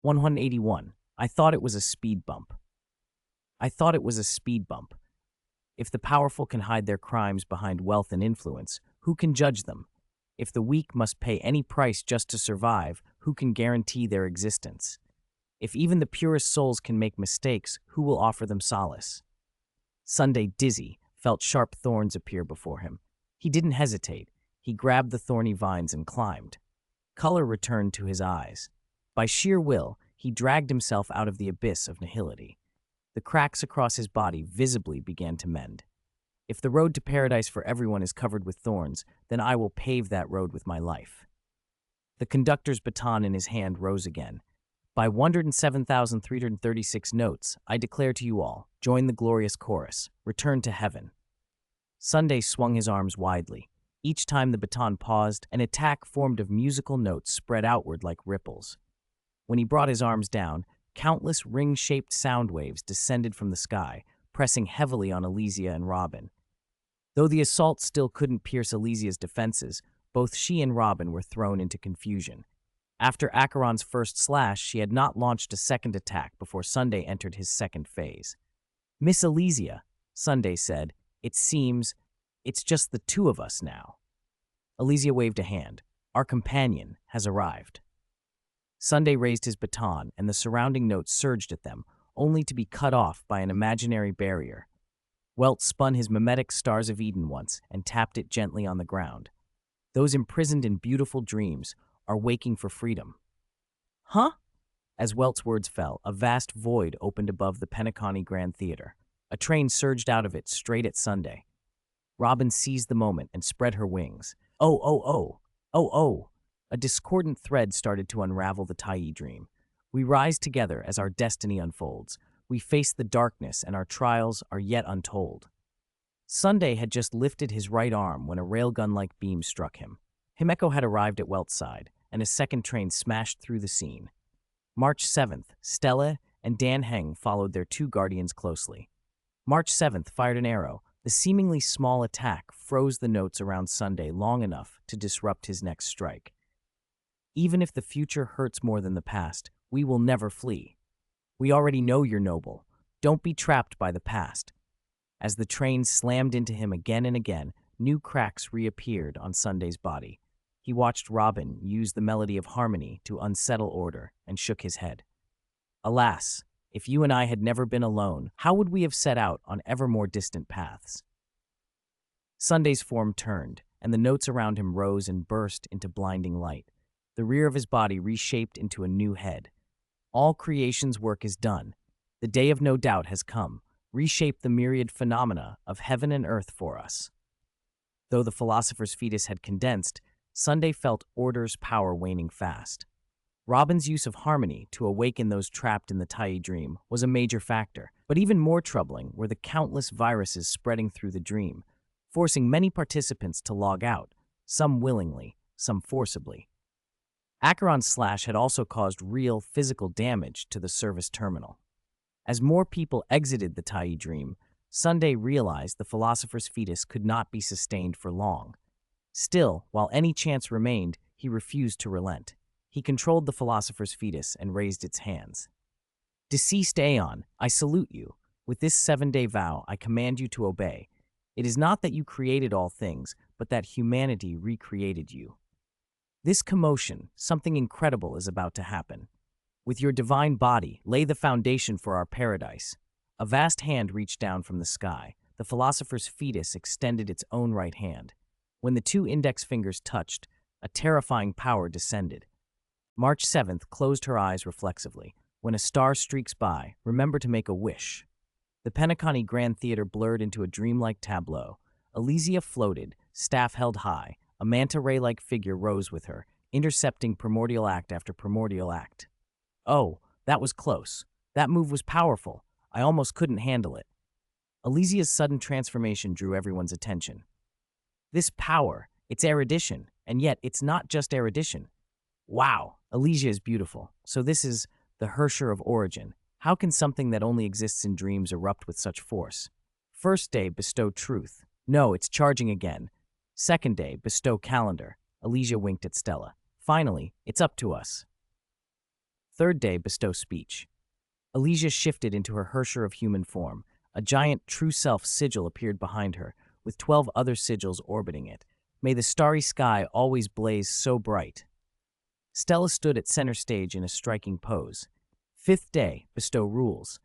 181. I thought it was a speed bump. I thought it was a speed bump. If the powerful can hide their crimes behind wealth and influence, who can judge them? If the weak must pay any price just to survive, who can guarantee their existence? If even the purest souls can make mistakes, who will offer them solace? Sunday, dizzy, felt sharp thorns appear before him. He didn't hesitate. He grabbed the thorny vines and climbed. Color returned to his eyes. By sheer will, he dragged himself out of the abyss of nihility. The cracks across his body visibly began to mend. If the road to paradise for everyone is covered with thorns, then I will pave that road with my life. The conductor's baton in his hand rose again. By 107,336 notes, I declare to you all, join the glorious chorus, return to heaven. Sunday swung his arms widely. Each time the baton paused, an attack formed of musical notes spread outward like ripples. When he brought his arms down, countless ring-shaped sound waves descended from the sky, pressing heavily on Alicia and Robin. Though the assault still couldn't pierce Alicia's defenses, both she and Robin were thrown into confusion. After Acheron's first slash, she had not launched a second attack before Sunday entered his second phase. "Miss Alicia," Sunday said, "it seems it's just the two of us now." Alicia waved a hand. "Our companion has arrived." Sunday raised his baton, and the surrounding notes surged at them, only to be cut off by an imaginary barrier. Welt spun his mimetic Stars of Eden once and tapped it gently on the ground. Those imprisoned in beautiful dreams are waking for freedom. Huh? As Welt's words fell, a vast void opened above the Penacony Grand Theater. A train surged out of it straight at Sunday. Robin seized the moment and spread her wings. Oh, oh, oh, oh, oh. A discordant thread started to unravel the Tyee dream. We rise together as our destiny unfolds. We face the darkness and our trials are yet untold. Sunday had just lifted his right arm when a railgun-like beam struck him. Himeko had arrived at Welt's side, and a second train smashed through the scene. March 7th, Stella and Dan Heng followed their two guardians closely. March 7th fired an arrow. The seemingly small attack froze the notes around Sunday long enough to disrupt his next strike. Even if the future hurts more than the past, we will never flee. We already know you're noble. Don't be trapped by the past. As the train slammed into him again and again, new cracks reappeared on Sunday's body. He watched Robin use the melody of harmony to unsettle order and shook his head. Alas, if you and I had never been alone, how would we have set out on ever more distant paths? Sunday's form turned, and the notes around him rose and burst into blinding light. The rear of his body reshaped into a new head. All creation's work is done. The day of no doubt has come. Reshape the myriad phenomena of heaven and earth for us. Though the philosopher's fetus had condensed, Sunday felt order's power waning fast. Robin's use of harmony to awaken those trapped in the Tyee dream was a major factor, but even more troubling were the countless viruses spreading through the dream, forcing many participants to log out, some willingly, some forcibly. Acheron's slash had also caused real physical damage to the service terminal. As more people exited the Tyee dream, Sunday realized the philosopher's fetus could not be sustained for long. Still, while any chance remained, he refused to relent. He controlled the philosopher's fetus and raised its hands. Deceased Aeon, I salute you. With this 7-day vow, I command you to obey. It is not that you created all things, but that humanity recreated you. This commotion, something incredible is about to happen. With your divine body, lay the foundation for our paradise. A vast hand reached down from the sky. The philosopher's fetus extended its own right hand. When the two index fingers touched, a terrifying power descended. March 7th closed her eyes reflexively. When a star streaks by, remember to make a wish. The Penacony Grand Theater blurred into a dreamlike tableau. Alicia floated, staff held high. A manta ray-like figure rose with her, intercepting primordial act after primordial act. Oh, that was close. That move was powerful. I almost couldn't handle it. Alicia's sudden transformation drew everyone's attention. This power, it's erudition, and yet it's not just erudition. Wow, Alicia is beautiful. So this is the Herrscher of origin. How can something that only exists in dreams erupt with such force? First day, bestow truth. No, it's charging again. Second day, bestow calendar. Alicia winked at Stella. Finally, it's up to us. third day, bestow speech. Alicia shifted into her Herrscher of human form. A giant true self sigil appeared behind her, with 12 other sigils orbiting it. May the starry sky always blaze so bright. Stella stood at center stage in a striking pose. Fifth day, bestow rules.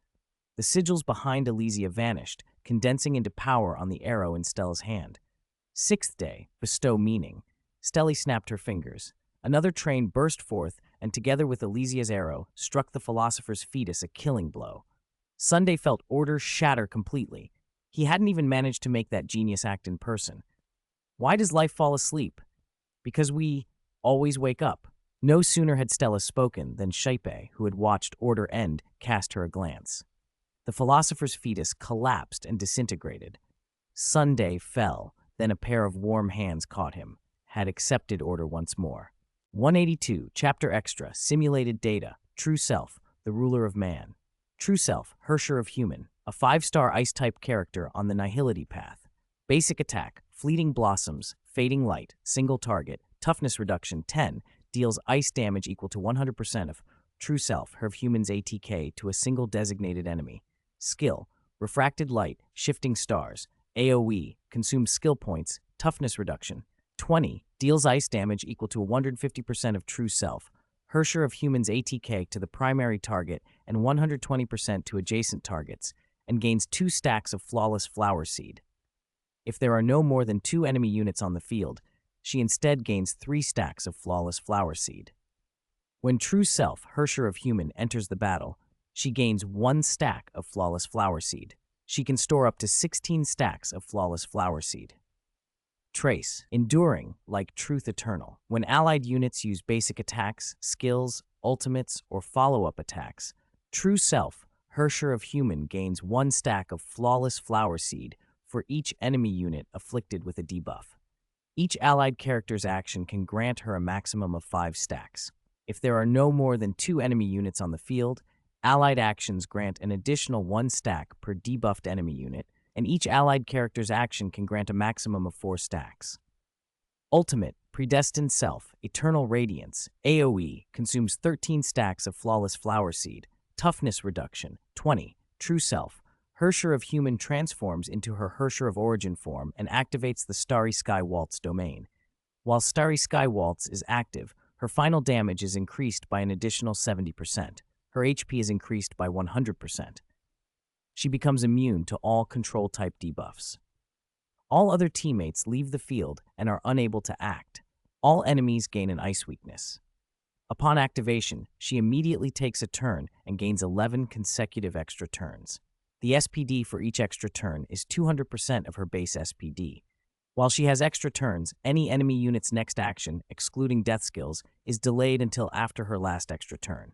The sigils behind Alicia vanished, condensing into power on the arrow in Stella's hand. Sixth day, bestow meaning. Stella snapped her fingers. Another train burst forth, and together with Alicia's arrow, struck the philosopher's fetus a killing blow. Sunday felt order shatter completely. He hadn't even managed to make that genius act in person. Why does life fall asleep? Because we always wake up. No sooner had Stella spoken than Shaipe, who had watched order end, cast her a glance. The philosopher's fetus collapsed and disintegrated. Sunday fell, then a pair of warm hands caught him, had accepted order once more. 182, Chapter Extra, Simulated Data, True Self, the Ruler of Man. True Self, Herrscher of Human, a 5-star Ice-type character on the Nihility path. Basic attack, Fleeting Blossoms, Fading Light, Single Target, Toughness Reduction 10, deals ice damage equal to 100% of True Self, her Human's ATK to a single designated enemy. Skill, Refracted Light, Shifting Stars, AoE, consumes skill points, Toughness Reduction 20, deals ice damage equal to 150% of True Self, Herrscher of Human's ATK to the primary target and 120% to adjacent targets, and gains 2 stacks of Flawless Flower Seed. If there are no more than 2 enemy units on the field, she instead gains 3 stacks of Flawless Flower Seed. When True Self, Herrscher of Human, enters the battle, she gains 1 stack of Flawless Flower Seed. She can store up to 16 stacks of Flawless Flower Seed. Trace, Enduring, like Truth Eternal. When allied units use basic attacks, skills, ultimates, or follow-up attacks, True Self, Herrscher of Human, gains 1 stack of Flawless Flower Seed for each enemy unit afflicted with a debuff. Each allied character's action can grant her a maximum of 5 stacks. If there are no more than 2 enemy units on the field, allied actions grant an additional 1 stack per debuffed enemy unit, and each allied character's action can grant a maximum of 4 stacks. Ultimate, Predestined Self, Eternal Radiance, AoE, consumes 13 stacks of Flawless Flower Seed, Toughness Reduction 20, True Self, Herrscher of Human transforms into her Herrscher of Origin form and activates the Starry Sky Waltz domain. While Starry Sky Waltz is active, her final damage is increased by an additional 70%. Her HP is increased by 100%. She becomes immune to all control-type debuffs. All other teammates leave the field and are unable to act. All enemies gain an ice weakness. Upon activation, she immediately takes a turn and gains 11 consecutive extra turns. The SPD for each extra turn is 200% of her base SPD. While she has extra turns, any enemy unit's next action, excluding death skills, is delayed until after her last extra turn.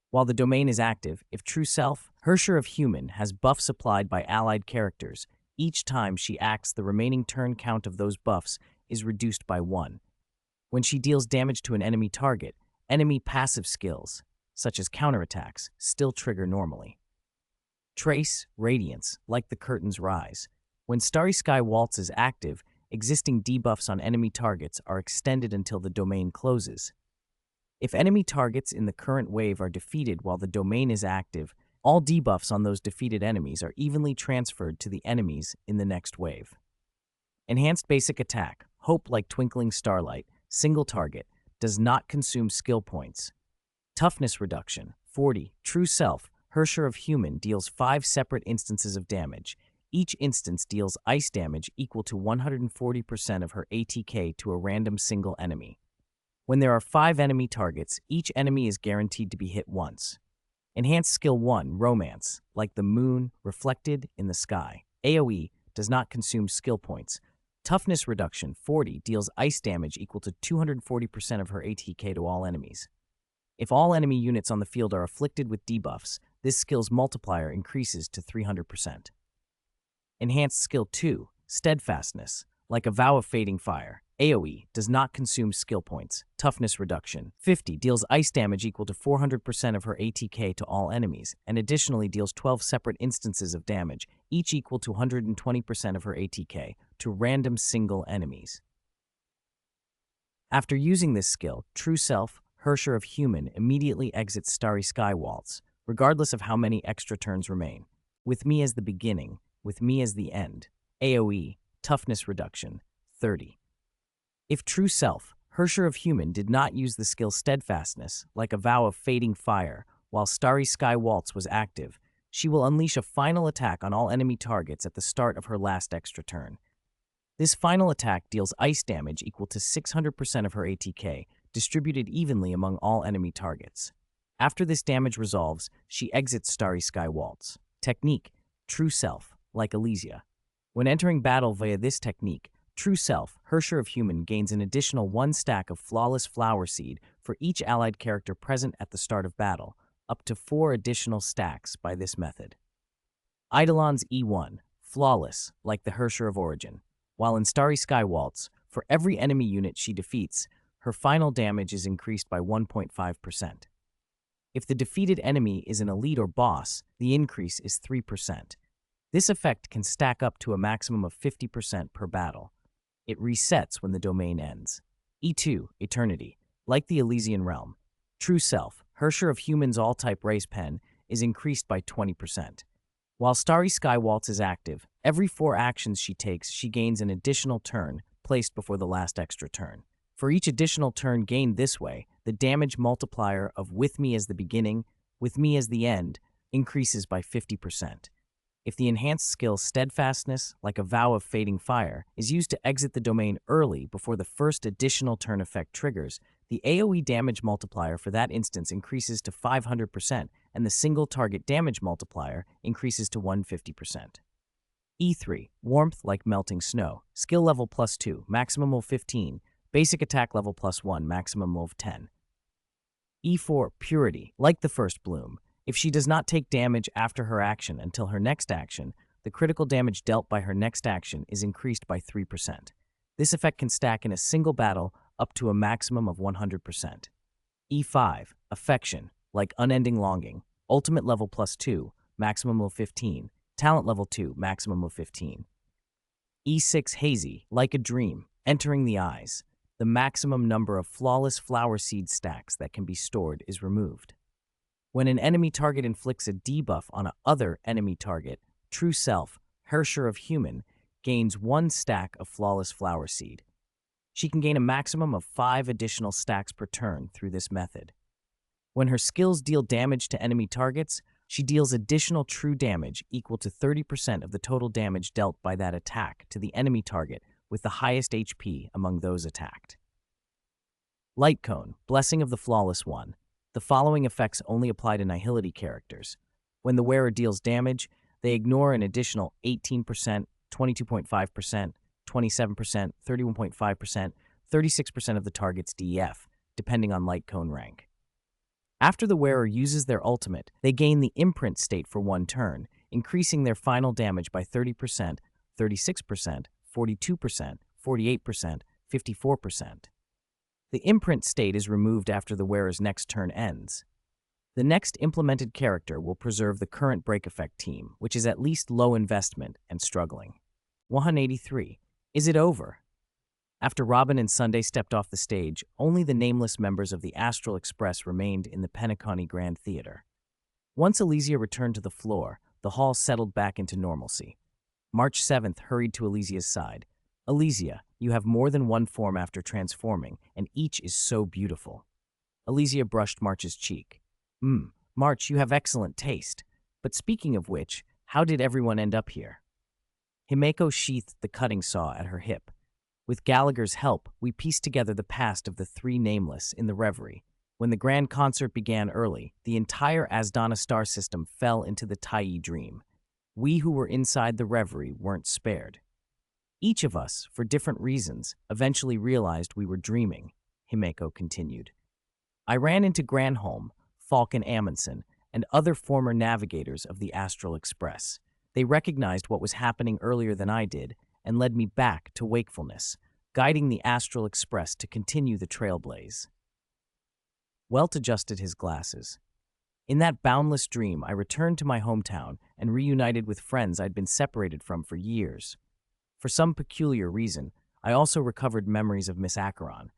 While the domain is active, if True Self, Herrscher of Human, has buffs applied by allied characters, each time she acts, the remaining turn count of those buffs is reduced by 1. When she deals damage to an enemy target, enemy passive skills, such as counterattacks, still trigger normally. Trace, Radiance, like the curtains rise. When Starry Sky Waltz is active, existing debuffs on enemy targets are extended until the domain closes. If enemy targets in the current wave are defeated while the domain is active, all debuffs on those defeated enemies are evenly transferred to the enemies in the next wave. Enhanced Basic Attack, Hope like Twinkling Starlight, Single Target, does not consume skill points. Toughness Reduction, 40, True Self, Herrscher of Human, deals 5 separate instances of damage. Each instance deals ice damage equal to 140% of her ATK to a random single enemy. When there are 5 enemy targets, each enemy is guaranteed to be hit once. Enhanced Skill 1, Romance, like the moon reflected in the sky. AoE does not consume skill points. Toughness Reduction, 40, deals ice damage equal to 240% of her ATK to all enemies. If all enemy units on the field are afflicted with debuffs, this skill's multiplier increases to 300%. Enhanced Skill 2, Steadfastness, like a vow of fading fire. AoE does not consume skill points. Toughness Reduction, 50, deals ice damage equal to 400% of her ATK to all enemies, and additionally deals 12 separate instances of damage, each equal to 120% of her ATK, to random single enemies. After using this skill, True Self, Herrscher of Human immediately exits Starry Sky Waltz, regardless of how many extra turns remain. With me as the beginning, with me as the end. AoE, Toughness Reduction, 30. If True Self, Herrscher of Human, did not use the skill Steadfastness, like a vow of fading fire, while Starry Sky Waltz was active, she will unleash a final attack on all enemy targets at the start of her last extra turn. This final attack deals ice damage equal to 600% of her ATK, distributed evenly among all enemy targets. After this damage resolves, she exits Starry Sky Waltz. Technique, True Self, like Alicia. When entering battle via this technique, True Self, Herrscher of Human, gains an additional 1 stack of Flawless Flower Seed for each allied character present at the start of battle, up to 4 additional stacks by this method. Eidolon's E1, Flawless, like the Herrscher of Origin. While in Starry Sky Waltz, for every enemy unit she defeats, her final damage is increased by 1.5%. If the defeated enemy is an elite or boss, the increase is 3%. This effect can stack up to a maximum of 50% per battle. It resets when the domain ends. E2, Eternity. Like the Elysian Realm, True Self, Herrscher of Human's all-type race pen, is increased by 20%. While Starry Sky Waltz is active, every 4 actions she takes, she gains an additional turn, placed before the last extra turn. For each additional turn gained this way, the damage multiplier of With Me as the Beginning, With Me as the End, increases by 50%. If the enhanced skill Steadfastness, like a vow of fading fire, is used to exit the domain early before the first additional turn effect triggers, the AoE damage multiplier for that instance increases to 500%, and the single target damage multiplier increases to 150%. E3, Warmth like Melting Snow, skill level +2, maximum of 15, basic attack level +1, maximum of 10. E4, Purity, like the First Bloom. If she does not take damage after her action until her next action, the critical damage dealt by her next action is increased by 3%. This effect can stack in a single battle up to a maximum of 100%. E5, Affection, like Unending Longing, ultimate level +2, maximum of 15, talent level 2, maximum of 15. E6, Hazy, like a Dream, Entering the Eyes. The maximum number of Flawless Flower Seed stacks that can be stored is removed. When an enemy target inflicts a debuff on a other enemy target, True Self, Herrscher of Human, gains 1 stack of Flawless Flower Seed. She can gain a maximum of 5 additional stacks per turn through this method. When her skills deal damage to enemy targets, she deals additional true damage equal to 30% of the total damage dealt by that attack to the enemy target with the highest HP among those attacked. Light Cone, Blessing of the Flawless One. The following effects only apply to Nihility characters. When the wearer deals damage, they ignore an additional 18%, 22.5%, 27%, 31.5%, 36% of the target's DEF, depending on Light Cone rank. After the wearer uses their ultimate, they gain the imprint state for 1 turn, increasing their final damage by 30%, 36%, 42%, 48%, 54%. The imprint state is removed after the wearer's next turn ends. The next implemented character will preserve the current break effect team, which is at least low investment and struggling. 183. Is it over? After Robin and Sunday stepped off the stage, only the Nameless members of the Astral Express remained in the Penacony Grand Theater. Once Alicia returned to the floor, the hall settled back into normalcy. March 7th hurried to Alicia's side. Alicia, you have more than one form after transforming, and each is so beautiful. Alicia brushed March's cheek. March, you have excellent taste. But speaking of which, how did everyone end up here? Himeko sheathed the cutting saw at her hip. With Gallagher's help, we pieced together the past of the 3 Nameless in the Reverie. When the grand concert began early, the entire Asdana star system fell into the Tai dream. We who were inside the Reverie weren't spared. Each of us, for different reasons, eventually realized we were dreaming, Himeko continued. I ran into Granholm, Falk and Amundsen, and other former navigators of the Astral Express. They recognized what was happening earlier than I did and led me back to wakefulness, guiding the Astral Express to continue the trailblaze. Welt adjusted his glasses. In that boundless dream, I returned to my hometown and reunited with friends I'd been separated from for years. For some peculiar reason, I also recovered memories of Miss Acheron.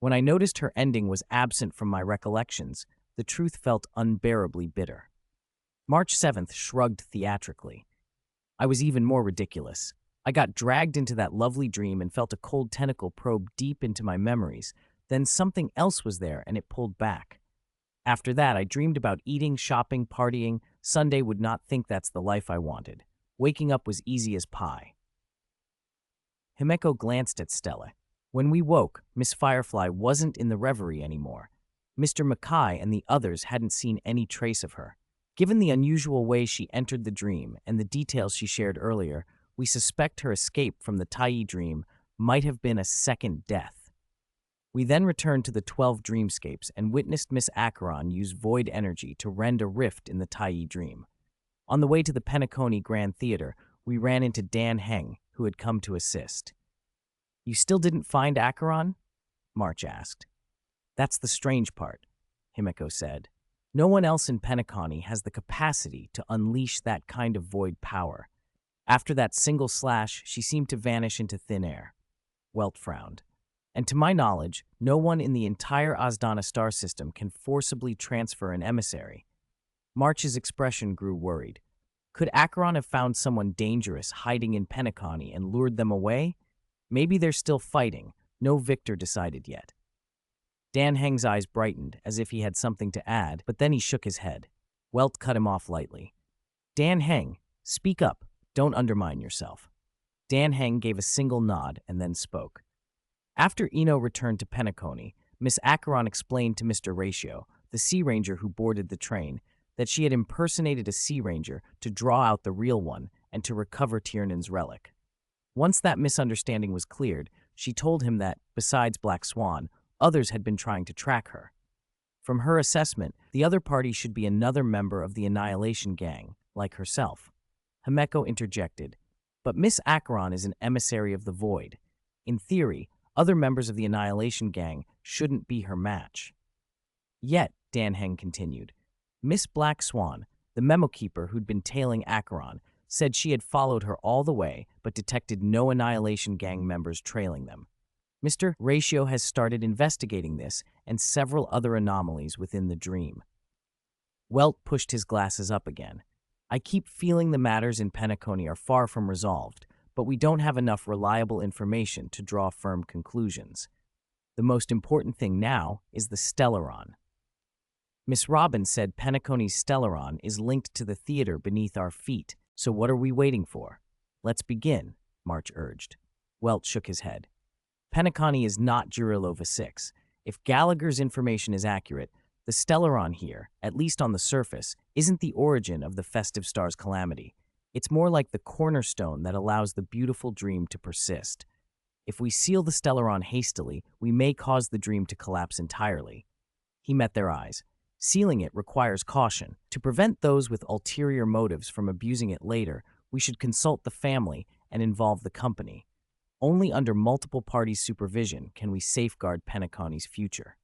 When I noticed her ending was absent from my recollections, the truth felt unbearably bitter. March 7th shrugged theatrically. I was even more ridiculous. I got dragged into that lovely dream and felt a cold tentacle probe deep into my memories. Then something else was there and it pulled back. After that, I dreamed about eating, shopping, partying. Sunday would not think that's the life I wanted. Waking up was easy as pie. Himeko glanced at Stella. When we woke, Miss Firefly wasn't in the reverie anymore. Mr. Mackay and the others hadn't seen any trace of her. Given the unusual way she entered the dream and the details she shared earlier, we suspect her escape from the Tai dream might have been a second death. We then returned to the 12 dreamscapes and witnessed Miss Acheron use void energy to rend a rift in the Tai dream. On the way to the Penacony Grand Theater, we ran into Dan Heng, who had come to assist. "You still didn't find Acheron?" March asked. "That's the strange part," Himeko said. "No one else in Penacony has the capacity to unleash that kind of void power. After that single slash, she seemed to vanish into thin air." Welt frowned. "And to my knowledge, no one in the entire Azdana star system can forcibly transfer an emissary." March's expression grew worried. Could Acheron have found someone dangerous hiding in Penacony and lured them away? Maybe they're still fighting. No victor decided yet. Dan Heng's eyes brightened, as if he had something to add, but then he shook his head. Welt cut him off lightly. "Dan Heng, speak up. Don't undermine yourself." Dan Heng gave a single nod and then spoke. After Eno returned to Penacony, Miss Acheron explained to Mr. Ratio, the Sea Ranger who boarded the train, that she had impersonated a Sea Ranger to draw out the real one and to recover Tiernan's relic. Once that misunderstanding was cleared, she told him that, besides Black Swan, others had been trying to track her. From her assessment, the other party should be another member of the Annihilation Gang, like herself. Himeko interjected, "But Miss Acheron is an emissary of the Void. In theory, other members of the Annihilation Gang shouldn't be her match." "Yet," Dan Heng continued, "Miss Black Swan, the memo keeper who'd been tailing Acheron, said she had followed her all the way but detected no Annihilation Gang members trailing them. Mr. Ratio has started investigating this and several other anomalies within the dream." Welt pushed his glasses up again. "I keep feeling the matters in Penacony are far from resolved, but we don't have enough reliable information to draw firm conclusions. The most important thing now is the Stellaron. Miss Robin said Penacony's Stellaron is linked to the theater beneath our feet, so what are we waiting for? Let's begin," March urged. Welt shook his head. "Penacony is not Jurilova 6. If Gallagher's information is accurate, the Stellaron here, at least on the surface, isn't the origin of the Festive Star's calamity. It's more like the cornerstone that allows the beautiful dream to persist. If we seal the Stellaron hastily, we may cause the dream to collapse entirely." He met their eyes. "Sealing it requires caution. To prevent those with ulterior motives from abusing it later, we should consult the family and involve the company. Only under multiple parties' supervision can we safeguard Penacony's future."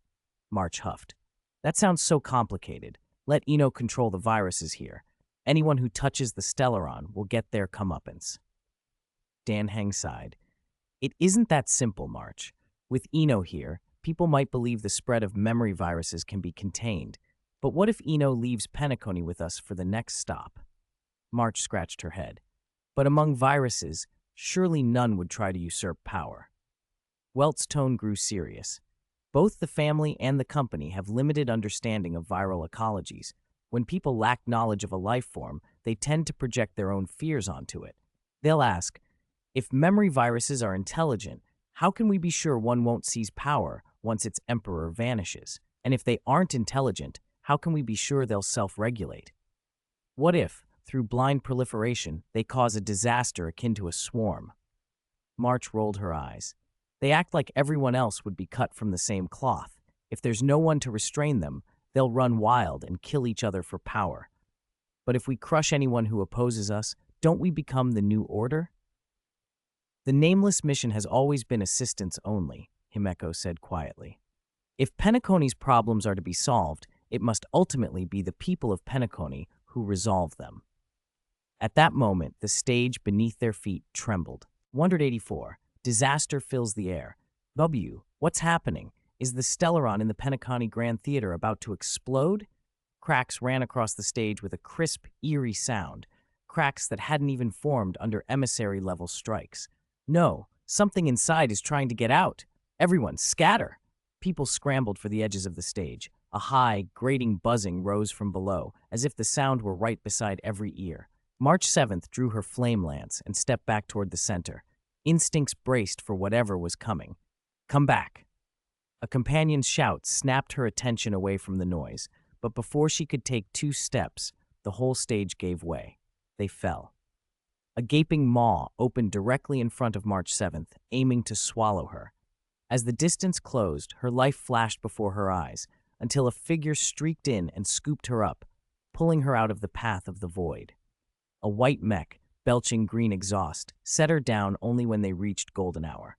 March huffed. "That sounds so complicated. Let Eno control the viruses here. Anyone who touches the Stellaron will get their comeuppance." Dan Heng sighed. "It isn't that simple, March. With Eno here, people might believe the spread of memory viruses can be contained. But what if Eno leaves Penacony with us for the next stop?" March scratched her head. "But among viruses, surely none would try to usurp power." Welt's tone grew serious. "Both the family and the company have limited understanding of viral ecologies. When people lack knowledge of a life form, they tend to project their own fears onto it. They'll ask, if memory viruses are intelligent, how can we be sure one won't seize power once its emperor vanishes? And if they aren't intelligent, how can we be sure they'll self-regulate? What if, through blind proliferation, they cause a disaster akin to a swarm?" March rolled her eyes. "They act like everyone else would be cut from the same cloth. If there's no one to restrain them, they'll run wild and kill each other for power. But if we crush anyone who opposes us, don't we become the new order?" "The Nameless mission has always been assistance only," Himeko said quietly. "If Penacony's problems are to be solved, it must ultimately be the people of Penacony who resolve them." At that moment, the stage beneath their feet trembled. 184. Disaster fills the air. "W, what's happening?" Is the Stellaron in the Penacony Grand Theater about to explode? Cracks ran across the stage with a crisp, eerie sound, cracks that hadn't even formed under emissary-level strikes. No, something inside is trying to get out. Everyone, scatter! People scrambled for the edges of the stage. A high, grating buzzing rose from below, as if the sound were right beside every ear. March 7th drew her flame lance and stepped back toward the center. Instincts braced for whatever was coming. Come back. A companion's shout snapped her attention away from the noise, but before she could take 2 steps, the whole stage gave way. They fell. A gaping maw opened directly in front of March 7th, aiming to swallow her. As the distance closed, her life flashed before her eyes, until a figure streaked in and scooped her up, pulling her out of the path of the void. A white mech, belching green exhaust, set her down only when they reached golden hour.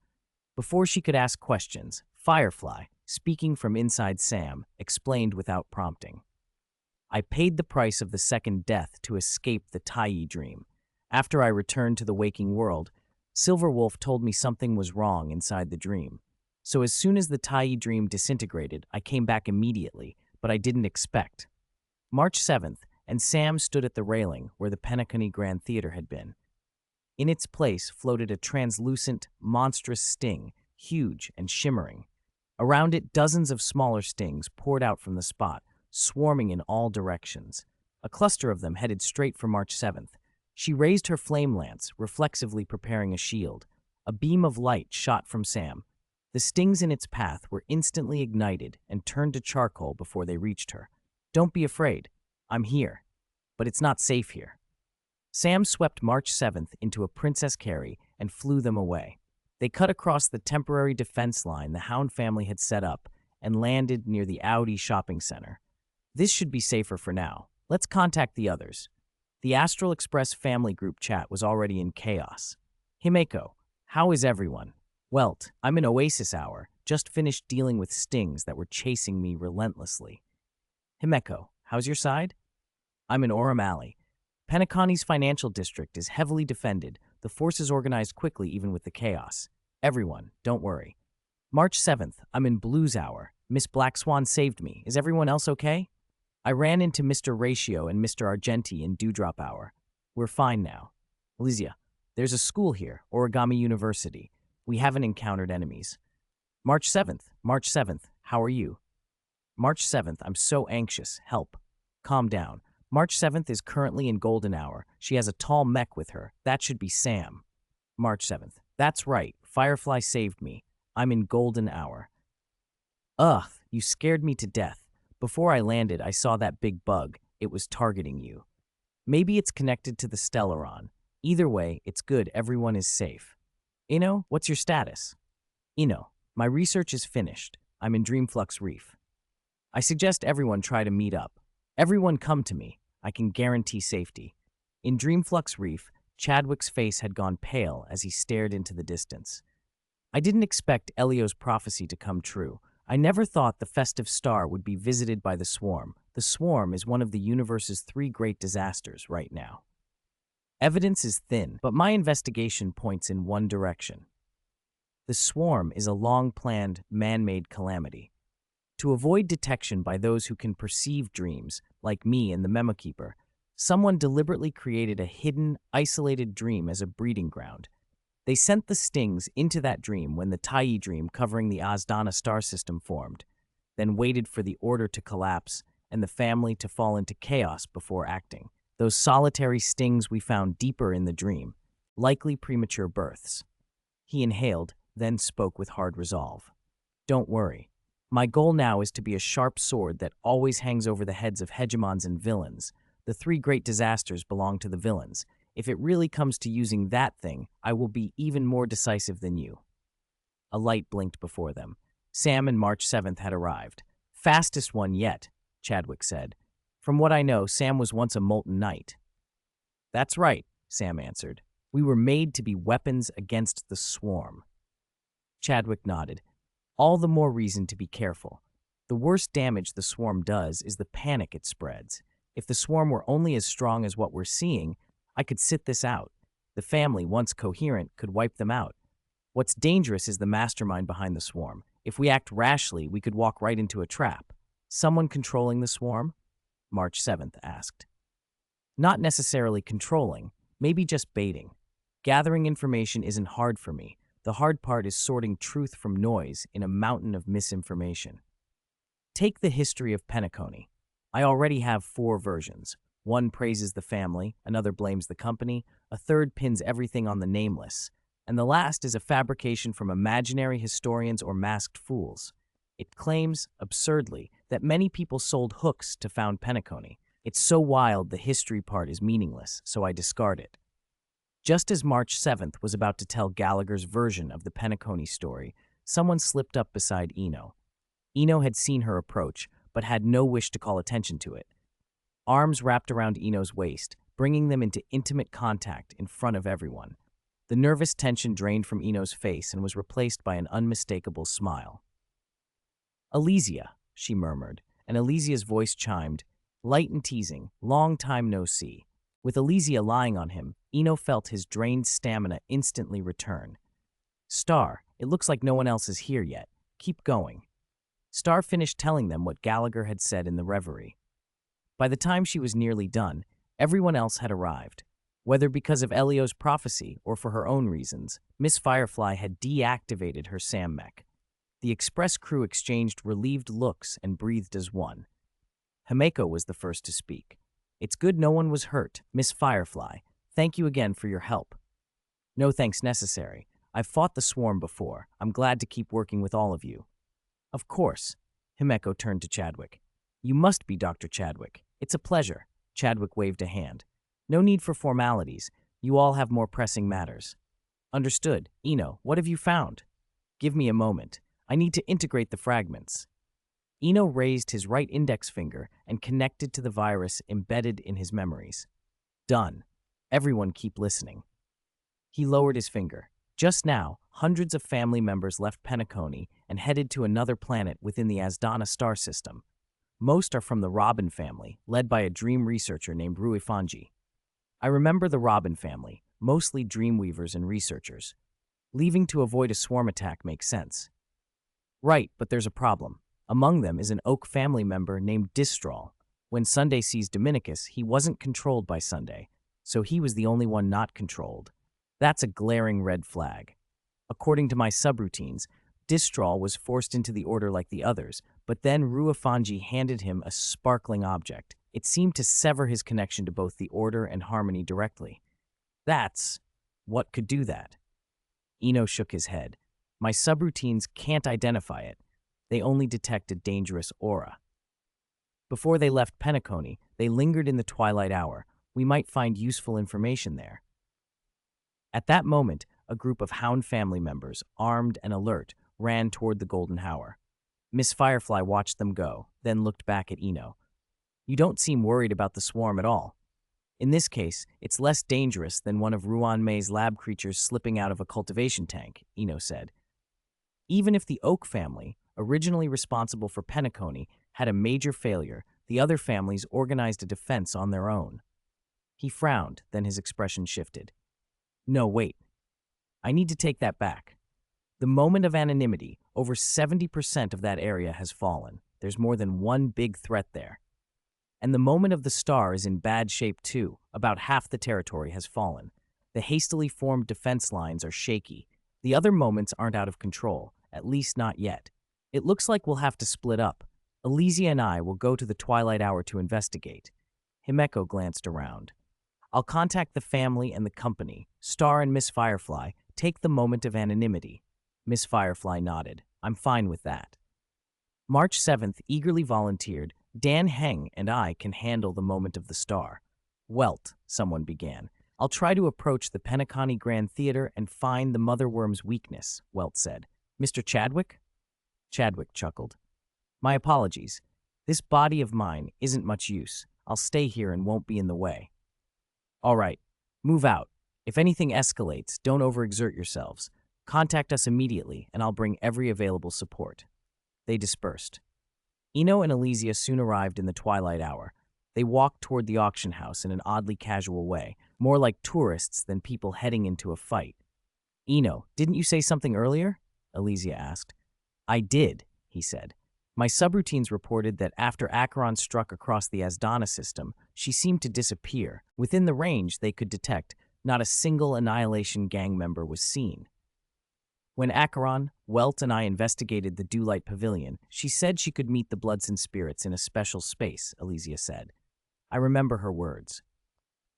Before she could ask questions, Firefly, speaking from inside Sam, explained without prompting. I paid the price of the second death to escape the Taiyi dream. After I returned to the waking world, Silverwolf told me something was wrong inside the dream. So as soon as the Taiyi dream disintegrated, I came back immediately, but I didn't expect. March 7th, and Sam stood at the railing where the Penacony Grand Theater had been. In its place floated a translucent, monstrous sting, huge and shimmering. Around it, dozens of smaller stings poured out from the spot, swarming in all directions. A cluster of them headed straight for March 7th. She raised her flame lance, reflexively preparing a shield. A beam of light shot from Sam. The stings in its path were instantly ignited and turned to charcoal before they reached her. Don't be afraid. I'm here. But it's not safe here. Sam swept March 7th into a Princess Carry and flew them away. They cut across the temporary defense line the Hound family had set up and landed near the Audi shopping center. This should be safer for now. Let's contact the others. The Astral Express family group chat was already in chaos. Himeko, how is everyone? Welt, I'm in Oasis Hour, just finished dealing with stings that were chasing me relentlessly. Himeko, how's your side? I'm in Orem Alley. Penacony's financial district is heavily defended. The forces organized quickly even with the chaos. Everyone, don't worry. March 7th, I'm in Blues Hour. Miss Black Swan saved me. Is everyone else okay? I ran into Mr. Ratio and Mr. Argenti in Dewdrop Hour. We're fine now. Alicia, there's a school here, Origami University. We haven't encountered enemies. March 7th, how are you? March 7th, I'm so anxious. Help. Calm down. March 7th is currently in Golden Hour. She has a tall mech with her. That should be Sam. March 7th. That's right. Firefly saved me. I'm in Golden Hour. Ugh, you scared me to death. Before I landed, I saw that big bug. It was targeting you. Maybe it's connected to the Stellaron. Either way, it's good everyone is safe. Ino, what's your status? Ino, my research is finished. I'm in Dreamflux Reef. I suggest everyone try to meet up. Everyone come to me. I can guarantee safety. In Dreamflux Reef, Chadwick's face had gone pale as he stared into the distance. I didn't expect Elio's prophecy to come true. I never thought the festive star would be visited by the Swarm. The Swarm is one of the universe's 3 great disasters right now. Evidence is thin, but my investigation points in one direction. The Swarm is a long-planned, man-made calamity. To avoid detection by those who can perceive dreams, like me and the Memo Keeper, someone deliberately created a hidden, isolated dream as a breeding ground. They sent the stings into that dream when the Taiyi dream covering the Azdana star system formed, then waited for the order to collapse and the family to fall into chaos before acting. Those solitary stings we found deeper in the dream, likely premature births. He inhaled, then spoke with hard resolve. Don't worry. My goal now is to be a sharp sword that always hangs over the heads of hegemons and villains. The 3 great disasters belong to the villains. If it really comes to using that thing, I will be even more decisive than you. A light blinked before them. Sam and March 7th had arrived. Fastest one yet, Chadwick said. From what I know, Sam was once a molten knight. That's right, Sam answered. We were made to be weapons against the Swarm. Chadwick nodded. All the more reason to be careful. The worst damage the Swarm does is the panic it spreads. If the Swarm were only as strong as what we're seeing, I could sit this out. The family, once coherent, could wipe them out. What's dangerous is the mastermind behind the Swarm. If we act rashly, we could walk right into a trap. Someone controlling the swarm? March 7th asked. Not necessarily controlling, maybe just baiting. Gathering information isn't hard for me. The hard part is sorting truth from noise in a mountain of misinformation. Take the history of Penacony. I already have 4 versions. One praises the family, another blames the company, a third pins everything on the Nameless, and the last is a fabrication from imaginary historians or masked fools. It claims, absurdly, that many people sold hooks to found Penacony. It's so wild the history part is meaningless, so I discard it. Just as March 7th was about to tell Gallagher's version of the Penacony story, someone slipped up beside Eno. Eno had seen her approach, but had no wish to call attention to it. Arms wrapped around Eno's waist, bringing them into intimate contact in front of everyone. The nervous tension drained from Eno's face and was replaced by an unmistakable smile. "Alicia," she murmured, and Alicia's voice chimed, light and teasing, long time no see. With Alicia lying on him, Eno felt his drained stamina instantly return. "Star, it looks like no one else is here yet. Keep going." Star finished telling them what Gallagher had said in the reverie. By the time she was nearly done, everyone else had arrived. Whether because of Elio's prophecy or for her own reasons, Miss Firefly had deactivated her SAM mech. The express crew exchanged relieved looks and breathed as one. Himeko was the first to speak. "It's good no one was hurt, Miss Firefly. Thank you again for your help." "No thanks necessary. I've fought the swarm before. I'm glad to keep working with all of you." "Of course." Himeko turned to Chadwick. "You must be Dr. Chadwick. It's a pleasure." Chadwick waved a hand. "No need for formalities. You all have more pressing matters." "Understood. Eno, what have you found?" "Give me a moment. I need to integrate the fragments." Eno raised his right index finger and connected to the virus embedded in his memories. "Done. Everyone keep listening." He lowered his finger. Just now, hundreds of family members left Penacony and headed to another planet within the Asdana star system. Most are from the Robin family, led by a dream researcher named Ruifanji. I remember the Robin family, mostly dreamweavers and researchers. Leaving to avoid a swarm attack makes sense. Right, but there's a problem. Among them is an Oak family member named Distral. When Sunday sees Dominicus, he wasn't controlled by Sunday, so he was the only one not controlled. That's a glaring red flag. According to my subroutines, Distral was forced into the order like the others, but then Ruifanji handed him a sparkling object. It seemed to sever his connection to both the order and harmony directly. What could do that? Eno shook his head. My subroutines can't identify it. They only detect a dangerous aura. Before they left Penacony, they lingered in the twilight hour. We might find useful information there. At that moment, a group of Hound family members, armed and alert, ran toward the Golden Hour. Miss Firefly watched them go, then looked back at Eno. "You don't seem worried about the swarm at all." "In this case, it's less dangerous than one of Ruan May's lab creatures slipping out of a cultivation tank," Eno said. Even if the Oak family, originally responsible for Penacony, had a major failure, the other families organized a defense on their own. He frowned, then his expression shifted. "No, wait. I need to take that back. The moment of anonymity, over 70% of that area has fallen. There's more than one big threat there. And the moment of the star is in bad shape too. About half the territory has fallen. The hastily formed defense lines are shaky. The other moments aren't out of control, at least not yet. It looks like we'll have to split up. Alicia and I will go to the twilight hour to investigate." Himeko glanced around. "I'll contact the family and the company. Star and Miss Firefly, take the moment of anonymity." Miss Firefly nodded. "I'm fine with that." March 7th eagerly volunteered. "Dan Heng and I can handle the moment of the star." "Welt," someone began. "I'll try to approach the Penacony Grand Theater and find the mother worm's weakness," Welt said. "Mr. Chadwick?" Chadwick chuckled. "My apologies. This body of mine isn't much use. I'll stay here and won't be in the way." "All right. Move out. If anything escalates, don't overexert yourselves. Contact us immediately, and I'll bring every available support." They dispersed. Eno and Alicia soon arrived in the twilight hour. They walked toward the auction house in an oddly casual way, more like tourists than people heading into a fight. "Eno, didn't you say something earlier?" Alicia asked. I did, he said. My subroutines reported that after Acheron struck across the Asdana system, she seemed to disappear. Within the range they could detect, not a single Annihilation gang member was seen. When Acheron, Welt, and I investigated the Dewlight Pavilion, she said she could meet the Bloodsin spirits in a special space, Alicia said. I remember her words.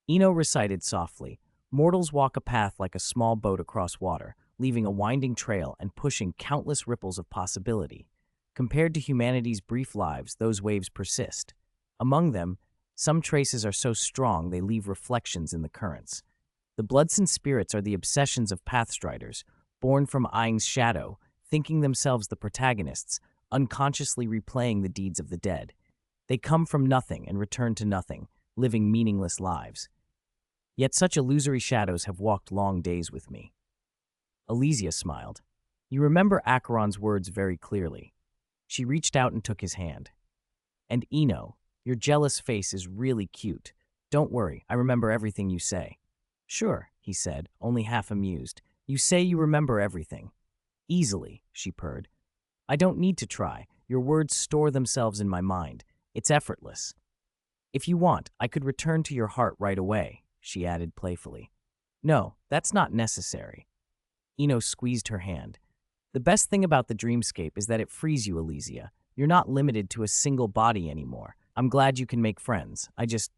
Eno recited softly, mortals walk a path like a small boat across water, leaving a winding trail and pushing countless ripples of possibility. Compared to humanity's brief lives, those waves persist. Among them, some traces are so strong they leave reflections in the currents. The Bloodsin spirits are the obsessions of pathstriders, born from Aing's shadow, thinking themselves the protagonists, unconsciously replaying the deeds of the dead. They come from nothing and return to nothing, living meaningless lives. Yet such illusory shadows have walked long days with me. Alicia smiled. You remember Acheron's words very clearly. She reached out and took his hand. And Eno, your jealous face is really cute. Don't worry, I remember everything you say. Sure, he said, only half amused. You say you remember everything. Easily, she purred. I don't need to try. Your words store themselves in my mind. It's effortless. If you want, I could return to your heart right away, she added playfully. No, that's not necessary. Eno squeezed her hand. The best thing about the dreamscape is that it frees you, Alicia. You're not limited to a single body anymore. I'm glad you can make friends. Just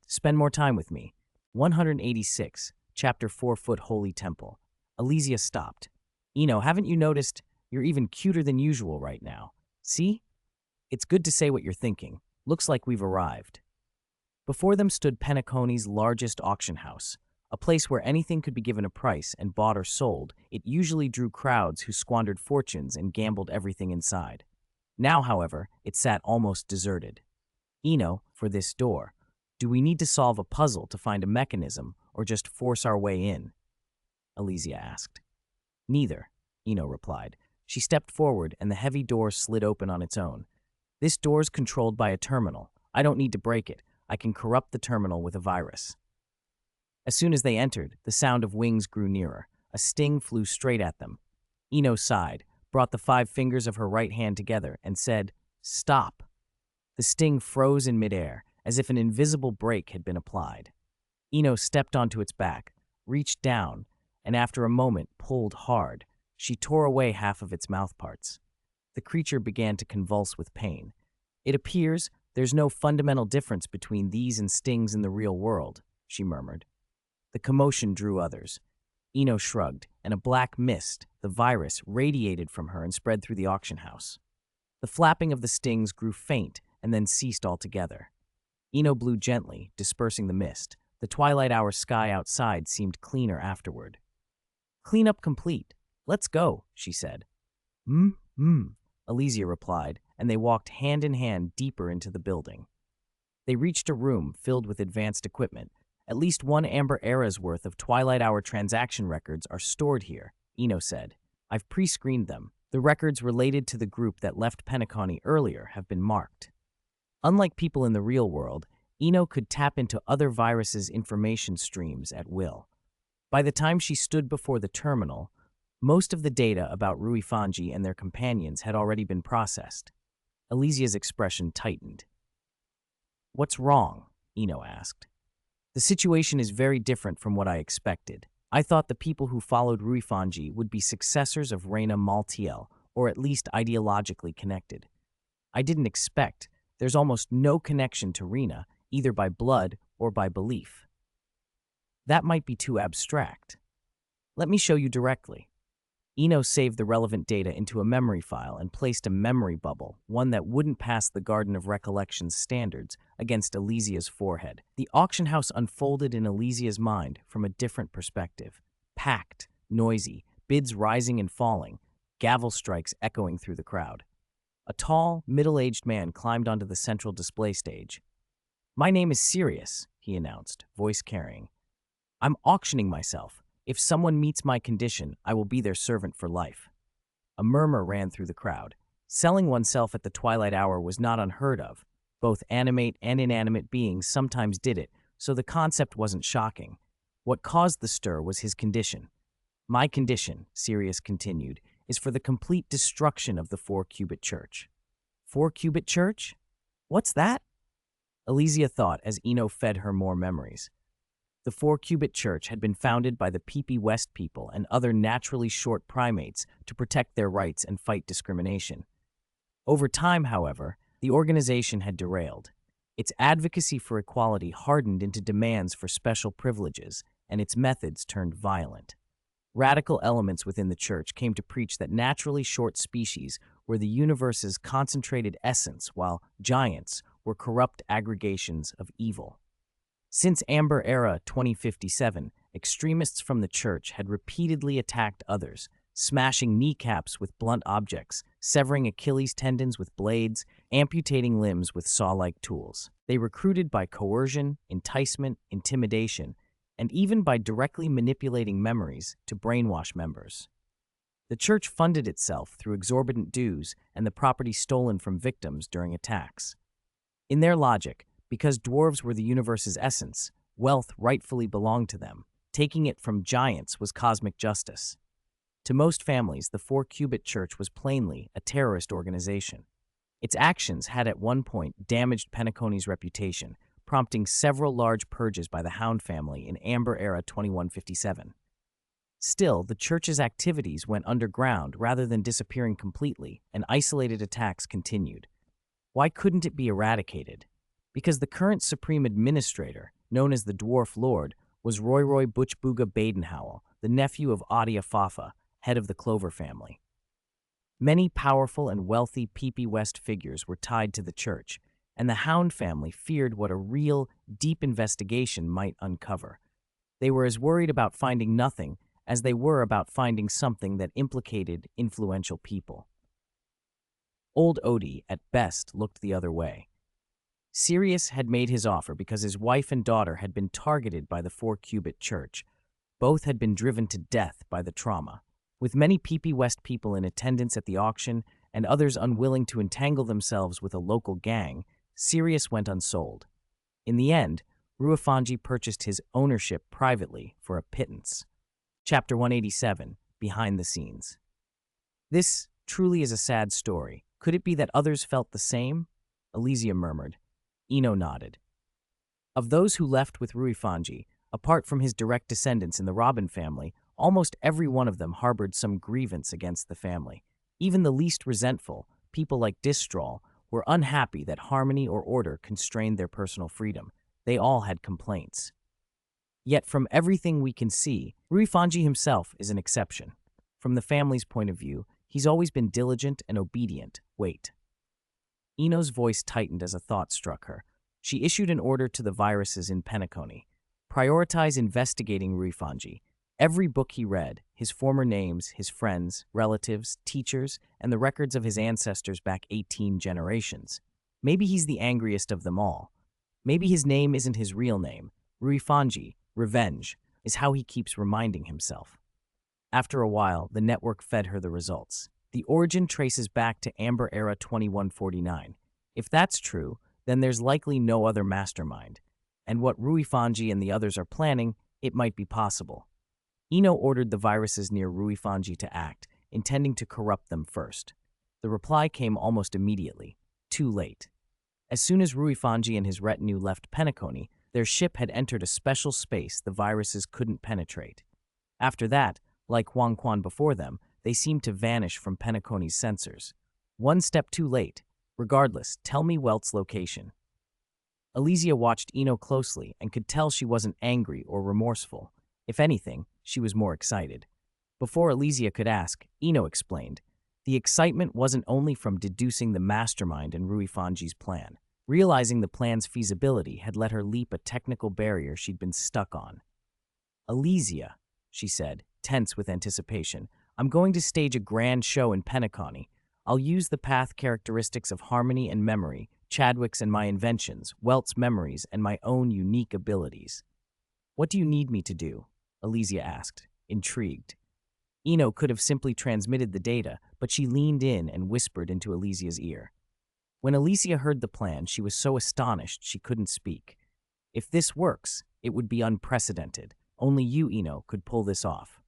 spend more time with me. 186, Chapter 4-Foot Holy Temple. Alicia stopped. Eno, haven't you noticed you're even cuter than usual right now? See? It's good to say what you're thinking. Looks like we've arrived. Before them stood Penacony's largest auction house, a place where anything could be given a price and bought or sold. It usually drew crowds who squandered fortunes and gambled everything inside. Now, however, it sat almost deserted. Eno, for this door, do we need to solve a puzzle to find a mechanism or just force our way in? Alicia asked. Neither, Eno replied. She stepped forward and the heavy door slid open on its own. This door's controlled by a terminal. I don't need to break it. I can corrupt the terminal with a virus. As soon as they entered, the sound of wings grew nearer. A sting flew straight at them. Eno sighed, brought the 5 fingers of her right hand together, and said, Stop. The sting froze in midair, as if an invisible brake had been applied. Eno stepped onto its back, reached down, and after a moment pulled hard. She tore away half of its mouthparts. The creature began to convulse with pain. It appears there's no fundamental difference between these and stings in the real world, she murmured. The commotion drew others. Eno shrugged, and a black mist, the virus, radiated from her and spread through the auction house. The flapping of the stings grew faint and then ceased altogether. Eno blew gently, dispersing the mist. The twilight hour sky outside seemed cleaner afterward. Cleanup complete. Let's go, she said. Alicia replied, and they walked hand in hand deeper into the building. They reached a room filled with advanced equipment. At least 1 Amber Era's worth of Twilight Hour transaction records are stored here, Eno said. I've pre-screened them. The records related to the group that left Penacony earlier have been marked. Unlike people in the real world, Eno could tap into other viruses' information streams at will. By the time she stood before the terminal, most of the data about Ruifanji and their companions had already been processed. Alicia's expression tightened. What's wrong? Eno asked. The situation is very different from what I expected. I thought the people who followed Ruifanji would be successors of Reina Maltiel, or at least ideologically connected. I didn't expect there's almost no connection to Rena, either by blood or by belief. That might be too abstract. Let me show you directly. Eno saved the relevant data into a memory file and placed a memory bubble, one that wouldn't pass the Garden of Recollection's standards, against Alicia's forehead. The auction house unfolded in Alicia's mind from a different perspective. Packed, noisy, bids rising and falling, gavel strikes echoing through the crowd. A tall, middle-aged man climbed onto the central display stage. My name is Sirius, he announced, voice carrying. I'm auctioning myself. If someone meets my condition, I will be their servant for life. A murmur ran through the crowd. Selling oneself at the twilight hour was not unheard of. Both animate and inanimate beings sometimes did it, so the concept wasn't shocking. What caused the stir was his condition. My condition, Sirius continued, is for the complete destruction of the four-cubit church. Four-cubit church? What's that? Alicia thought as Eno fed her more memories. The four-cubit church had been founded by the PP West people and other naturally short primates to protect their rights and fight discrimination. Over time, however, the organization had derailed. Its advocacy for equality hardened into demands for special privileges, and its methods turned violent. Radical elements within the church came to preach that naturally short species were the universe's concentrated essence, while giants were corrupt aggregations of evil. Since Amber Era 2057, extremists from the church had repeatedly attacked others, smashing kneecaps with blunt objects, severing Achilles tendons with blades, amputating limbs with saw-like tools. They recruited by coercion, enticement, intimidation, and even by directly manipulating memories to brainwash members. The church funded itself through exorbitant dues and the property stolen from victims during attacks. In their logic, because dwarves were the universe's essence, wealth rightfully belonged to them. Taking it from giants was cosmic justice. To most families, the four-cubit church was plainly a terrorist organization. Its actions had at one point damaged Penacony's reputation, prompting several large purges by the Hound family in Amber Era 2157. Still, the church's activities went underground rather than disappearing completely, and isolated attacks continued. Why couldn't it be eradicated? Because the current supreme administrator, known as the Dwarf Lord, was Roy Butchbooga Badenhowell, the nephew of Adia Fafa, head of the Clover family. Many powerful and wealthy PP West figures were tied to the church, and the Hound family feared what a real, deep investigation might uncover. They were as worried about finding nothing as they were about finding something that implicated influential people. Old Odie, at best, looked the other way. Sirius had made his offer because his wife and daughter had been targeted by the four-cubit church. Both had been driven to death by the trauma. With many PP West people in attendance at the auction and others unwilling to entangle themselves with a local gang, Sirius went unsold. In the end, Ruifanji purchased his ownership privately for a pittance. Chapter 187, Behind the Scenes. This truly is a sad story. Could it be that others felt the same? Alicia murmured. Eno nodded. Of those who left with Ruifanji, apart from his direct descendants in the Robin family, almost every one of them harbored some grievance against the family. Even the least resentful, people like Distrawl, were unhappy that harmony or order constrained their personal freedom. They all had complaints. Yet from everything we can see, Ruifanji himself is an exception. From the family's point of view, he's always been diligent and obedient. Wait. Eno's voice tightened as a thought struck her. She issued an order to the viruses in Penacony. Prioritize investigating Ruifanji. Every book he read, his former names, his friends, relatives, teachers, and the records of his ancestors back 18 generations. Maybe he's the angriest of them all. Maybe his name isn't his real name. Ruifanji, revenge, is how he keeps reminding himself. After a while, the network fed her the results. The origin traces back to Amber Era 2149. If that's true, then there's likely no other mastermind. And what Ruifanji and the others are planning, it might be possible. Eno ordered the viruses near Ruifanji to act, intending to corrupt them first. The reply came almost immediately. Too late. As soon as Ruifanji and his retinue left Penacony, their ship had entered a special space the viruses couldn't penetrate. After that, like Huang Quan before them, they seemed to vanish from Penacony's sensors. One step too late. Regardless, tell me Welt's location. Alicia watched Eno closely and could tell she wasn't angry or remorseful. If anything, she was more excited. Before Alicia could ask, Eno explained. The excitement wasn't only from deducing the mastermind in Ruifanji's plan. Realizing the plan's feasibility had let her leap a technical barrier she'd been stuck on. Alicia, she said, tense with anticipation, I'm going to stage a grand show in Penacony. I'll use the path characteristics of harmony and memory, Chadwick's and my inventions, Welt's memories, and my own unique abilities. What do you need me to do? Alicia asked, intrigued. Eno could have simply transmitted the data, but she leaned in and whispered into Alicia's ear. When Alicia heard the plan, she was so astonished she couldn't speak. If this works, it would be unprecedented. Only you, Eno, could pull this off.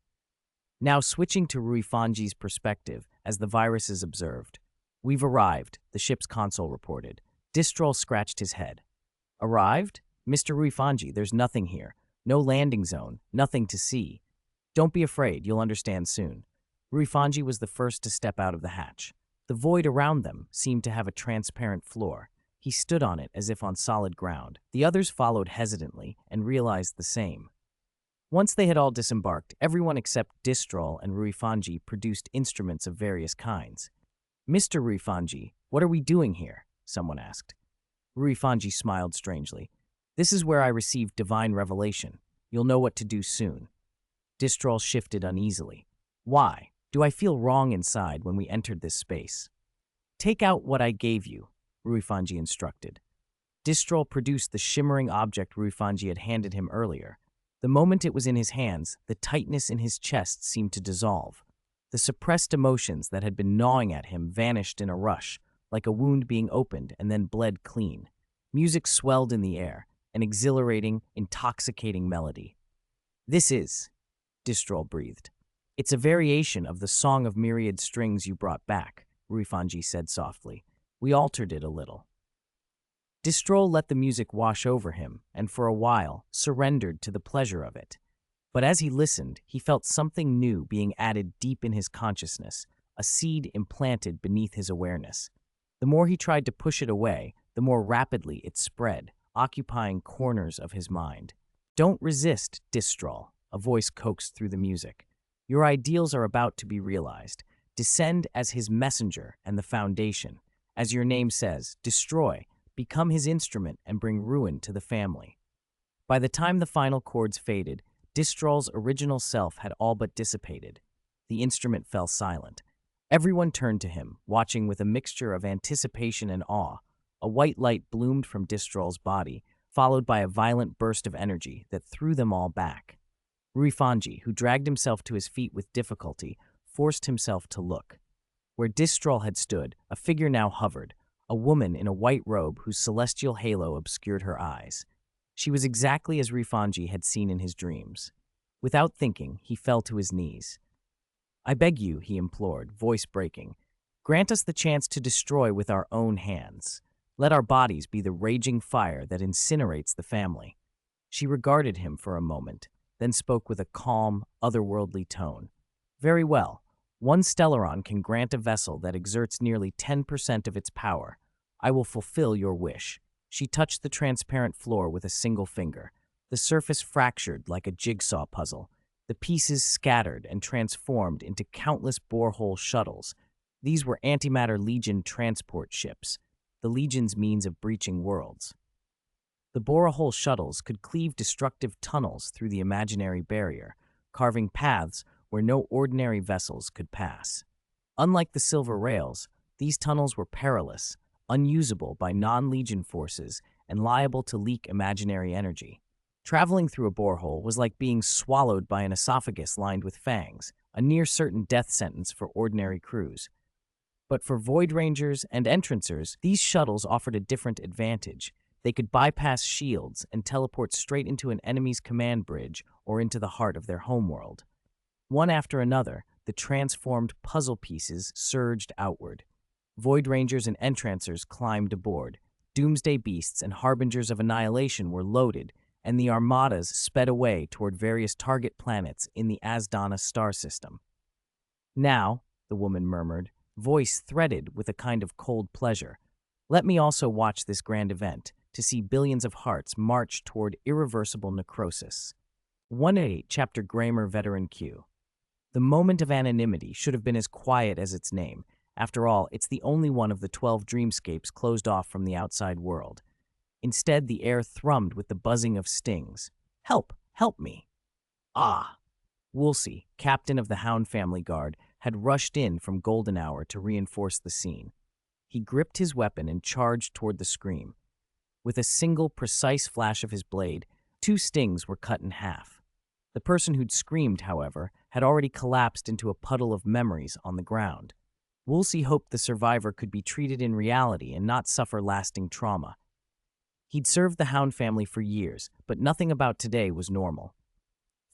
Now switching to Ruifanji's perspective, as the virus is observed. We've arrived, the ship's console reported. Distrol scratched his head. Arrived? Mr. Ruifanji, there's nothing here. No landing zone, nothing to see. Don't be afraid, you'll understand soon. Ruifanji was the first to step out of the hatch. The void around them seemed to have a transparent floor. He stood on it as if on solid ground. The others followed hesitantly and realized the same. Once they had all disembarked, everyone except Distrol and Ruifanji produced instruments of various kinds. Mr. Ruifanji, what are we doing here? Someone asked. Ruifanji smiled strangely. This is where I received divine revelation. You'll know what to do soon. Distrol shifted uneasily. Why? Do I feel wrong inside when we entered this space? Take out what I gave you, Ruifanji instructed. Distrol produced the shimmering object Ruifanji had handed him earlier. The moment it was in his hands, the tightness in his chest seemed to dissolve. The suppressed emotions that had been gnawing at him vanished in a rush, like a wound being opened and then bled clean. Music swelled in the air, an exhilarating, intoxicating melody. This is, Distrol breathed. It's a variation of the Song of Myriad Strings you brought back, Ruifanji said softly. We altered it a little. Distrol let the music wash over him, and for a while surrendered to the pleasure of it. But as he listened, he felt something new being added deep in his consciousness, a seed implanted beneath his awareness. The more he tried to push it away, the more rapidly it spread, occupying corners of his mind. Don't resist, Distrol, a voice coaxed through the music. Your ideals are about to be realized. Descend as his messenger and the foundation. As your name says, destroy, become his instrument and bring ruin to the family. By the time the final chords faded, Distrol's original self had all but dissipated. The instrument fell silent. Everyone turned to him, watching with a mixture of anticipation and awe. A white light bloomed from Distrol's body, followed by a violent burst of energy that threw them all back. Ruifanji, who dragged himself to his feet with difficulty, forced himself to look. Where Distrol had stood, a figure now hovered, a woman in a white robe whose celestial halo obscured her eyes. She was exactly as Ruifanji had seen in his dreams. Without thinking, he fell to his knees. I beg you, he implored, voice breaking, grant us the chance to destroy with our own hands. Let our bodies be the raging fire that incinerates the family. She regarded him for a moment, then spoke with a calm, otherworldly tone. Very well. One Stellaron can grant a vessel that exerts nearly 10% of its power. I will fulfill your wish. She touched the transparent floor with a single finger. The surface fractured like a jigsaw puzzle. The pieces scattered and transformed into countless borehole shuttles. These were Antimatter Legion transport ships, the Legion's means of breaching worlds. The borehole shuttles could cleave destructive tunnels through the imaginary barrier, carving paths where no ordinary vessels could pass. Unlike the silver rails, these tunnels were perilous, unusable by non-Legion forces, and liable to leak imaginary energy. Traveling through a borehole was like being swallowed by an esophagus lined with fangs, a near-certain death sentence for ordinary crews. But for Void Rangers and Entrancers, these shuttles offered a different advantage. They could bypass shields and teleport straight into an enemy's command bridge or into the heart of their homeworld. One after another, the transformed puzzle pieces surged outward. Void Rangers and Entrancers climbed aboard. Doomsday Beasts and Harbingers of Annihilation were loaded, and the armadas sped away toward various target planets in the Asdana star system. Now, the woman murmured, voice threaded with a kind of cold pleasure, let me also watch this grand event, to see billions of hearts march toward irreversible necrosis. 1-8 Chapter Grammar Veteran Q. The moment of anonymity should have been as quiet as its name. After all, it's the only one of the 12 dreamscapes closed off from the outside world. Instead, the air thrummed with the buzzing of stings. Help! Help me! Ah! Woolsey, captain of the Hound family guard, had rushed in from Golden Hour to reinforce the scene. He gripped his weapon and charged toward the scream. With a single, precise flash of his blade, 2 stings were cut in half. The person who'd screamed, however, had already collapsed into a puddle of memories on the ground. Woolsey hoped the survivor could be treated in reality and not suffer lasting trauma. He'd served the Hound family for years, but nothing about today was normal.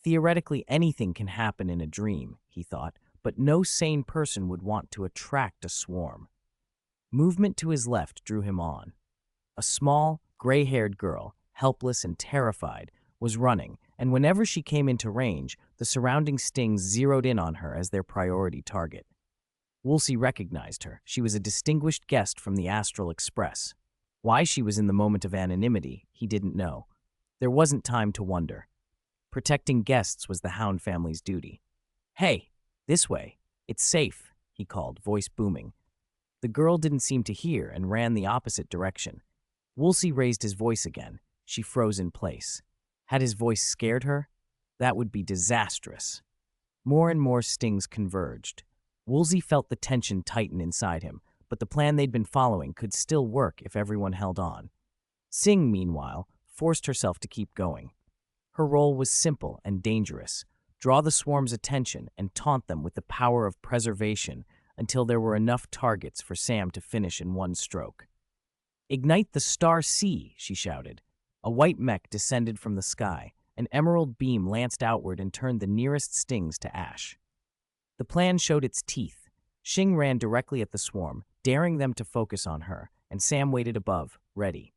Theoretically, anything can happen in a dream, he thought, but no sane person would want to attract a swarm. Movement to his left drew him on. A small, gray-haired girl, helpless and terrified, was running, and whenever she came into range, the surrounding stings zeroed in on her as their priority target. Woolsey recognized her. She was a distinguished guest from the Astral Express. Why she was in the moment of anonymity, he didn't know. There wasn't time to wonder. Protecting guests was the Hound family's duty. "Hey, this way. It's safe," he called, voice booming. The girl didn't seem to hear and ran the opposite direction. Woolsey raised his voice again. She froze in place. Had his voice scared her? That would be disastrous. More and more stings converged. Woolsey felt the tension tighten inside him, but the plan they'd been following could still work if everyone held on. Sing, meanwhile, forced herself to keep going. Her role was simple and dangerous. Draw the swarm's attention and taunt them with the power of preservation until there were enough targets for Sam to finish in one stroke. "Ignite the Star Sea," she shouted. A white mech descended from the sky. An emerald beam lanced outward and turned the nearest stings to ash. The plan showed its teeth. Xing ran directly at the swarm, daring them to focus on her, and Sam waited above, ready.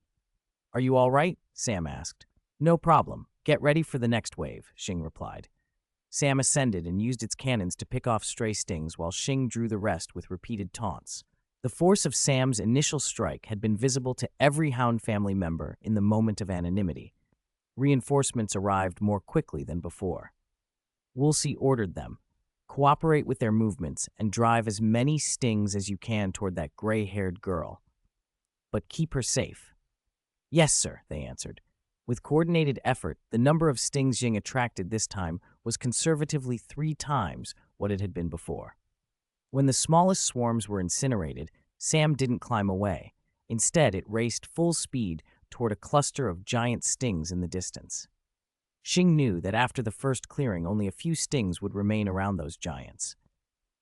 "Are you all right?" Sam asked. "No problem. Get ready for the next wave," Xing replied. Sam ascended and used its cannons to pick off stray stings while Xing drew the rest with repeated taunts. The force of Sam's initial strike had been visible to every Hound family member in the moment of anonymity. Reinforcements arrived more quickly than before. Woolsey ordered them, "Cooperate with their movements and drive as many stings as you can toward that gray-haired girl. But keep her safe." "Yes, sir," they answered. With coordinated effort, the number of stings Xing attracted this time was conservatively 3 times what it had been before. When the smallest swarms were incinerated, Sam didn't climb away. Instead, it raced full speed toward a cluster of giant stings in the distance. Xing knew that after the first clearing, only a few stings would remain around those giants.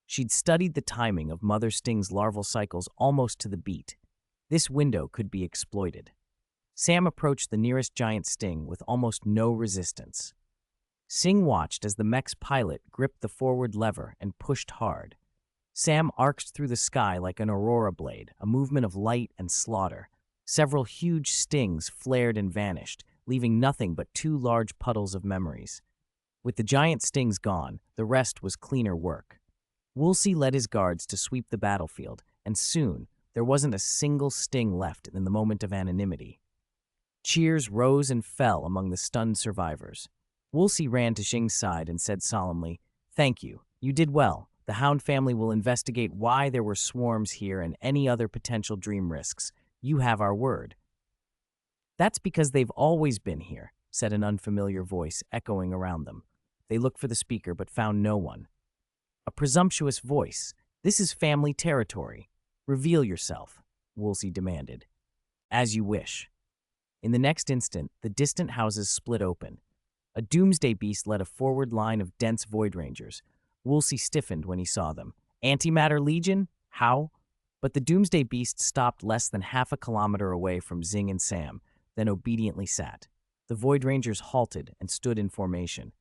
She'd studied the timing of mother sting's larval cycles almost to the beat. This window could be exploited. Sam approached the nearest giant sting with almost no resistance. Xing watched as the mech's pilot gripped the forward lever and pushed hard. Sam arced through the sky like an aurora blade, a movement of light and slaughter. Several huge stings flared and vanished, leaving nothing but 2 large puddles of memories. With the giant stings gone, the rest was cleaner work. Woolsey led his guards to sweep the battlefield, and soon there wasn't a single sting left in the moment of anonymity. Cheers rose and fell among the stunned survivors. Woolsey ran to Xing's side and said solemnly, "Thank you. You did well. The Hound family will investigate why there were swarms here and any other potential dream risks. You have our word." "That's because they've always been here," said an unfamiliar voice echoing around them. They looked for the speaker but found no one. A presumptuous voice. "This is family territory. Reveal yourself," Woolsey demanded. "As you wish." In the next instant, the distant houses split open. A doomsday beast led a forward line of dense void rangers. Woolsey stiffened when he saw them. "Antimatter Legion? How?" But the doomsday beast stopped less than half a kilometer away from Xing and Sam, then obediently sat. The void rangers halted and stood in formation.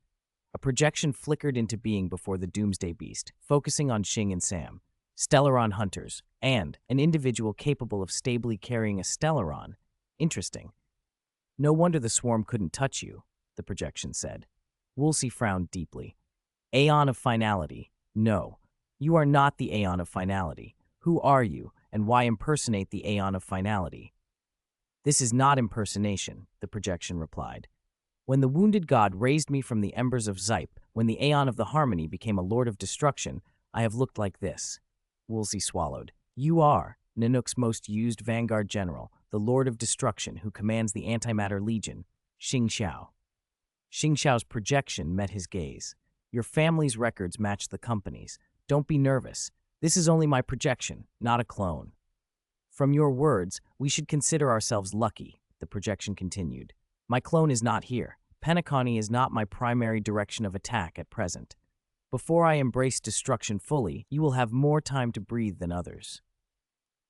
A projection flickered into being before the doomsday beast, focusing on Xing and Sam. Stellaron hunters, and an individual capable of stably carrying a Stellaron. Interesting. "No wonder the swarm couldn't touch you," the projection said. Woolsey frowned deeply. "Aeon of Finality. No, you are not the Aeon of Finality. Who are you, and why impersonate the Aeon of Finality?" "This is not impersonation," the projection replied. "When the wounded god raised me from the embers of Zype, when the Aeon of the Harmony became a Lord of Destruction, I have looked like this." Woolsey swallowed. "You are Nanook's most used vanguard general, the Lord of Destruction who commands the Antimatter Legion, Xing Xiao." Xing Xiao's projection met his gaze. "Your family's records match the company's. Don't be nervous. This is only my projection, not a clone." "From your words, we should consider ourselves lucky," the projection continued. "My clone is not here. Penacony is not my primary direction of attack at present. Before I embrace destruction fully, you will have more time to breathe than others."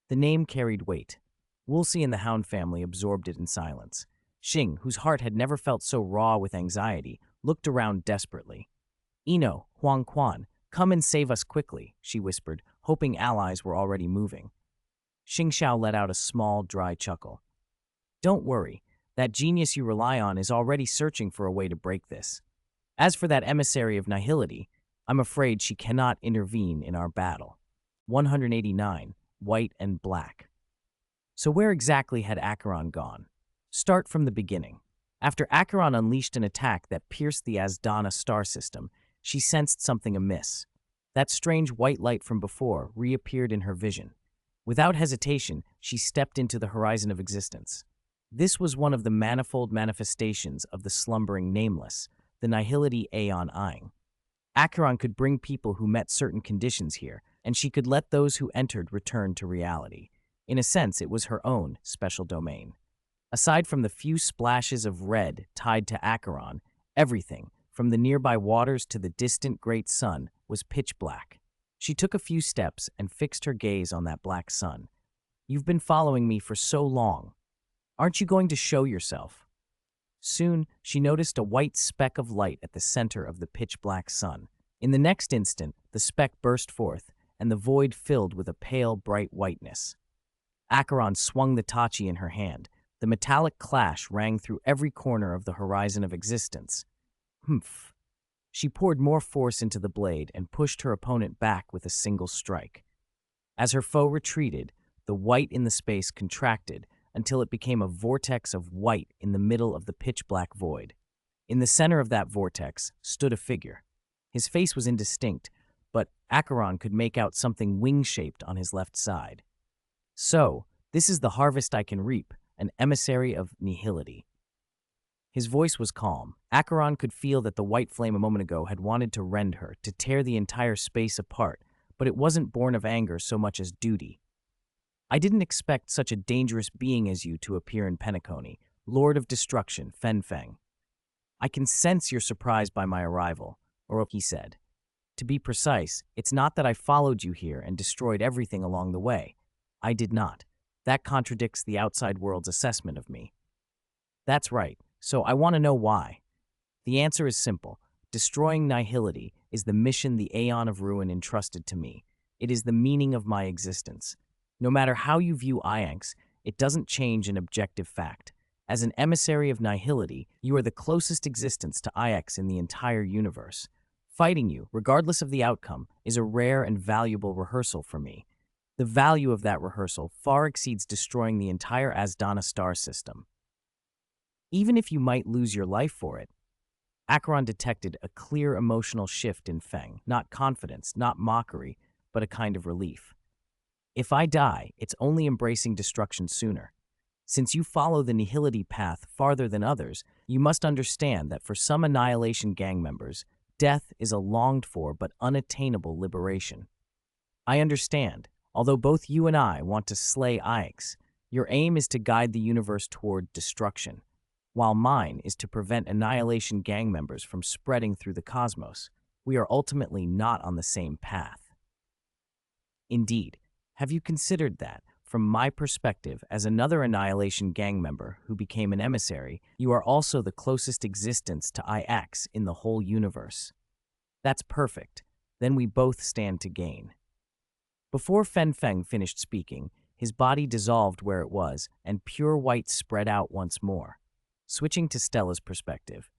The name carried weight. Woolsey and the Hound family absorbed it in silence. Xing, whose heart had never felt so raw with anxiety, looked around desperately. "Ino, Huang Quan, come and save us quickly," she whispered, hoping allies were already moving. Xingxiao let out a small, dry chuckle. "Don't worry, that genius you rely on is already searching for a way to break this. As for that emissary of nihility, I'm afraid she cannot intervene in our battle." 189, White and Black. So where exactly had Acheron gone? Start from the beginning. After Acheron unleashed an attack that pierced the Asdana star system, she sensed something amiss. That strange white light from before reappeared in her vision. Without hesitation, she stepped into the horizon of existence. This was one of the manifold manifestations of the slumbering Nameless, the nihility Aeon Eing. Acheron could bring people who met certain conditions here, and she could let those who entered return to reality. In a sense, it was her own special domain. Aside from the few splashes of red tied to Acheron, everything, from the nearby waters to the distant great sun, was pitch black. She took a few steps and fixed her gaze on that black sun. "You've been following me for so long. Aren't you going to show yourself?" Soon, she noticed a white speck of light at the center of the pitch-black sun. In the next instant, the speck burst forth, and the void filled with a pale, bright whiteness. Acheron swung the tachi in her hand. The metallic clash rang through every corner of the horizon of existence. Humph. She poured more force into the blade and pushed her opponent back with a single strike. As her foe retreated, the white in the space contracted, until it became a vortex of white in the middle of the pitch-black void. In the center of that vortex stood a figure. His face was indistinct, but Acheron could make out something wing-shaped on his left side. "So, this is the harvest I can reap, an emissary of nihility." His voice was calm. Acheron could feel that the white flame a moment ago had wanted to rend her, to tear the entire space apart, but it wasn't born of anger so much as duty. "I didn't expect such a dangerous being as you to appear in Penacony, Lord of Destruction, Fen Feng. I can sense you're surprised by my arrival," he said. "To be precise, it's not that I followed you here and destroyed everything along the way. I did not. That contradicts the outside world's assessment of me." "That's right, so I want to know why." The answer is simple. Destroying nihility is the mission the Aeon of Ruin entrusted to me. It is the meaning of my existence. No matter how you view Ianx, it doesn't change an objective fact. As an emissary of nihility, you are the closest existence to Ianx in the entire universe. Fighting you, regardless of the outcome, is a rare and valuable rehearsal for me. The value of that rehearsal far exceeds destroying the entire Asdana star system. Even if you might lose your life for it. Acheron detected a clear emotional shift in Feng, not confidence, not mockery, but a kind of relief. "If I die, it's only embracing destruction sooner. Since you follow the nihility path farther than others, you must understand that for some Annihilation gang members, death is a longed-for but unattainable liberation. I understand. Although both you and I want to slay Ianx, your aim is to guide the universe toward destruction, while mine is to prevent Annihilation gang members from spreading through the cosmos. We are ultimately not on the same path." Indeed. Have you considered that, from my perspective as another Annihilation gang member who became an emissary, you are also the closest existence to Ianx in the whole universe? That's perfect. Then we both stand to gain. Before Fen Feng finished speaking, his body dissolved where it was, and pure white spread out once more. Switching to Stella's perspective.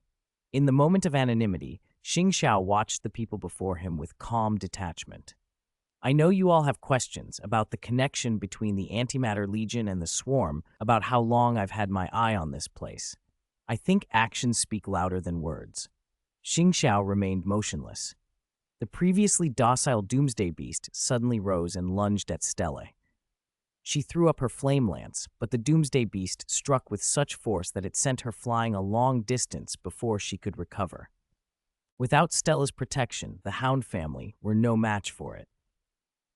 In the moment of anonymity, Xingxiao watched the people before him with calm detachment. "I know you all have questions about the connection between the Antimatter Legion and the Swarm, about how long I've had my eye on this place. I think actions speak louder than words." Xingxiao remained motionless. The previously docile Doomsday Beast suddenly rose and lunged at Stella. She threw up her flame lance, but the Doomsday Beast struck with such force that it sent her flying a long distance before she could recover. Without Stella's protection, the Hound family were no match for it.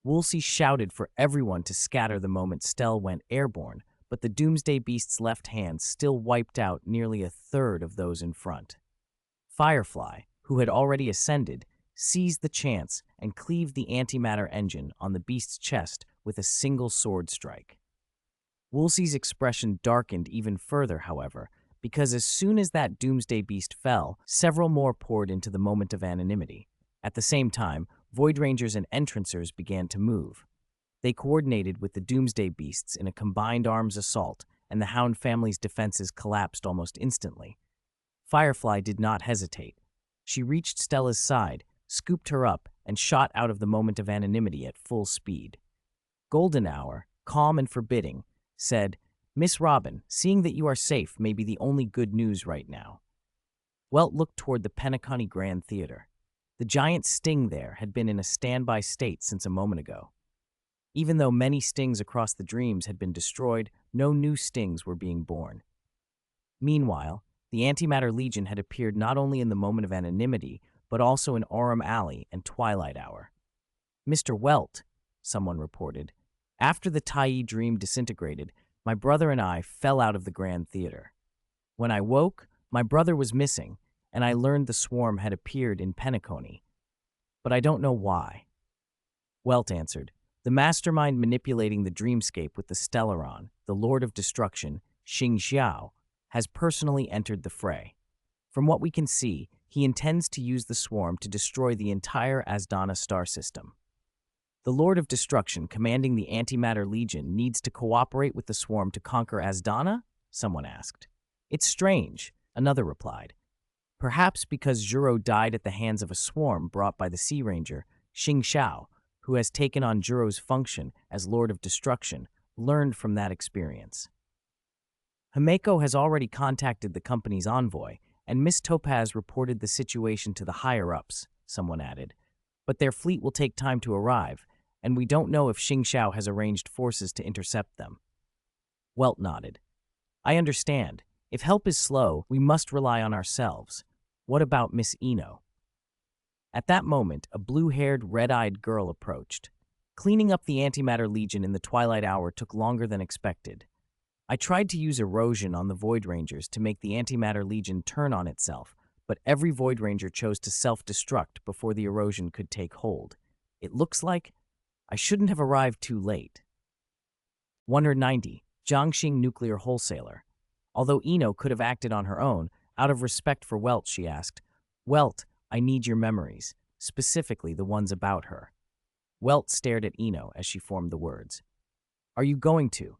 Woolsey shouted for everyone to scatter the moment Stella went airborne, but the Doomsday Beast's left hand still wiped out nearly a third of those in front. Firefly, who had already ascended, seized the chance and cleaved the antimatter engine on the beast's chest with a single sword strike. Woolsey's expression darkened even further, however, because as soon as that doomsday beast fell, several more poured into the moment of anonymity. At the same time, Void Rangers and Entrancers began to move. They coordinated with the doomsday beasts in a combined arms assault, and the Hound family's defenses collapsed almost instantly. Firefly did not hesitate. She reached Stella's side, scooped her up, and shot out of the moment of anonymity at full speed. Golden Hour, calm and forbidding, said, "Miss Robin, seeing that you are safe may be the only good news right now." Welt looked toward the Penacony Grand Theater. The giant sting there had been in a standby state since a moment ago. Even though many stings across the dreams had been destroyed, no new stings were being born. Meanwhile, the Antimatter Legion had appeared not only in the moment of anonymity, but also in Aurum Alley and Twilight Hour. "Mr. Welt," someone reported, "after the Tai dream disintegrated, my brother and I fell out of the Grand Theater. When I woke, my brother was missing, and I learned the swarm had appeared in Penacony. But I don't know why." Welt answered, "The mastermind manipulating the dreamscape with the Stellaron, the Lord of Destruction, Xing Xiao, has personally entered the fray. From what we can see, he intends to use the swarm to destroy the entire Asdana star system. The Lord of Destruction commanding the Antimatter Legion needs to cooperate with the swarm to conquer Asdana?" someone asked. "It's strange," another replied. "Perhaps because Zhuro died at the hands of a swarm brought by the Sea Ranger, Xing Xiao, who has taken on Zhuro's function as Lord of Destruction, learned from that experience. Himeko has already contacted the company's envoy, and Miss Topaz reported the situation to the higher-ups," someone added. "But their fleet will take time to arrive, and we don't know if Xing Xiao has arranged forces to intercept them." Welt nodded. "I understand. If help is slow, we must rely on ourselves. What about Miss Eno?" At that moment, a blue-haired, red-eyed girl approached. "Cleaning up the Antimatter Legion in the Twilight Hour took longer than expected. I tried to use erosion on the Void Rangers to make the Antimatter Legion turn on itself, but every Void Ranger chose to self-destruct before the erosion could take hold. It looks like I shouldn't have arrived too late." 190. Jiangxing Nuclear Wholesaler. Although Eno could have acted on her own, out of respect for Welt, she asked, "Welt, I need your memories, specifically the ones about her." Welt stared at Eno as she formed the words. "Are you going to?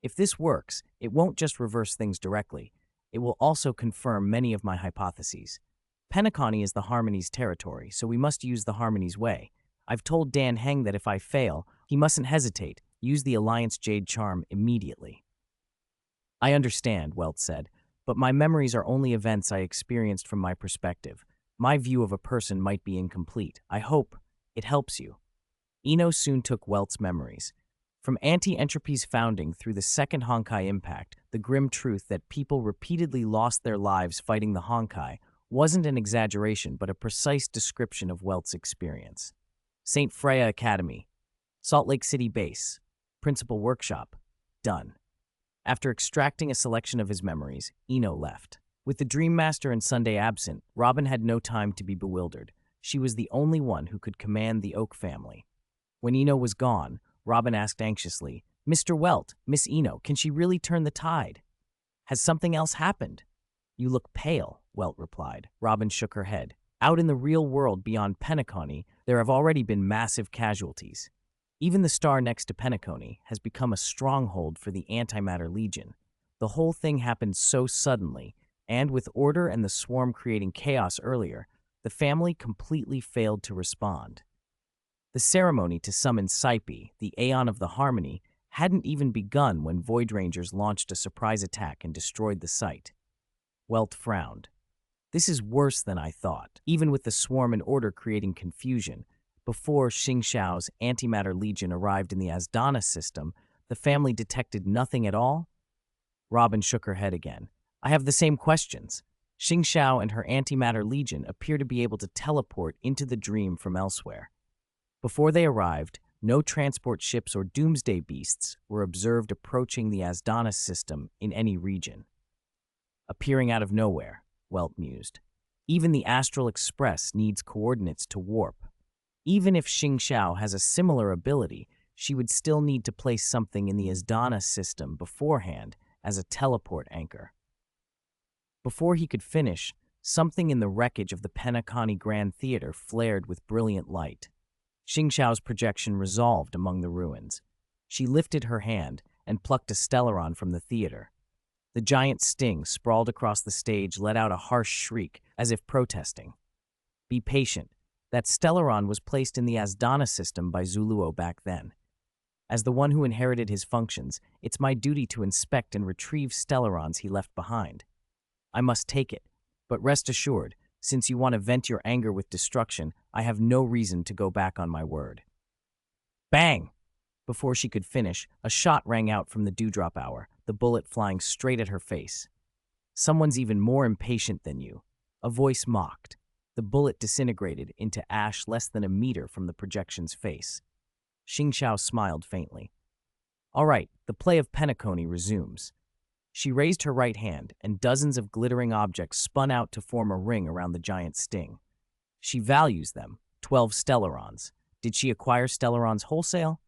If this works, it won't just reverse things directly. It will also confirm many of my hypotheses. Penacony is the Harmony's territory, so we must use the Harmony's way. I've told Dan Heng that if I fail, he mustn't hesitate. Use the Alliance Jade Charm immediately." "I understand," Welt said, "but my memories are only events I experienced from my perspective. My view of a person might be incomplete. I hope it helps you." Eno soon took Welt's memories. From Anti-Entropy's founding through the Second Honkai Impact, the grim truth that people repeatedly lost their lives fighting the Honkai wasn't an exaggeration but a precise description of Welt's experience. St. Freya Academy, Salt Lake City Base, Principal Workshop, done. After extracting a selection of his memories, Eno left. With the Dream Master and Sunday absent, Robin had no time to be bewildered. She was the only one who could command the Oak family. When Eno was gone, Robin asked anxiously, "Mr. Welt, Miss Eno, can she really turn the tide? Has something else happened?" "You look pale," Welt replied. Robin shook her head. "Out in the real world beyond Penacony, there have already been massive casualties. Even the star next to Penacony has become a stronghold for the Antimatter Legion. The whole thing happened so suddenly, and with Order and the Swarm creating chaos earlier, the family completely failed to respond. The ceremony to summon Saipi, the Aeon of the Harmony, hadn't even begun when Void Rangers launched a surprise attack and destroyed the site." Welt frowned. "This is worse than I thought, even with the Swarm and Order creating confusion. Before Xing Xiao's Antimatter Legion arrived in the Asdana system, the family detected nothing at all?" Robin shook her head again. "I have the same questions. Xing Xiao and her Antimatter Legion appear to be able to teleport into the dream from elsewhere. Before they arrived, no transport ships or doomsday beasts were observed approaching the Asdana system in any region." "Appearing out of nowhere," Welt mused. "Even the Astral Express needs coordinates to warp. Even if Xing Xiao has a similar ability, she would still need to place something in the Asdana system beforehand as a teleport anchor." Before he could finish, something in the wreckage of the Penacony Grand Theater flared with brilliant light. Xingxiao's projection resolved among the ruins. She lifted her hand and plucked a stellaron from the theater. The giant sting sprawled across the stage let out a harsh shriek, as if protesting. Be patient. That stellaron was placed in the Asdana system by Zuluo back then. As the one who inherited his functions, it's my duty to inspect and retrieve stellarons he left behind. I must take it, but rest assured, since you want to vent your anger with destruction, I have no reason to go back on my word. Bang! Before she could finish, a shot rang out from the dewdrop hour, the bullet flying straight at her face. Someone's even more impatient than you. A voice mocked. The bullet disintegrated into ash less than a meter from the projection's face. Xingxiao smiled faintly. All right, the play of Penacony resumes. She raised her right hand, and dozens of glittering objects spun out to form a ring around the giant sting. She values them, 12 stellarons. Did she acquire stellarons wholesale?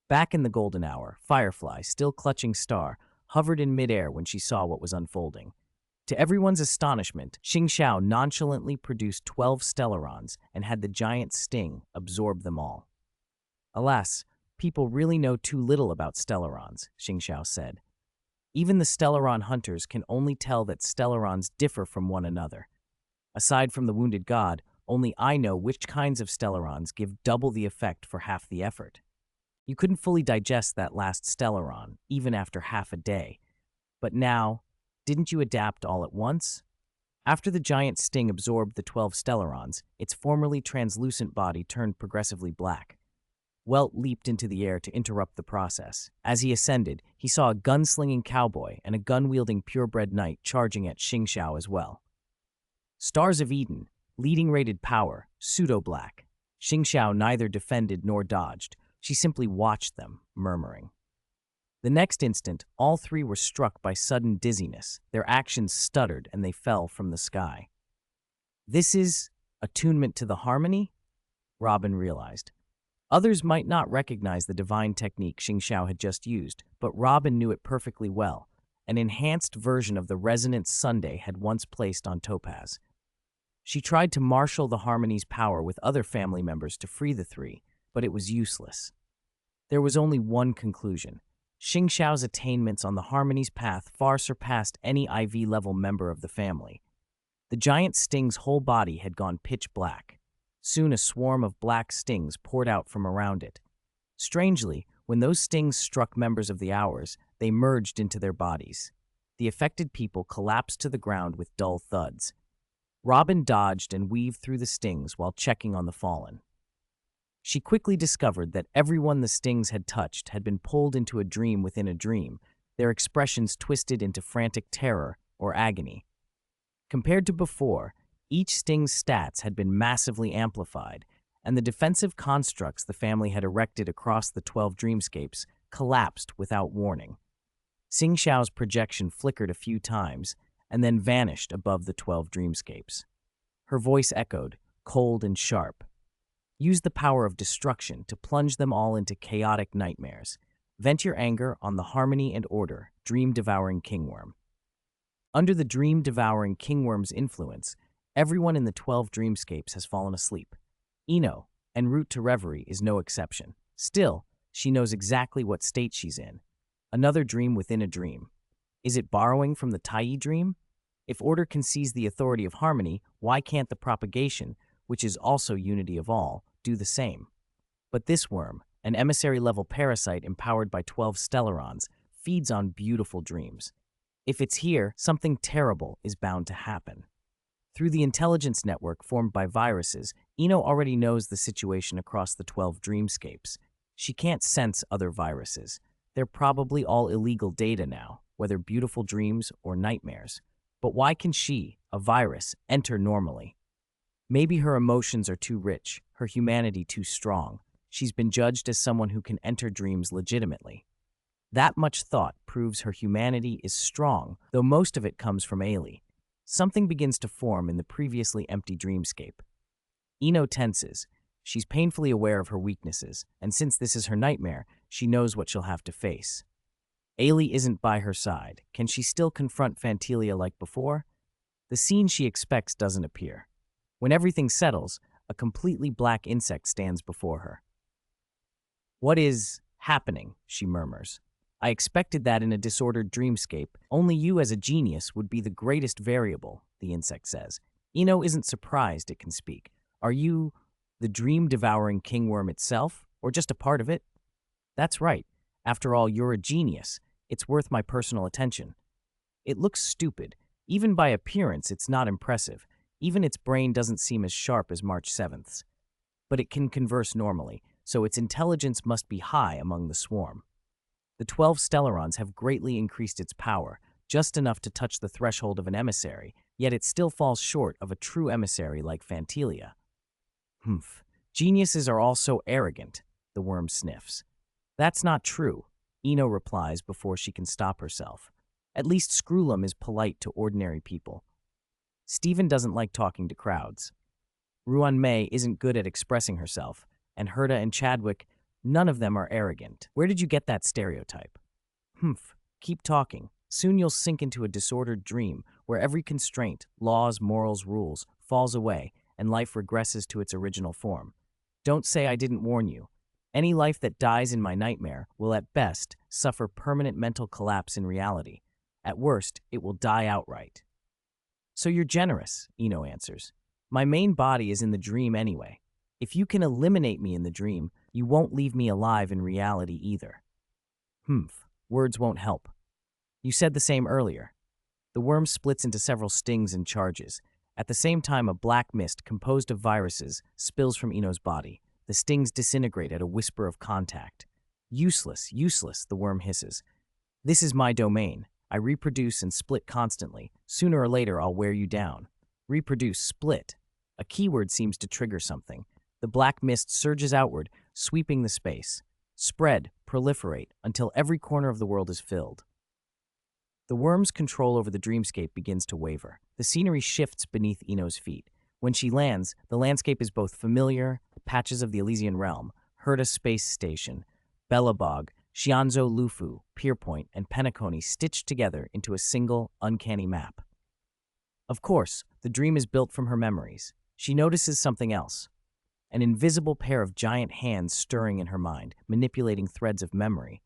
Back in the golden hour, Firefly, still clutching Star, hovered in midair when she saw what was unfolding. To everyone's astonishment, Xingxiao nonchalantly produced 12 stellarons and had the giant sting absorb them all. Alas, people really know too little about stellarons, Xingxiao said. Even the stellaron hunters can only tell that stellarons differ from one another. Aside from the wounded god, only I know which kinds of stellarons give double the effect for half the effort. You couldn't fully digest that last stellaron, even after half a day. But now, didn't you adapt all at once? After the giant sting absorbed the 12 stellarons, its formerly translucent body turned progressively black. Welt leaped into the air to interrupt the process. As he ascended, he saw a gun-slinging cowboy and a gun-wielding purebred knight charging at Xingxiao as well. Stars of Eden, leading rated power, pseudo-black. Xingxiao neither defended nor dodged. She simply watched them, murmuring. The next instant, all three were struck by sudden dizziness. Their actions stuttered and they fell from the sky. This is attunement to the harmony? Robin realized. Others might not recognize the divine technique Xingxiao had just used, but Robin knew it perfectly well. An enhanced version of the resonance Sunday had once placed on Topaz. She tried to marshal the harmony's power with other family members to free the three, but it was useless. There was only one conclusion. Xingxiao's attainments on the harmony's path far surpassed any IV-level member of the family. The giant sting's whole body had gone pitch black. Soon a swarm of black stings poured out from around it. Strangely, when those stings struck members of the Hours, they merged into their bodies. The affected people collapsed to the ground with dull thuds. Robin dodged and weaved through the stings while checking on the fallen. She quickly discovered that everyone the stings had touched had been pulled into a dream within a dream, their expressions twisted into frantic terror or agony. Compared to before, each sting's stats had been massively amplified, and the defensive constructs the family had erected across the 12 dreamscapes collapsed without warning. Xingxiao's projection flickered a few times and then vanished above the 12 dreamscapes. Her voice echoed, cold and sharp. Use the power of destruction to plunge them all into chaotic nightmares. Vent your anger on the harmony and order, dream-devouring kingworm. Under the dream-devouring kingworm's influence, everyone in the 12 dreamscapes has fallen asleep. Ino, en route to reverie, is no exception. Still, she knows exactly what state she's in. Another dream within a dream. Is it borrowing from the Tai dream? If order can seize the authority of harmony, why can't the propagation, which is also unity of all, do the same? But this worm, an emissary-level parasite empowered by 12 stellarons, feeds on beautiful dreams. If it's here, something terrible is bound to happen. Through the intelligence network formed by viruses, Ino already knows the situation across the 12 dreamscapes. She can't sense other viruses. They're probably all illegal data now, whether beautiful dreams or nightmares. But why can she, a virus, enter normally? Maybe her emotions are too rich, her humanity too strong. She's been judged as someone who can enter dreams legitimately. That much thought proves her humanity is strong, though most of it comes from Ailey. Something begins to form in the previously empty dreamscape. Ino tenses. She's painfully aware of her weaknesses, and since this is her nightmare, she knows what she'll have to face. Ailey isn't by her side. Can she still confront Fantelia like before? The scene she expects doesn't appear. When everything settles, a completely black insect stands before her. "What is happening?" she murmurs. "I expected that in a disordered dreamscape. Only you as a genius would be the greatest variable," the insect says. Ino isn't surprised it can speak. "Are you the dream-devouring kingworm itself, or just a part of it?" "That's right. After all, you're a genius. It's worth my personal attention." It looks stupid. Even by appearance, it's not impressive. Even its brain doesn't seem as sharp as March 7th's. But it can converse normally, so its intelligence must be high among the swarm. The 12 Stellarons have greatly increased its power, just enough to touch the threshold of an emissary, yet it still falls short of a true emissary like Fantelia. "Humph. Geniuses are all so arrogant," the worm sniffs. "That's not true," Ino replies before she can stop herself. "At least Screwlum is polite to ordinary people. Stephen doesn't like talking to crowds. Ruan May isn't good at expressing herself, and Herta and Chadwick, none of them are arrogant. Where did you get that stereotype?" "Humph. Keep talking. Soon you'll sink into a disordered dream where every constraint, laws, morals, rules, falls away, and life regresses to its original form. Don't say I didn't warn you. Any life that dies in my nightmare will at best suffer permanent mental collapse in reality. At worst, it will die outright." "So you're generous," Ino answers. "My main body is in the dream anyway. If you can eliminate me in the dream, you won't leave me alive in reality either." "Humph. Words won't help. You said the same earlier." The worm splits into several stings and charges. At the same time, a black mist composed of viruses spills from Ino's body. The stings disintegrate at a whisper of contact. "Useless, useless," the worm hisses. "This is my domain. I reproduce and split constantly. Sooner or later, I'll wear you down." Reproduce, split. A keyword seems to trigger something. The black mist surges outward, sweeping the space. Spread, proliferate, until every corner of the world is filled. The worm's control over the dreamscape begins to waver. The scenery shifts beneath Ino's feet. When she lands, the landscape is both familiar, patches of the Elysian realm, Herta Space Station, Bellabog, Xianzhou Lufu, Pierpoint, and Penacony stitched together into a single, uncanny map. Of course, the dream is built from her memories. She notices something else. An invisible pair of giant hands stirring in her mind, manipulating threads of memory.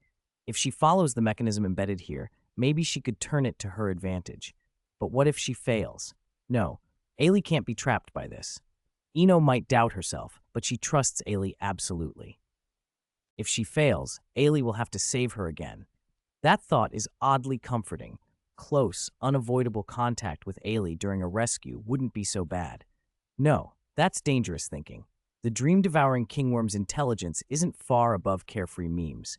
If she follows the mechanism embedded here, maybe she could turn it to her advantage. But what if she fails? No, Ailey can't be trapped by this. Ino might doubt herself, but she trusts Ailey absolutely. If she fails, Ailey will have to save her again. That thought is oddly comforting. Close, unavoidable contact with Ailey during a rescue wouldn't be so bad. No, that's dangerous thinking. The dream-devouring kingworm's intelligence isn't far above carefree memes.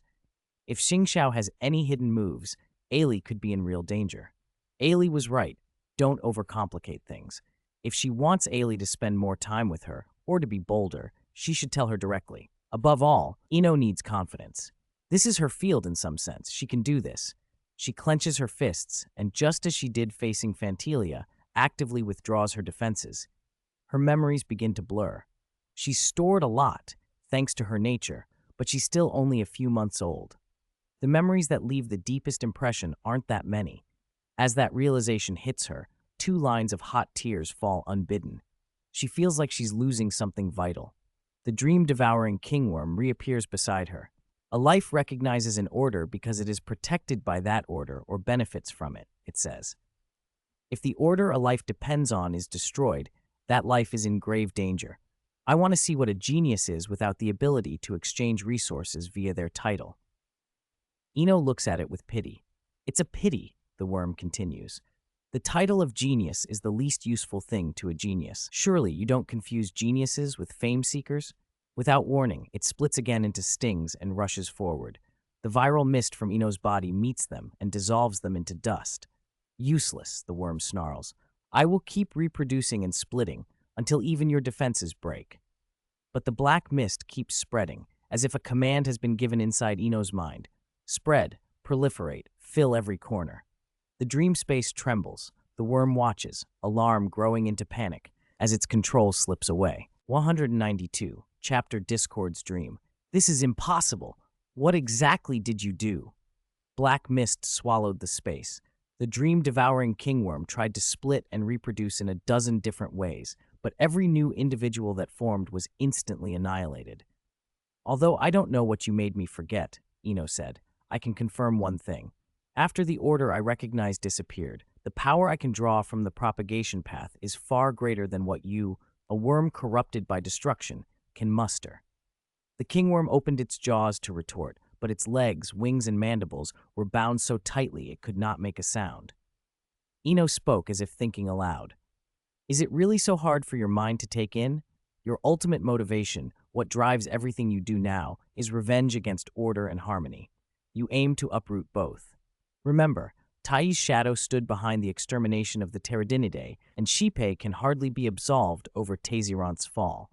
If Xingxiao has any hidden moves, Ailey could be in real danger. Ailey was right. Don't overcomplicate things. If she wants Ailey to spend more time with her, or to be bolder, she should tell her directly. Above all, Ino needs confidence. This is her field in some sense. She can do this. She clenches her fists, and just as she did facing Fantelia, actively withdraws her defenses. Her memories begin to blur. She's stored a lot, thanks to her nature, but she's still only a few months old. The memories that leave the deepest impression aren't that many. As that realization hits her, 2 lines of hot tears fall unbidden. She feels like she's losing something vital. The dream-devouring kingworm reappears beside her. A life recognizes an order because it is protected by that order or benefits from it, it says. If the order a life depends on is destroyed, that life is in grave danger. I want to see what a genius is without the ability to exchange resources via their title. Ino looks at it with pity. It's a pity, the worm continues. The title of genius is the least useful thing to a genius. Surely you don't confuse geniuses with fame seekers? Without warning, it splits again into stings and rushes forward. The viral mist from Ino's body meets them and dissolves them into dust. Useless, the worm snarls. I will keep reproducing and splitting until even your defenses break. But the black mist keeps spreading, as if a command has been given inside Ino's mind. Spread, proliferate, fill every corner. The dream space trembles. The worm watches, alarm growing into panic, as its control slips away. 192, Chapter Discord's Dream. This is impossible. What exactly did you do? Black mist swallowed the space. The dream-devouring kingworm tried to split and reproduce in a dozen different ways, but every new individual that formed was instantly annihilated. Although I don't know what you made me forget, Ino said, I can confirm one thing. After the order I recognized disappeared, the power I can draw from the propagation path is far greater than what you, a worm corrupted by destruction, can muster. The kingworm opened its jaws to retort, but its legs, wings, and mandibles were bound so tightly it could not make a sound. Ino spoke as if thinking aloud. Is it really so hard for your mind to take in? Your ultimate motivation, what drives everything you do now, is revenge against order and harmony. You aim to uproot both. Remember, Tai's shadow stood behind the extermination of the Pteridinidae, and Shipe can hardly be absolved over Tazirant's fall.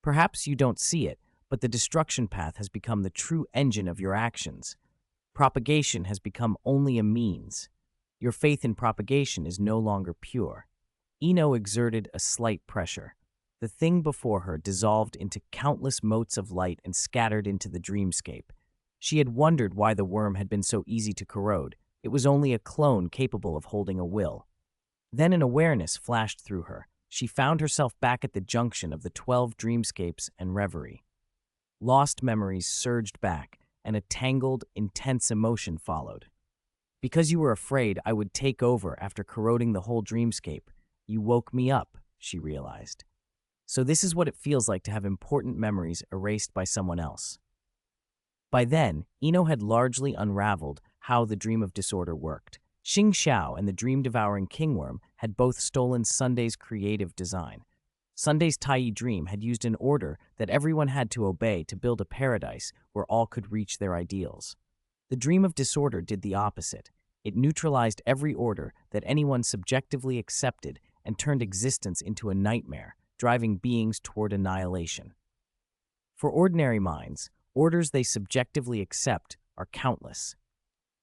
Perhaps you don't see it, but the destruction path has become the true engine of your actions. Propagation has become only a means. Your faith in propagation is no longer pure. Ino exerted a slight pressure. The thing before her dissolved into countless motes of light and scattered into the dreamscape. She had wondered why the worm had been so easy to corrode. It was only a clone capable of holding a will. Then an awareness flashed through her. She found herself back at the junction of the 12 dreamscapes and reverie. Lost memories surged back, and a tangled, intense emotion followed. Because you were afraid I would take over after corroding the whole dreamscape, you woke me up, she realized. So this is what it feels like to have important memories erased by someone else. By then, Ino had largely unraveled how the Dream of Disorder worked. Xing Xiao and the dream-devouring kingworm had both stolen Sunday's creative design. Sunday's Tai dream had used an order that everyone had to obey to build a paradise where all could reach their ideals. The Dream of Disorder did the opposite. It neutralized every order that anyone subjectively accepted and turned existence into a nightmare, driving beings toward annihilation. For ordinary minds, orders they subjectively accept are countless.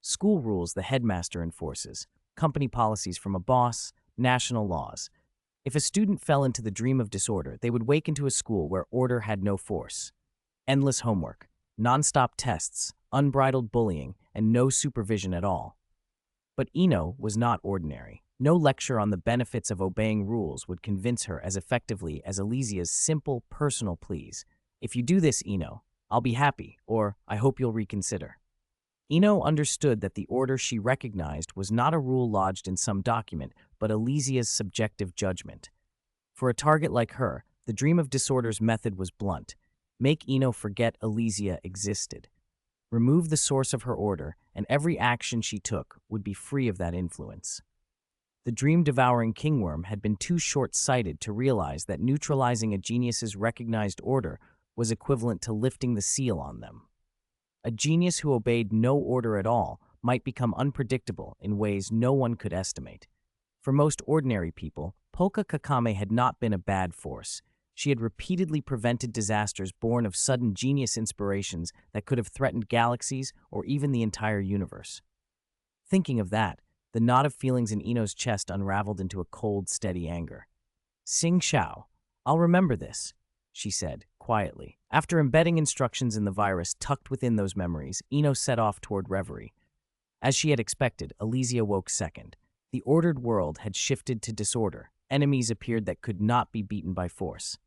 School rules the headmaster enforces, company policies from a boss, national laws. If a student fell into the Dream of Disorder, they would wake into a school where order had no force. Endless homework, non-stop tests, unbridled bullying, and no supervision at all. But Ino was not ordinary. No lecture on the benefits of obeying rules would convince her as effectively as Alicia's simple, personal pleas. If you do this, Ino, I'll be happy, or I hope you'll reconsider. Ino understood that the order she recognized was not a rule lodged in some document, but Alicia's subjective judgment. For a target like her, the Dream of Disorder's method was blunt. Make Ino forget Alicia existed. Remove the source of her order, and every action she took would be free of that influence. The dream-devouring kingworm had been too short-sighted to realize that neutralizing a genius's recognized order was equivalent to lifting the seal on them. A genius who obeyed no order at all might become unpredictable in ways no one could estimate. For most ordinary people, Polka Kakame had not been a bad force. She had repeatedly prevented disasters born of sudden genius inspirations that could have threatened galaxies or even the entire universe. Thinking of that, the knot of feelings in Ino's chest unraveled into a cold, steady anger. Xing Xiao, I'll remember this, she said, quietly. After embedding instructions in the virus tucked within those memories, Ino set off toward reverie. As she had expected, Alicia woke second. The ordered world had shifted to disorder. Enemies appeared that could not be beaten by force.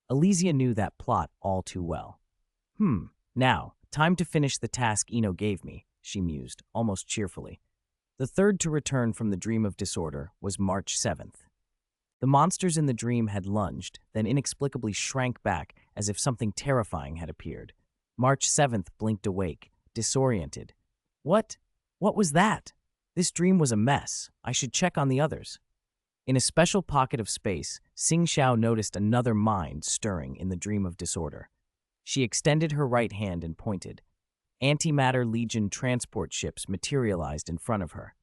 Alicia knew that plot all too well. Now, time to finish the task Ino gave me, she mused, almost cheerfully. The third to return from the Dream of Disorder was March 7th. The monsters in the dream had lunged, then inexplicably shrank back as if something terrifying had appeared. March 7th blinked awake, disoriented. What was that? This dream was a mess. I should check on the others. In a special pocket of space, Xing Xiao noticed another mind stirring in the Dream of Disorder. She extended her right hand and pointed. Antimatter Legion transport ships materialized in front of her.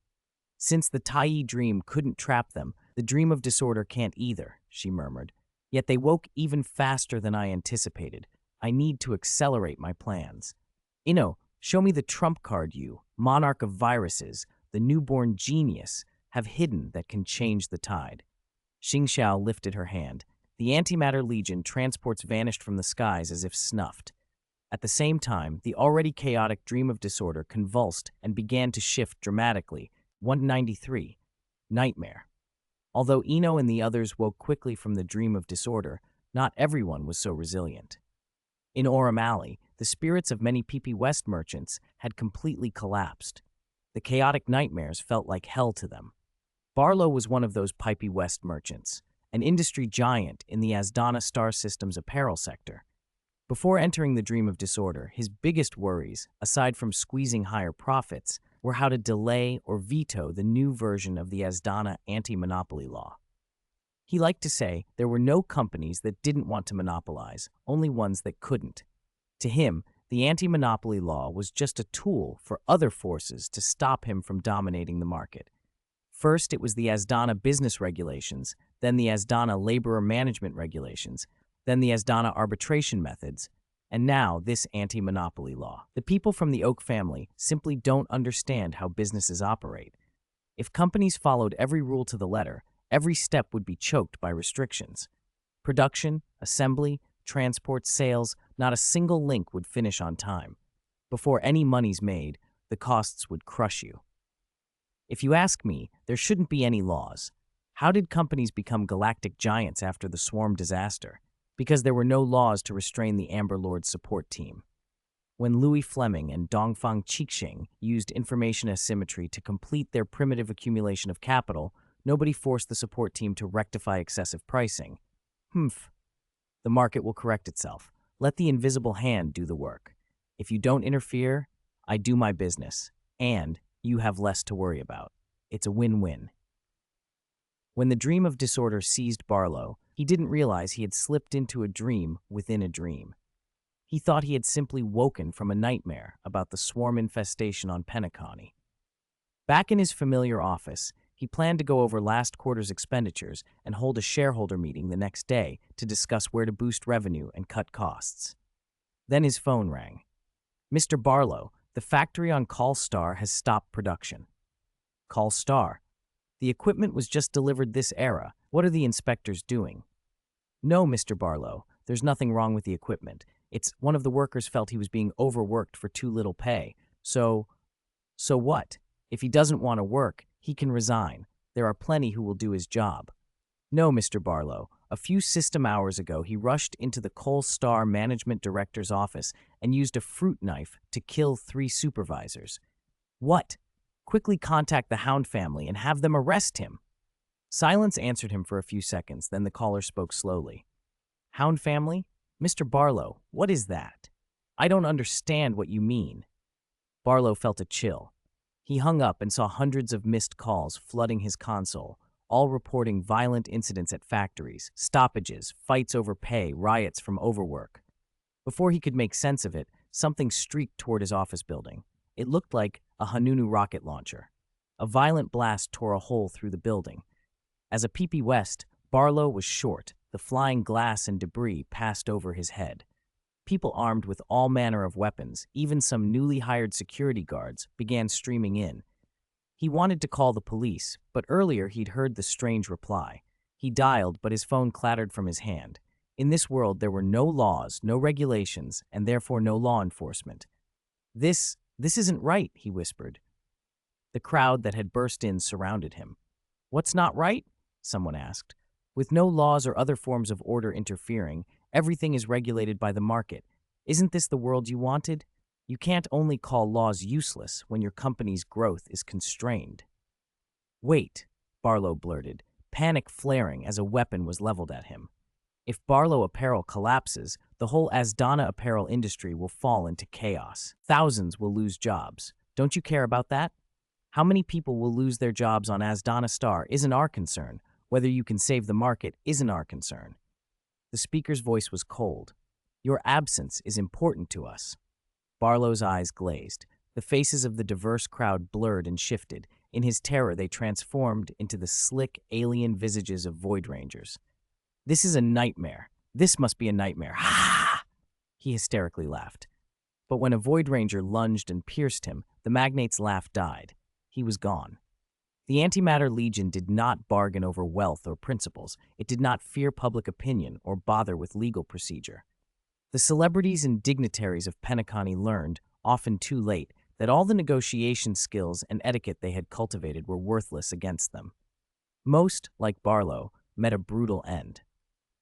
Since the Tai dream couldn't trap them, the Dream of Disorder can't either, she murmured. Yet they woke even faster than I anticipated. I need to accelerate my plans. Ino, show me the trump card you, monarch of viruses, the newborn genius, have hidden that can change the tide. Xing Xiao lifted her hand. The Antimatter Legion transports vanished from the skies as if snuffed. At the same time, the already chaotic dream of disorder convulsed and began to shift dramatically. 193. Nightmare. Although Eno and the others woke quickly from the dream of disorder, not everyone was so resilient. In Orem Alley, the spirits of many PP West merchants had completely collapsed. The chaotic nightmares felt like hell to them. Barlow was one of those Pipey West merchants, an industry giant in the Asdana Star Systems apparel sector. Before entering the dream of disorder, his biggest worries, aside from squeezing higher profits, were how to delay or veto the new version of the Asdana anti-monopoly law. He liked to say there were no companies that didn't want to monopolize, only ones that couldn't. To him, the anti-monopoly law was just a tool for other forces to stop him from dominating the market. First, it was the Asdana business regulations, then the Asdana laborer management regulations, then the Asdana arbitration methods, and now this anti-monopoly law. The people from the Oak family simply don't understand how businesses operate. If companies followed every rule to the letter, every step would be choked by restrictions. Production, assembly, transport, sales, not a single link would finish on time. Before any money's made, the costs would crush you. If you ask me, there shouldn't be any laws. How did companies become galactic giants after the Swarm disaster? Because there were no laws to restrain the Amber Lord's support team. When Louis Fleming and Dongfang Qixing used information asymmetry to complete their primitive accumulation of capital, nobody forced the support team to rectify excessive pricing. The market will correct itself. Let the invisible hand do the work. If you don't interfere, I do my business, and you have less to worry about. It's a win-win. When the dream of disorder seized Barlow, he didn't realize he had slipped into a dream within a dream. He thought he had simply woken from a nightmare about the swarm infestation on Penacony. Back in his familiar office, he planned to go over last quarter's expenditures and hold a shareholder meeting the next day to discuss where to boost revenue and cut costs. Then his phone rang. "Mr. Barlow, the factory on Call Star has stopped production." "Call Star? The equipment was just delivered this era. What are the inspectors doing?" "No, Mr. Barlow, there's nothing wrong with the equipment. It's one of the workers felt he was being overworked for too little pay. So what? If he doesn't want to work, he can resign. There are plenty who will do his job." "No, Mr. Barlow. A few system hours ago, he rushed into the Coal Star Management Director's office and used a fruit knife to kill 3 supervisors." "What? Quickly contact the Hound family and have them arrest him." Silence answered him for a few seconds, then the caller spoke slowly. "Hound family? Mr. Barlow, what is that? I don't understand what you mean." Barlow felt a chill. He hung up and saw hundreds of missed calls flooding his console, all reporting violent incidents at factories, stoppages, fights over pay, riots from overwork. Before he could make sense of it, something streaked toward his office building. It looked like a Hanunu rocket launcher. A violent blast tore a hole through the building. As a PP West, Barlow was short. The flying glass and debris passed over his head. People armed with all manner of weapons, even some newly hired security guards, began streaming in. He wanted to call the police, but earlier he'd heard the strange reply. He dialed, but his phone clattered from his hand. In this world, there were no laws, no regulations, and therefore no law enforcement. This isn't right," he whispered. The crowd that had burst in surrounded him. "What's not right?" someone asked. "With no laws or other forms of order interfering, everything is regulated by the market. Isn't this the world you wanted? You can't only call laws useless when your company's growth is constrained." "Wait," Barlow blurted, panic flaring as a weapon was leveled at him. "If Barlow Apparel collapses, the whole Asdana apparel industry will fall into chaos. Thousands will lose jobs. Don't you care about that? How many people will lose their jobs on Asdana Star isn't our concern. Whether you can save the market isn't our concern." The speaker's voice was cold. "Your absence is important to us." Barlow's eyes glazed. The faces of the diverse crowd blurred and shifted. In his terror, they transformed into the slick, alien visages of Void Rangers. "This is a nightmare. This must be a nightmare. Ha!" He hysterically laughed. But when a Void Ranger lunged and pierced him, the magnate's laugh died. He was gone. The Antimatter Legion did not bargain over wealth or principles. It did not fear public opinion or bother with legal procedure. The celebrities and dignitaries of Penacony learned, often too late, that all the negotiation skills and etiquette they had cultivated were worthless against them. Most, like Barlow, met a brutal end.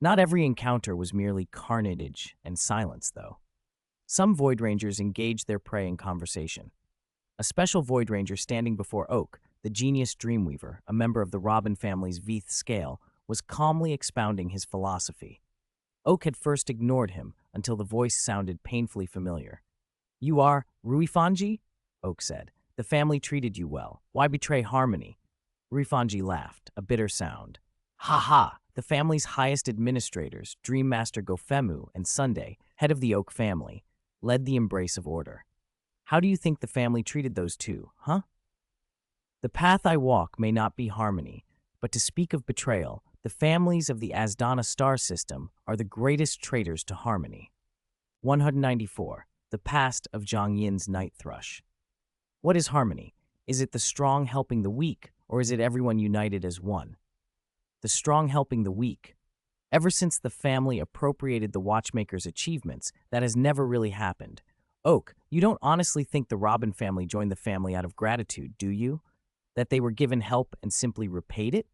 Not every encounter was merely carnage and silence, though. Some Void Rangers engaged their prey in conversation. A special Void Ranger standing before Oak, the genius Dreamweaver, a member of the Robin family's Veeth scale, was calmly expounding his philosophy. Oak had first ignored him until the voice sounded painfully familiar. "You are Ruifanji?" Oak said. "The family treated you well. Why betray harmony?" Ruifanji laughed, a bitter sound. "Ha ha! The family's highest administrators, Dream Master Gofemu and Sunday, head of the Oak family, led the embrace of order. How do you think the family treated those two, huh? The path I walk may not be harmony, but to speak of betrayal, the families of the Asdana star system are the greatest traitors to harmony." 194. The past of Zhang Yin's night thrush. What is harmony? Is it the strong helping the weak, or is it everyone united as one? The strong helping the weak. Ever since the family appropriated the Watchmaker's achievements, that has never really happened. Oak, you don't honestly think the Robin family joined the family out of gratitude, do you? That they were given help and simply repaid it?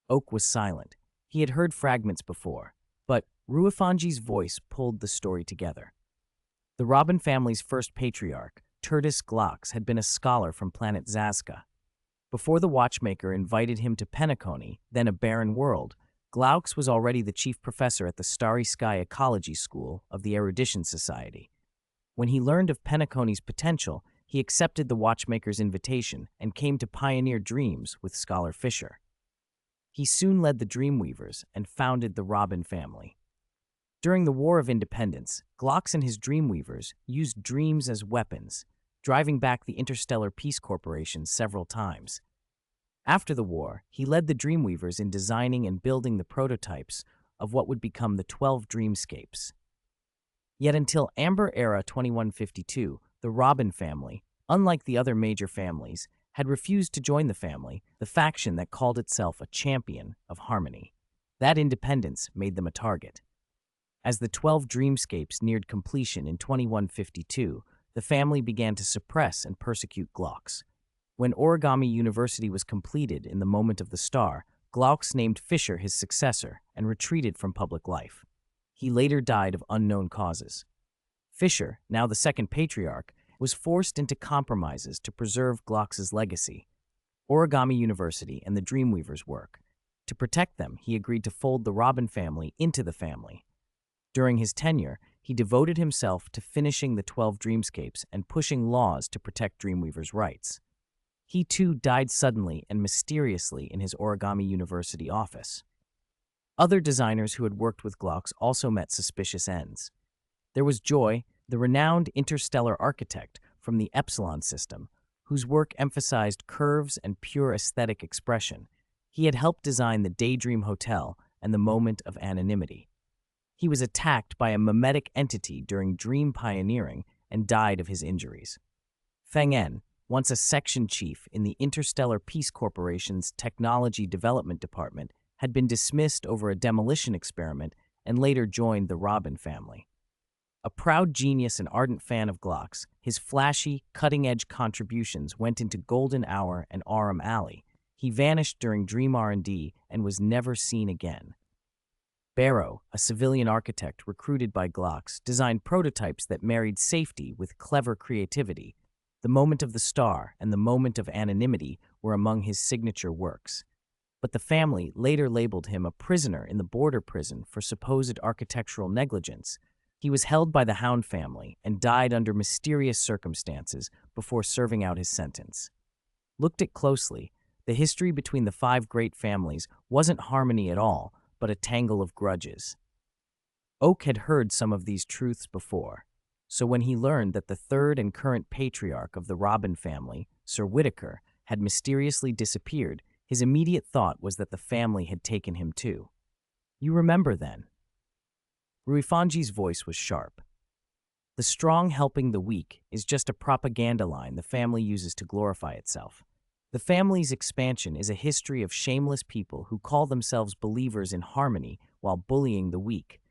Oak was silent. He had heard fragments before, but Ruifanji's voice pulled the story together. The Robin family's first patriarch, Tertis Glox, had been a scholar from planet Zazka. Before the Watchmaker invited him to Penacony, then a barren world, Glox was already the chief professor at the Starry Sky Ecology School of the Erudition Society. When he learned of Penacony's potential, he accepted the Watchmaker's invitation and came to pioneer dreams with Scholar Fisher. He soon led the Dreamweavers and founded the Robin family. During the War of Independence, Glox and his Dreamweavers used dreams as weapons, driving back the Interstellar Peace Corporation several times. After the war, he led the Dreamweavers in designing and building the prototypes of what would become the 12 Dreamscapes. Yet until Amber Era 2152, the Robin family, unlike the other major families, had refused to join the family, the faction that called itself a champion of harmony. That independence made them a target. As the 12 Dreamscapes neared completion in 2152, the family began to suppress and persecute Glox. When Origami University was completed in the moment of the star, Glox named Fisher his successor and retreated from public life. He later died of unknown causes. Fisher, now the second patriarch, was forced into compromises to preserve Glox's legacy, Origami University and the Dreamweavers' work. To protect them, he agreed to fold the Robin family into the family. During his tenure, he devoted himself to finishing the 12 Dreamscapes and pushing laws to protect Dreamweavers' rights. He too died suddenly and mysteriously in his Origami University office. Other designers who had worked with Glox also met suspicious ends. There was Joy, the renowned interstellar architect from the Epsilon system, whose work emphasized curves and pure aesthetic expression. He had helped design the Daydream Hotel and the Moment of Anonymity. He was attacked by a mimetic entity during dream pioneering and died of his injuries. Feng En, once a section chief in the Interstellar Peace Corporation's Technology Development Department, had been dismissed over a demolition experiment and later joined the Robin family. A proud genius and ardent fan of Glox, his flashy, cutting-edge contributions went into Golden Hour and Aurum Alley. He vanished during Dream R&D and was never seen again. Barrow, a civilian architect recruited by Glox, designed prototypes that married safety with clever creativity. The Moment of the Star and the Moment of Anonymity were among his signature works. But the family later labeled him a prisoner in the border prison for supposed architectural negligence. He was held by the Hound family and died under mysterious circumstances before serving out his sentence. Looked at closely, the history between the 5 great families wasn't harmony at all, but a tangle of grudges. Oak had heard some of these truths before, so when he learned that the third and current patriarch of the Robin family, Sir Whitaker, had mysteriously disappeared, his immediate thought was that the family had taken him too. "You remember then?" Ruifanji's voice was sharp. "The strong helping the weak is just a propaganda line the family uses to glorify itself. The family's expansion is a history of shameless people who call themselves believers in harmony while bullying the weak.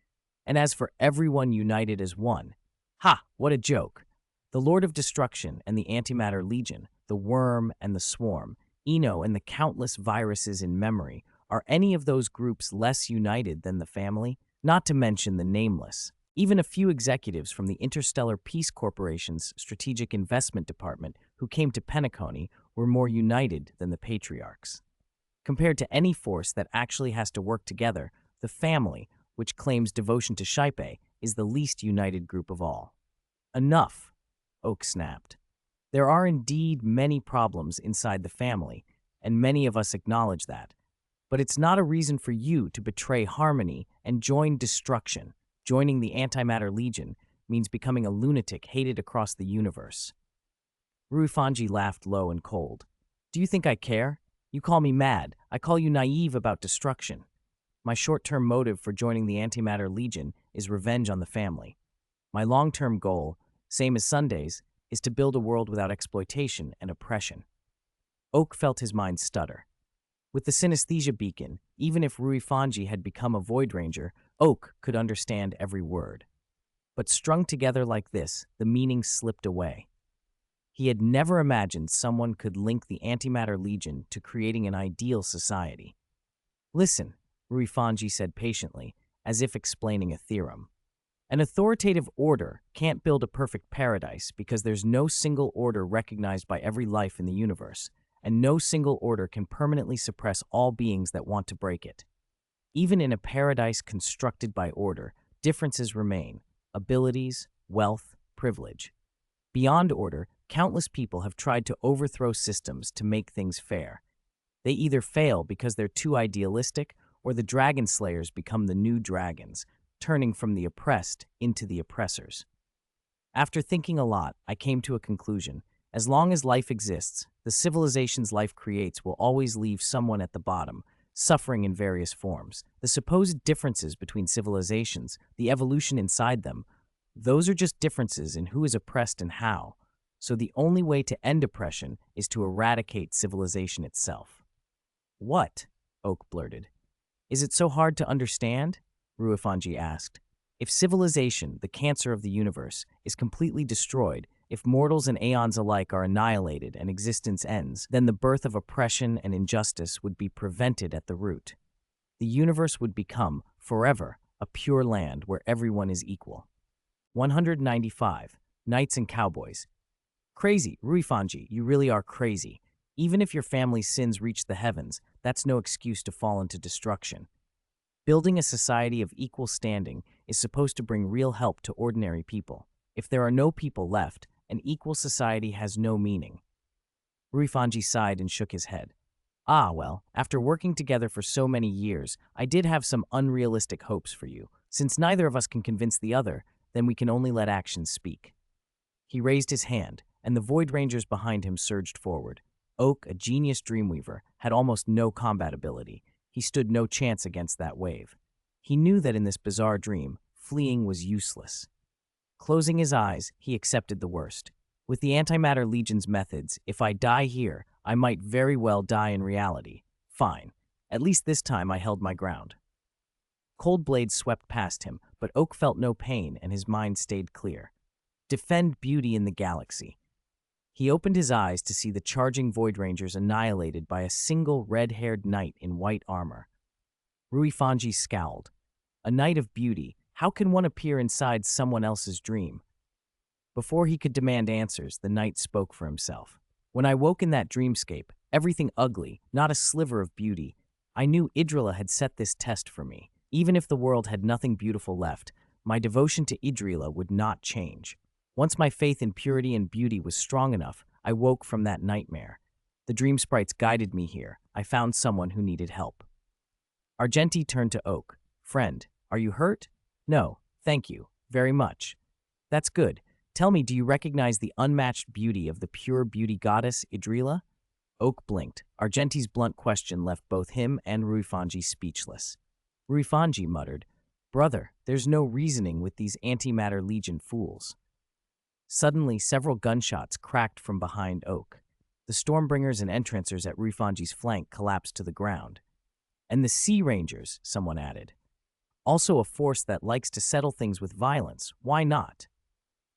And as for everyone united as one, ha, what a joke. The Lord of Destruction and the Antimatter Legion, the Worm and the Swarm, Eno and the countless viruses in memory, are any of those groups less united than the family? Not to mention the Nameless. Even a few executives from the Interstellar Peace Corporation's Strategic Investment Department who came to Penacony were more united than the patriarchs. Compared to any force that actually has to work together, the family, which claims devotion to Shaipe, is the least united group of all. Enough, Oak snapped. There are indeed many problems inside the family, and many of us acknowledge that. But it's not a reason for you to betray harmony and join destruction. Joining the Antimatter Legion means becoming a lunatic hated across the universe. Ruifanji laughed low and cold. Do you think I care? You call me mad. I call you naive about destruction. My short-term motive for joining the Antimatter Legion is revenge on the family. My long-term goal, same as Sunday's, is to build a world without exploitation and oppression. Oak felt his mind stutter. With the synesthesia beacon, even if Ruifanji had become a Void Ranger, Oak could understand every word. But strung together like this, the meaning slipped away. He had never imagined someone could link the Antimatter Legion to creating an ideal society. Listen, Ruifanji said patiently, as if explaining a theorem. An authoritative order can't build a perfect paradise because there's no single order recognized by every life in the universe, and no single order can permanently suppress all beings that want to break it. Even in a paradise constructed by order, differences remain: abilities, wealth, privilege. Beyond order, countless people have tried to overthrow systems to make things fair. They either fail because they're too idealistic, or the dragon slayers become the new dragons, turning from the oppressed into the oppressors. After thinking a lot, I came to a conclusion. As long as life exists, the civilizations life creates will always leave someone at the bottom, suffering in various forms. The supposed differences between civilizations, the evolution inside them, those are just differences in who is oppressed and how. So the only way to end oppression is to eradicate civilization itself. What? Oak blurted. Is it so hard to understand? Ruifanji asked. If civilization, the cancer of the universe, is completely destroyed, if mortals and aeons alike are annihilated and existence ends, then the birth of oppression and injustice would be prevented at the root. The universe would become, forever, a pure land where everyone is equal. 195. Knights and Cowboys. Crazy, Ruifanji, you really are crazy. Even if your family's sins reach the heavens, that's no excuse to fall into destruction. Building a society of equal standing is supposed to bring real help to ordinary people. If there are no people left, an equal society has no meaning. Ruifanji sighed and shook his head. Ah, well, after working together for so many years, I did have some unrealistic hopes for you. Since neither of us can convince the other, then we can only let actions speak. He raised his hand, and the Void Rangers behind him surged forward. Oak, a genius dreamweaver, had almost no combat ability. He stood no chance against that wave. He knew that in this bizarre dream, fleeing was useless. Closing his eyes, he accepted the worst. With the Antimatter Legion's methods, if I die here, I might very well die in reality. Fine. At least this time I held my ground. Cold blades swept past him, but Oak felt no pain and his mind stayed clear. Defend beauty in the galaxy. He opened his eyes to see the charging Void Rangers annihilated by a single red-haired knight in white armor. Ruifanji scowled. A knight of beauty, how can one appear inside someone else's dream? Before he could demand answers, the knight spoke for himself. When I woke in that dreamscape, everything ugly, not a sliver of beauty, I knew Idrila had set this test for me. Even if the world had nothing beautiful left, my devotion to Idrila would not change. Once my faith in purity and beauty was strong enough, I woke from that nightmare. The dream sprites guided me here. I found someone who needed help. Argenti turned to Oak. Friend, are you hurt? No, thank you, very much. That's good. Tell me, do you recognize the unmatched beauty of the pure beauty goddess, Idrila? Oak blinked. Argenti's blunt question left both him and Ruifanji speechless. Ruifanji muttered, Brother, there's no reasoning with these Antimatter Legion fools. Suddenly, several gunshots cracked from behind Oak. The Stormbringers and Entrancers at Ruifanji's flank collapsed to the ground. And the Sea Rangers, someone added. Also a force that likes to settle things with violence. Why not?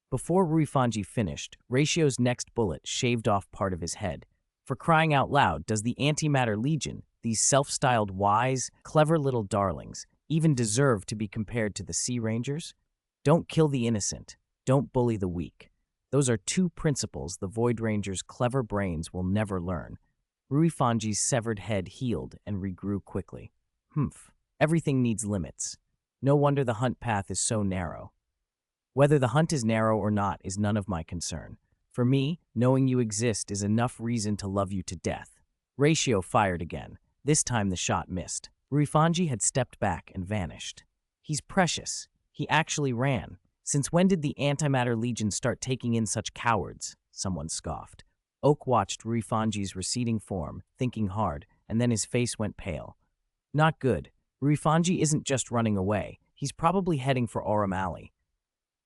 Before Ruifanji finished, Ratio's next bullet shaved off part of his head. For crying out loud, does the Antimatter Legion, these self-styled wise, clever little darlings, even deserve to be compared to the Sea Rangers? Don't kill the innocent. Don't bully the weak. Those are two principles the Void Rangers' clever brains will never learn. Ruifanji's severed head healed and regrew quickly. Everything needs limits. No wonder the hunt path is so narrow. Whether the hunt is narrow or not is none of my concern. For me, knowing you exist is enough reason to love you to death. Ratio fired again. This time the shot missed. Ruifanji had stepped back and vanished. He's precious. He actually ran. Since when did the Antimatter Legion start taking in such cowards? Someone scoffed. Oak watched Ruifanji's receding form, thinking hard, and then his face went pale. Not good. Ruifanji isn't just running away. He's probably heading for Aurum Alley.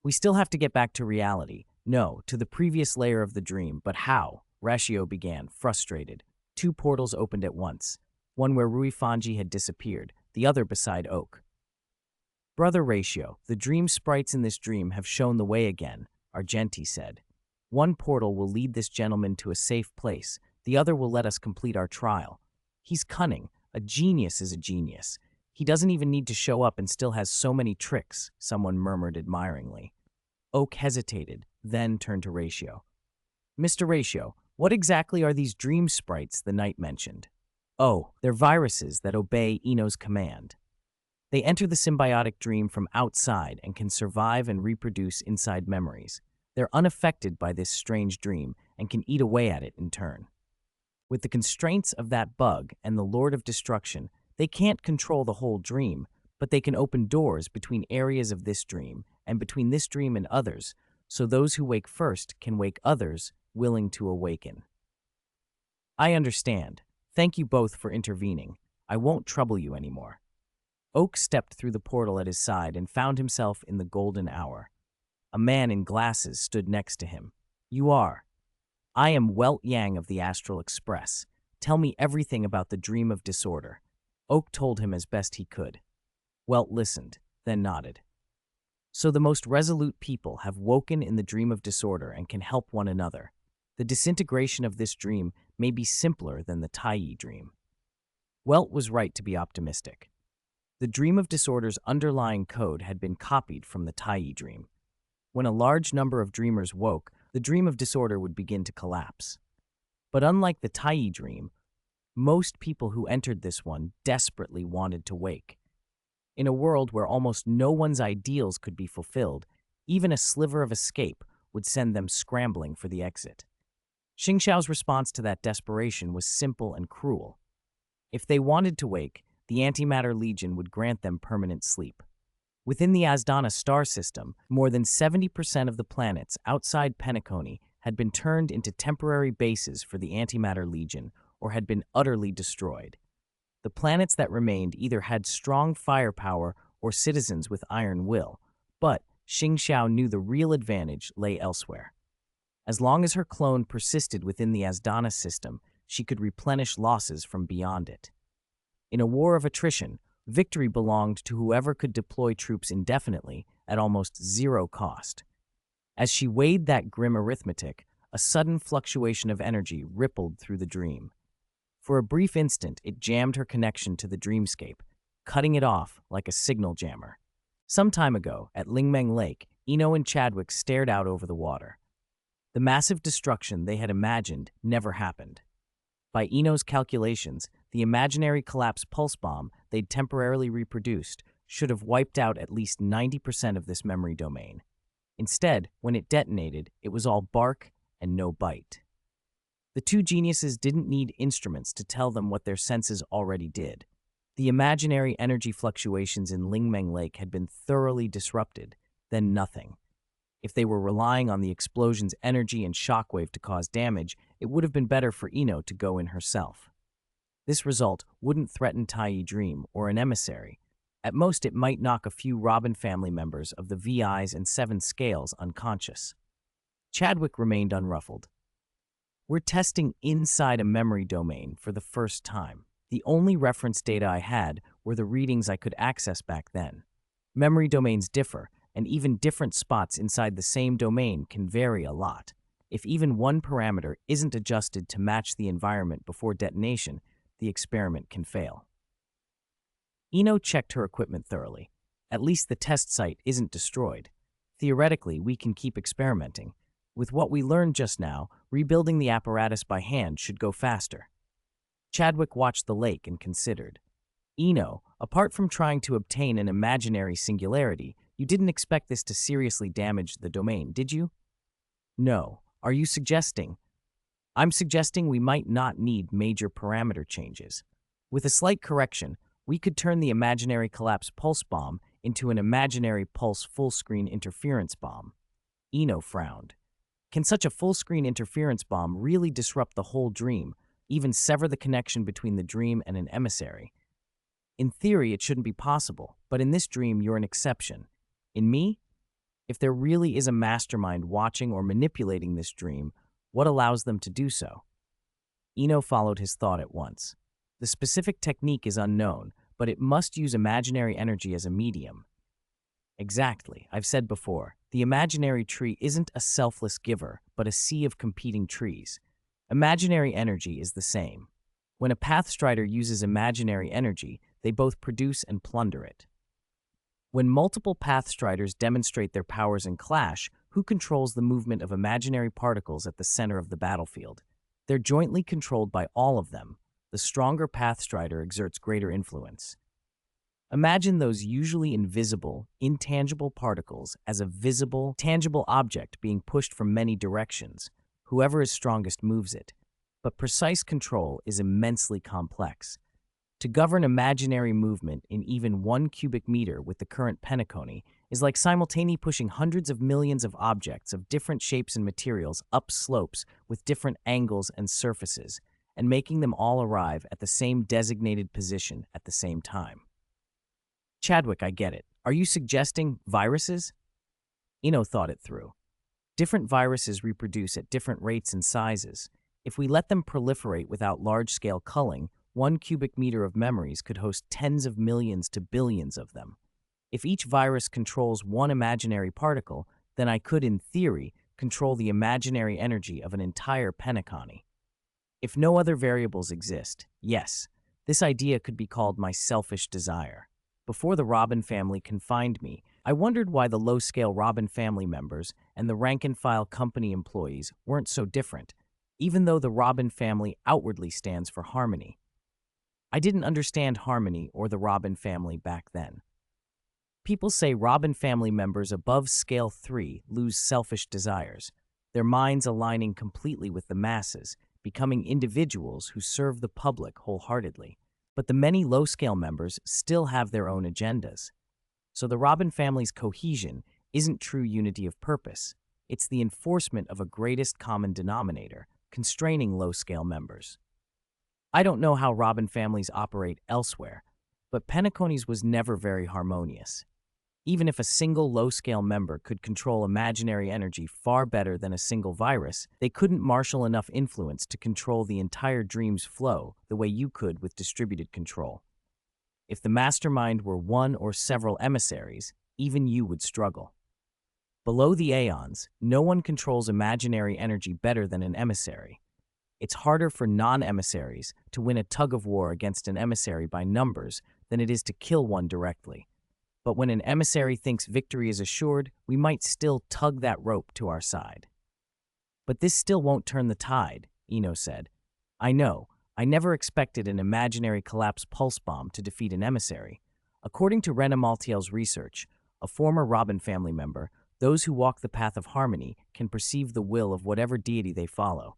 We still have to get back to reality. No, to the previous layer of the dream, but how? Ratio began, frustrated. Two portals opened at once, one where Ruifanji had disappeared, the other beside Oak. Brother Ratio, the dream sprites in this dream have shown the way again, Argenti said. One portal will lead this gentleman to a safe place, the other will let us complete our trial. He's cunning. A genius is a genius. He doesn't even need to show up and still has so many tricks, someone murmured admiringly. Oak hesitated, then turned to Ratio. Mr. Ratio, what exactly are these dream sprites the knight mentioned? Oh, they're viruses that obey Ino's command. They enter the symbiotic dream from outside and can survive and reproduce inside memories. They're unaffected by this strange dream and can eat away at it in turn. With the constraints of that bug and the Lord of Destruction, they can't control the whole dream, but they can open doors between areas of this dream and between this dream and others, so those who wake first can wake others willing to awaken. I understand. Thank you both for intervening. I won't trouble you anymore. Oak stepped through the portal at his side and found himself in the golden hour. A man in glasses stood next to him. You are. I am Welt Yang of the Astral Express. Tell me everything about the dream of disorder. Oak told him as best he could. Welt listened, then nodded. So the most resolute people have woken in the dream of disorder and can help one another. The disintegration of this dream may be simpler than the Taiyi dream. Welt was right to be optimistic. The dream of disorder's underlying code had been copied from the Taiyi dream. When a large number of dreamers woke, the dream of disorder would begin to collapse. But unlike the Taiyi dream, most people who entered this one desperately wanted to wake. In a world where almost no one's ideals could be fulfilled, even a sliver of escape would send them scrambling for the exit. Xingxiao's response to that desperation was simple and cruel. If they wanted to wake, the Antimatter Legion would grant them permanent sleep. Within the Asdana star system, more than 70% of the planets outside Penacony had been turned into temporary bases for the Antimatter Legion or had been utterly destroyed. The planets that remained either had strong firepower or citizens with iron will, but Xingxiao knew the real advantage lay elsewhere. As long as her clone persisted within the Asdana system, she could replenish losses from beyond it. In a war of attrition, victory belonged to whoever could deploy troops indefinitely at almost zero cost. As she weighed that grim arithmetic, a sudden fluctuation of energy rippled through the dream. For a brief instant, it jammed her connection to the dreamscape, cutting it off like a signal jammer. Some time ago, at Lingmeng Lake, Ino and Chadwick stared out over the water. The massive destruction they had imagined never happened. By Ino's calculations, the imaginary collapse pulse bomb they'd temporarily reproduced should have wiped out at least 90% of this memory domain. Instead, when it detonated, it was all bark and no bite. The two geniuses didn't need instruments to tell them what their senses already did. The imaginary energy fluctuations in Lingmeng Lake had been thoroughly disrupted, then nothing. If they were relying on the explosion's energy and shockwave to cause damage, it would have been better for Ino to go in herself. This result wouldn't threaten Taiyi Dream or an emissary. At most, it might knock a few Robin family members of the VIs and Seven Scales unconscious. Chadwick remained unruffled. We're testing inside a memory domain for the first time. The only reference data I had were the readings I could access back then. Memory domains differ, and even different spots inside the same domain can vary a lot. If even one parameter isn't adjusted to match the environment before detonation, the experiment can fail. Eno checked her equipment thoroughly. At least the test site isn't destroyed. Theoretically, we can keep experimenting. With what we learned just now, rebuilding the apparatus by hand should go faster. Chadwick watched the lake and considered. Eno, apart from trying to obtain an imaginary singularity, you didn't expect this to seriously damage the domain, did you? No. Are you suggesting? I'm suggesting we might not need major parameter changes. With a slight correction, we could turn the imaginary collapse pulse bomb into an imaginary pulse full-screen interference bomb. Eno frowned. Can such a full-screen interference bomb really disrupt the whole dream, even sever the connection between the dream and an emissary? In theory, it shouldn't be possible, but in this dream, you're an exception. In me? If there really is a mastermind watching or manipulating this dream, what allows them to do so? Eno followed his thought at once. The specific technique is unknown, but it must use imaginary energy as a medium. Exactly. I've said before, the imaginary tree isn't a selfless giver, but a sea of competing trees. Imaginary energy is the same. When a Pathstrider uses imaginary energy, they both produce and plunder it. When multiple Pathstriders demonstrate their powers and clash, who controls the movement of imaginary particles at the center of the battlefield? They're jointly controlled by all of them. The stronger Pathstrider exerts greater influence. Imagine those usually invisible, intangible particles as a visible, tangible object being pushed from many directions. Whoever is strongest moves it. But precise control is immensely complex. To govern imaginary movement in even 1 cubic meter with the current Penacony is like simultaneously pushing hundreds of millions of objects of different shapes and materials up slopes with different angles and surfaces, and making them all arrive at the same designated position at the same time. Chadwick, I get it. Are you suggesting viruses? Eno thought it through. Different viruses reproduce at different rates and sizes. If we let them proliferate without large-scale culling, 1 cubic meter of memories could host tens of millions to billions of them. If each virus controls one imaginary particle, then I could, in theory, control the imaginary energy of an entire Penacony. If no other variables exist, yes, this idea could be called my selfish desire. Before the Robin family confined me, I wondered why the low-scale Robin family members and the rank-and-file company employees weren't so different, even though the Robin family outwardly stands for harmony. I didn't understand harmony or the Robin family back then. People say Robin family members above scale 3 lose selfish desires, their minds aligning completely with the masses, becoming individuals who serve the public wholeheartedly. But the many low-scale members still have their own agendas. So the Robin family's cohesion isn't true unity of purpose. It's the enforcement of a greatest common denominator, constraining low-scale members. I don't know how Robin families operate elsewhere, but Penacony's was never very harmonious. Even if a single low-scale member could control imaginary energy far better than a single virus, they couldn't marshal enough influence to control the entire dream's flow the way you could with distributed control. If the mastermind were one or several emissaries, even you would struggle. Below the aeons, no one controls imaginary energy better than an emissary. It's harder for non-emissaries to win a tug-of-war against an emissary by numbers than it is to kill one directly. But when an emissary thinks victory is assured, we might still tug that rope to our side. But this still won't turn the tide, Eno said. I know. I never expected an imaginary collapse pulse bomb to defeat an emissary. According to Rena Maltiel's research, a former Robin family member, those who walk the path of harmony can perceive the will of whatever deity they follow.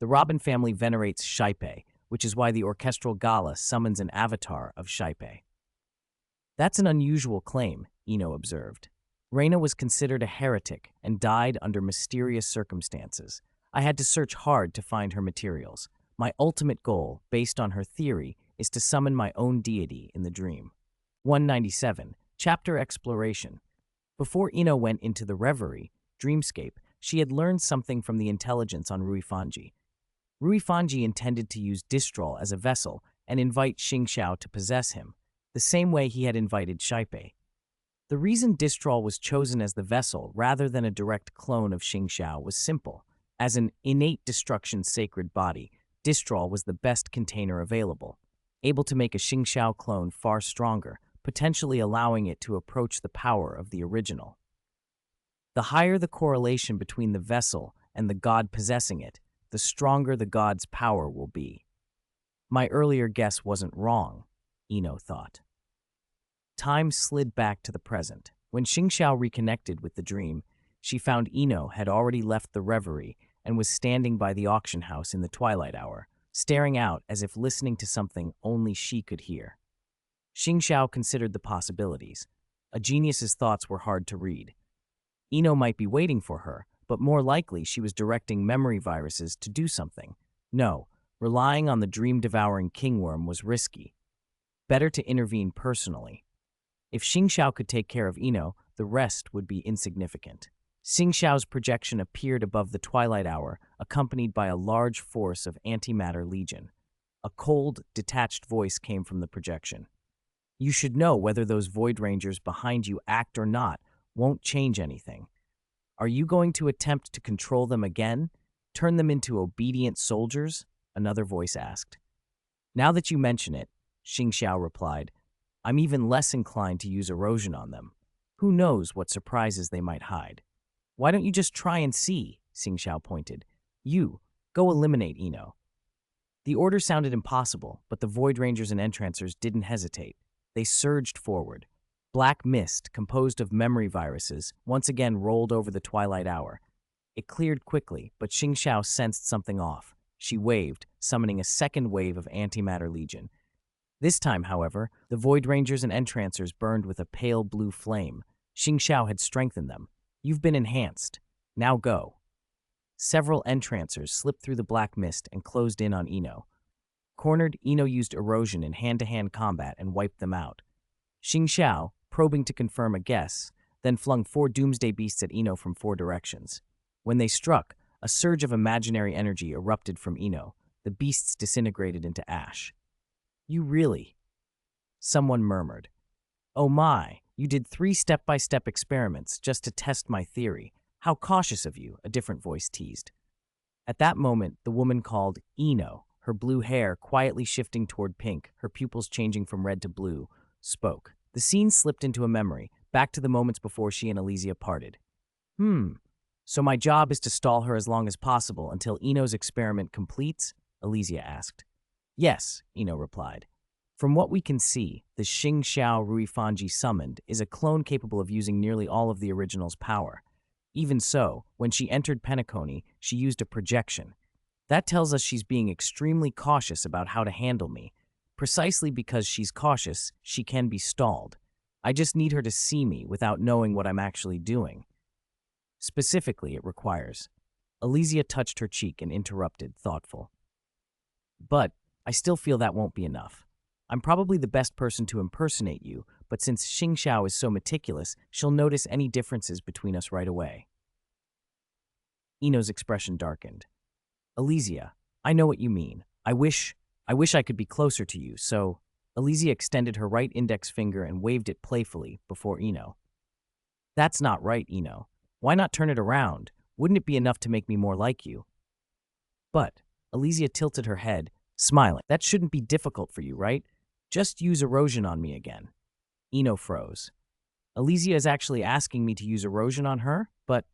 The Robin family venerates Shaipe, which is why the orchestral gala summons an avatar of Shaipe. That's an unusual claim, Eno observed. Rena was considered a heretic and died under mysterious circumstances. I had to search hard to find her materials. My ultimate goal, based on her theory, is to summon my own deity in the dream. 197. Chapter Exploration. Before Eno went into the reverie, dreamscape, she had learned something from the intelligence on Ruifanji. Ruifanji intended to use Distrol as a vessel and invite Xingxiao to possess him, the same way he had invited Shaipe. The reason Distral was chosen as the vessel rather than a direct clone of Xingxiao was simple. As an innate destruction sacred body, Distral was the best container available, able to make a Xingxiao clone far stronger, potentially allowing it to approach the power of the original. The higher the correlation between the vessel and the god possessing it, the stronger the god's power will be. My earlier guess wasn't wrong, Ino thought. Time slid back to the present. When Xingxiao reconnected with the dream, she found Ino had already left the reverie and was standing by the auction house in the twilight hour, staring out as if listening to something only she could hear. Xingxiao considered the possibilities. A genius's thoughts were hard to read. Ino might be waiting for her, but more likely she was directing memory viruses to do something. No, relying on the dream-devouring kingworm was risky. Better to intervene personally. If Xingxiao could take care of Ino, the rest would be insignificant. Xingxiao's projection appeared above the twilight hour, accompanied by a large force of antimatter legion. A cold, detached voice came from the projection. You should know whether those Void Rangers behind you act or not won't change anything. Are you going to attempt to control them again? Turn them into obedient soldiers? Another voice asked. Now that you mention it, Xingxiao replied, I'm even less inclined to use erosion on them. Who knows what surprises they might hide? Why don't you just try and see? Xingxiao pointed. You, go eliminate Ino. The order sounded impossible, but the Void Rangers and Entrancers didn't hesitate. They surged forward. Black mist, composed of memory viruses, once again rolled over the twilight hour. It cleared quickly, but Xingxiao sensed something off. She waved, summoning a second wave of antimatter legion. This time, however, the Void Rangers and Entrancers burned with a pale blue flame. Xingxiao had strengthened them. You've been enhanced. Now go. Several Entrancers slipped through the black mist and closed in on Ino. Cornered, Ino used erosion in hand-to-hand combat and wiped them out. Xingxiao, probing to confirm a guess, then flung 4 doomsday beasts at Ino from 4 directions. When they struck, a surge of imaginary energy erupted from Ino. The beasts disintegrated into ash. You really? Someone murmured. Oh my, you did 3 step-by-step experiments just to test my theory. How cautious of you, a different voice teased. At that moment, the woman called Ino, her blue hair quietly shifting toward pink, her pupils changing from red to blue, spoke. The scene slipped into a memory, back to the moments before she and Alicia parted. So my job is to stall her as long as possible until Ino's experiment completes? Alicia asked. Yes, Ino replied. From what we can see, the Xingxiao Ruifanji summoned is a clone capable of using nearly all of the original's power. Even so, when she entered Penacony, she used a projection. That tells us she's being extremely cautious about how to handle me. Precisely because she's cautious, she can be stalled. I just need her to see me without knowing what I'm actually doing. Specifically, it requires. Alicia touched her cheek and interrupted, thoughtful. But I still feel that won't be enough. I'm probably the best person to impersonate you, but since Xingxiao is so meticulous, she'll notice any differences between us right away. Ino's expression darkened. Alicia, I know what you mean. I wish I could be closer to you, so... Alicia extended her right index finger and waved it playfully before Ino. That's not right, Ino. Why not turn it around? Wouldn't it be enough to make me more like you? But, Alicia tilted her head, smiling. That shouldn't be difficult for you, right? Just use erosion on me again. Ino froze. Alicia is actually asking me to use erosion on her? But...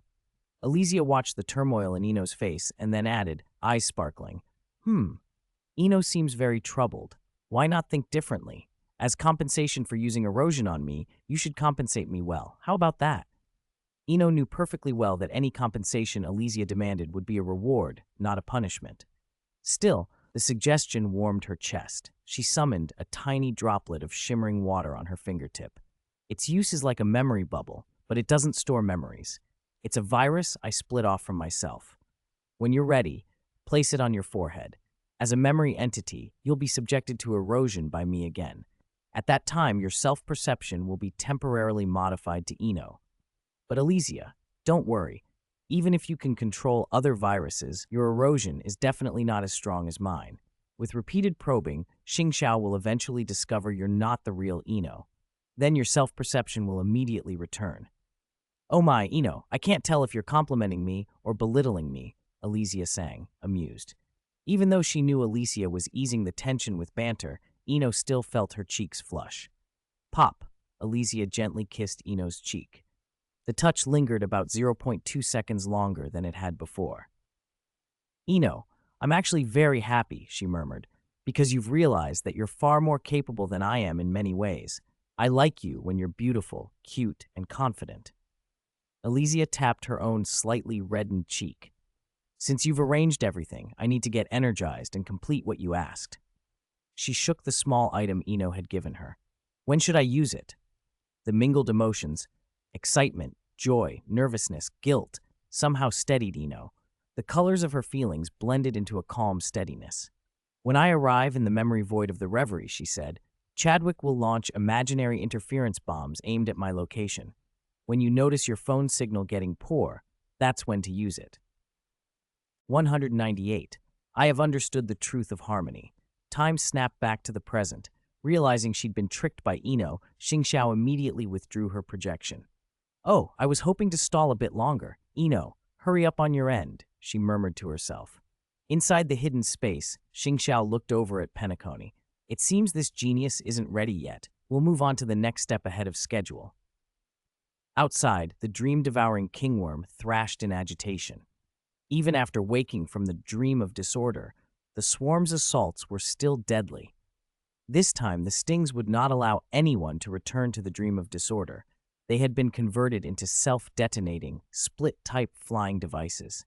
Alicia watched the turmoil in Ino's face and then added, eyes sparkling. Ino seems very troubled. Why not think differently? As compensation for using erosion on me, you should compensate me well. How about that? Ino knew perfectly well that any compensation Alicia demanded would be a reward, not a punishment. Still, the suggestion warmed her chest. She summoned a tiny droplet of shimmering water on her fingertip. Its use is like a memory bubble, but it doesn't store memories. It's a virus I split off from myself. When you're ready, place it on your forehead. As a memory entity, you'll be subjected to erosion by me again. At that time, your self-perception will be temporarily modified to Ino. But Alicia, don't worry. Even if you can control other viruses, your erosion is definitely not as strong as mine. With repeated probing, Xingxiao will eventually discover you're not the real Ino. Then your self-perception will immediately return. Oh my, I can't tell if you're complimenting me or belittling me, Alicia sang, amused. Even though she knew Alicia was easing the tension with banter, Eno still felt her cheeks flush. Pop, Alicia gently kissed Eno's cheek. The touch lingered about 0.2 seconds longer than it had before. Eno, I'm actually very happy, she murmured, because you've realized that you're far more capable than I am in many ways. I like you when you're beautiful, cute, and confident. Alicia tapped her own slightly reddened cheek. Since you've arranged everything, I need to get energized and complete what you asked. She shook the small item Eno had given her. When should I use it? The mingled emotions, excitement, joy, nervousness, guilt, somehow steadied Eno. The colors of her feelings blended into a calm steadiness. When I arrive in the memory void of the reverie, she said, Chadwick will launch imaginary interference bombs aimed at my location. When you notice your phone signal getting poor, that's when to use it. 198. I have understood the truth of harmony. Time snapped back to the present. Realizing she'd been tricked by Eno, Xingxiao immediately withdrew her projection. Oh, I was hoping to stall a bit longer. Eno, hurry up on your end, she murmured to herself. Inside the hidden space, Xingxiao looked over at Penacony. It seems this genius isn't ready yet. We'll move on to the next step ahead of schedule. Outside, the dream-devouring kingworm thrashed in agitation. Even after waking from the dream of disorder, the swarm's assaults were still deadly. This time, the stings would not allow anyone to return to the dream of disorder. They had been converted into self-detonating, split-type flying devices.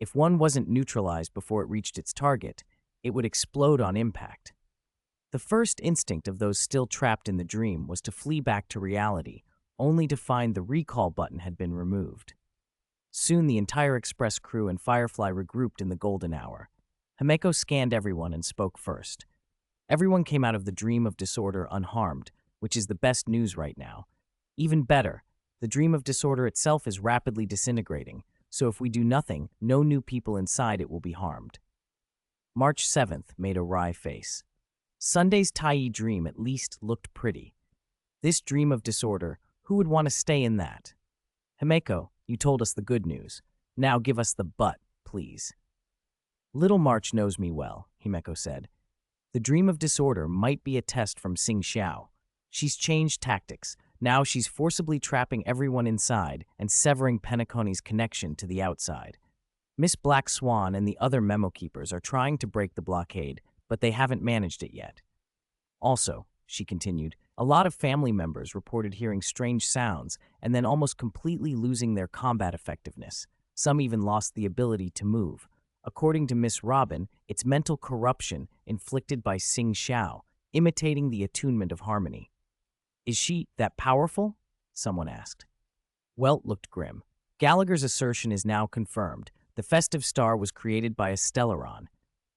If one wasn't neutralized before it reached its target, it would explode on impact. The first instinct of those still trapped in the dream was to flee back to reality, only to find the recall button had been removed. Soon the entire express crew and Firefly regrouped in the golden hour. Himeko scanned everyone and spoke first. Everyone came out of the dream of disorder unharmed, which is the best news right now. Even better, the dream of disorder itself is rapidly disintegrating, so if we do nothing, no new people inside it will be harmed. March 7th made a wry face. Sunday's Tai dream at least looked pretty. This dream of disorder, who would want to stay in that? Himeko, you told us the good news. Now give us the but, please. Little March knows me well, Himeko said. The dream of disorder might be a test from Xingxiao. She's changed tactics. Now she's forcibly trapping everyone inside and severing Penacony's connection to the outside. Miss Black Swan and the other memo keepers are trying to break the blockade, but they haven't managed it yet. Also, she continued, a lot of family members reported hearing strange sounds and then almost completely losing their combat effectiveness. Some even lost the ability to move. According to Miss Robin, it's mental corruption inflicted by Xingxiao, imitating the attunement of harmony. Is she that powerful? Someone asked. Welt looked grim. Gallagher's assertion is now confirmed. The festive star was created by a stellaron.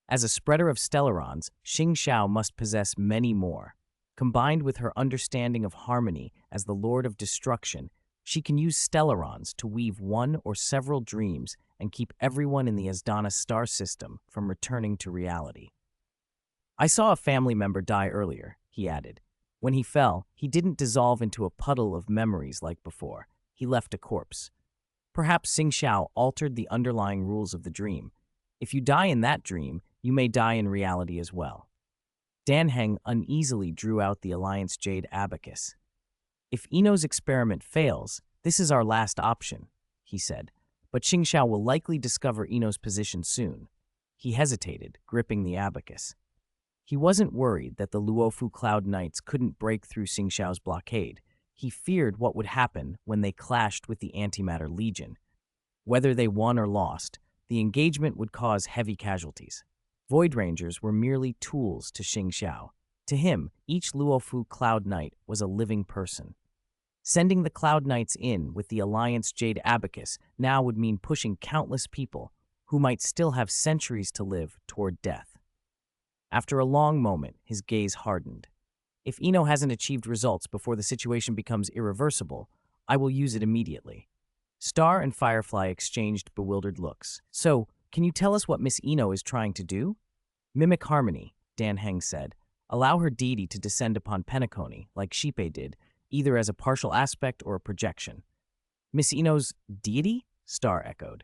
As a spreader of stellarons, Xingxiao must possess many more. Combined with her understanding of harmony as the Lord of Destruction, she can use stellarons to weave one or several dreams and keep everyone in the Asdana star system from returning to reality. I saw a family member die earlier, he added. When he fell, he didn't dissolve into a puddle of memories like before. He left a corpse. Perhaps Xingxiao altered the underlying rules of the dream. If you die in that dream, you may die in reality as well. Dan Heng uneasily drew out the Alliance Jade Abacus. If Eno's experiment fails, this is our last option, he said, but Xingxiao will likely discover Eno's position soon. He hesitated, gripping the abacus. He wasn't worried that the Luofu Cloud Knights couldn't break through Xingxiao's blockade. He feared what would happen when they clashed with the Antimatter Legion. Whether they won or lost, the engagement would cause heavy casualties. Void Rangers were merely tools to Xingxiao. To him, each Luofu Cloud Knight was a living person. Sending the Cloud Knights in with the Alliance Jade Abacus now would mean pushing countless people, who might still have centuries to live, toward death. After a long moment, his gaze hardened. If Eno hasn't achieved results before the situation becomes irreversible, I will use it immediately. Star and Firefly exchanged bewildered looks. So, can you tell us what Miss Eno is trying to do? Mimic harmony, Dan Heng said. Allow her deity to descend upon Penacony, like Xipe did, either as a partial aspect or a projection. Miss Ino's deity? Star echoed.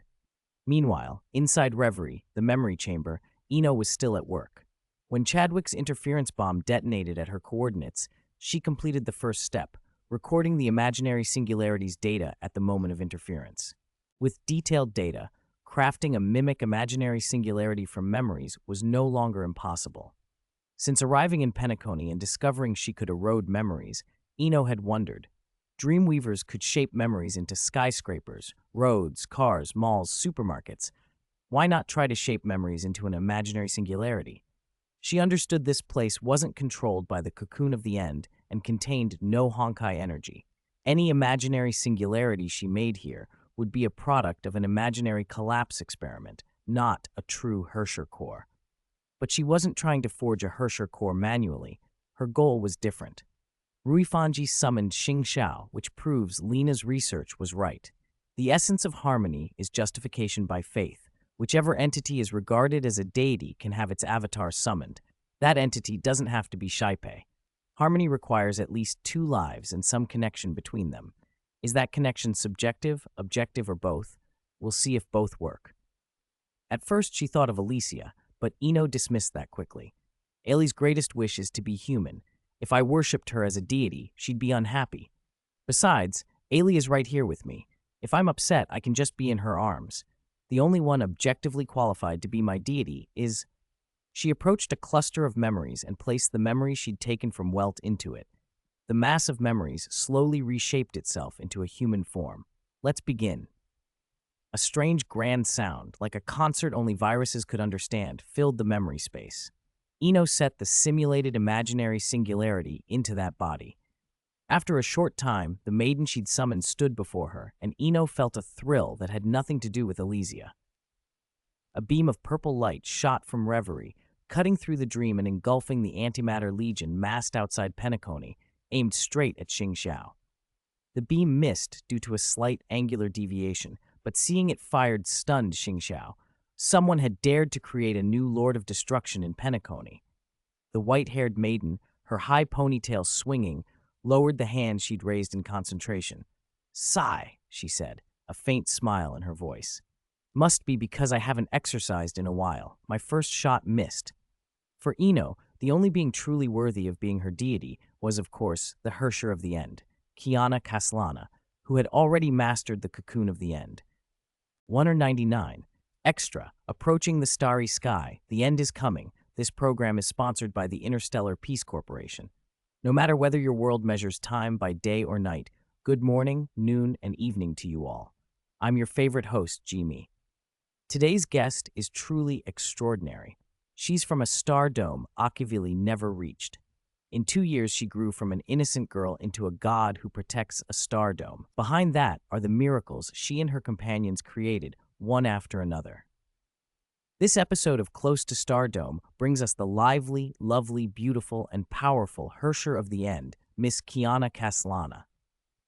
Meanwhile, inside Reverie, the memory chamber, Ino was still at work. When Chadwick's interference bomb detonated at her coordinates, she completed the first step, recording the imaginary singularity's data at the moment of interference. With detailed data, crafting a mimic imaginary singularity from memories was no longer impossible. Since arriving in Penacony and discovering she could erode memories, Ino had wondered. Dreamweavers could shape memories into skyscrapers, roads, cars, malls, supermarkets. Why not try to shape memories into an imaginary singularity? She understood this place wasn't controlled by the cocoon of the end and contained no Honkai energy. Any imaginary singularity she made here would be a product of an imaginary collapse experiment, not a true Herrscher core. But she wasn't trying to forge a Herrscher core manually. Her goal was different. Ruifanji summoned Xing Xiao, which proves Lena's research was right. The essence of harmony is justification by faith. Whichever entity is regarded as a deity can have its avatar summoned. That entity doesn't have to be Xipe. Harmony requires at least 2 lives and some connection between them. Is that connection subjective, objective, or both? We'll see if both work. At first, she thought of Alicia, but Ino dismissed that quickly. Ailey's greatest wish is to be human. If I worshipped her as a deity, she'd be unhappy. Besides, Ailey is right here with me. If I'm upset, I can just be in her arms. The only one objectively qualified to be my deity is... She approached a cluster of memories and placed the memory she'd taken from Welt into it. The mass of memories slowly reshaped itself into a human form. Let's begin. A strange grand sound, like a concert only viruses could understand, filled the memory space. Ino set the simulated imaginary singularity into that body. After a short time, the maiden she'd summoned stood before her, and Ino felt a thrill that had nothing to do with Alicia. A beam of purple light shot from Reverie, cutting through the dream and engulfing the antimatter legion massed outside Penacony, aimed straight at Xing Xiao. The beam missed due to a slight angular deviation, but seeing it fired stunned Xing Xiao. Someone had dared to create a new Lord of Destruction in Penacony. The white-haired maiden, her high ponytail swinging, lowered the hand she'd raised in concentration. "Sigh," she said, a faint smile in her voice. "Must be because I haven't exercised in a while. My first shot missed." For Ino, the only being truly worthy of being her deity was, of course, the Herrscher of the End, Kiana Kaslana, who had already mastered the cocoon of the end. 199. Extra, approaching the starry sky, the end is coming. This program is sponsored by the Interstellar Peace Corporation. No matter whether your world measures time by day or night, good morning, noon, and evening to you all. I'm your favorite host, Jimmy. Today's guest is truly extraordinary. She's from a star dome Akivili never reached. In 2 years, she grew from an innocent girl into a god who protects a star dome. Behind that are the miracles she and her companions created, one after another. This episode of Close to Stardome brings us the lively, lovely, beautiful, and powerful Herrscher of the End, Miss Kiana Kaslana.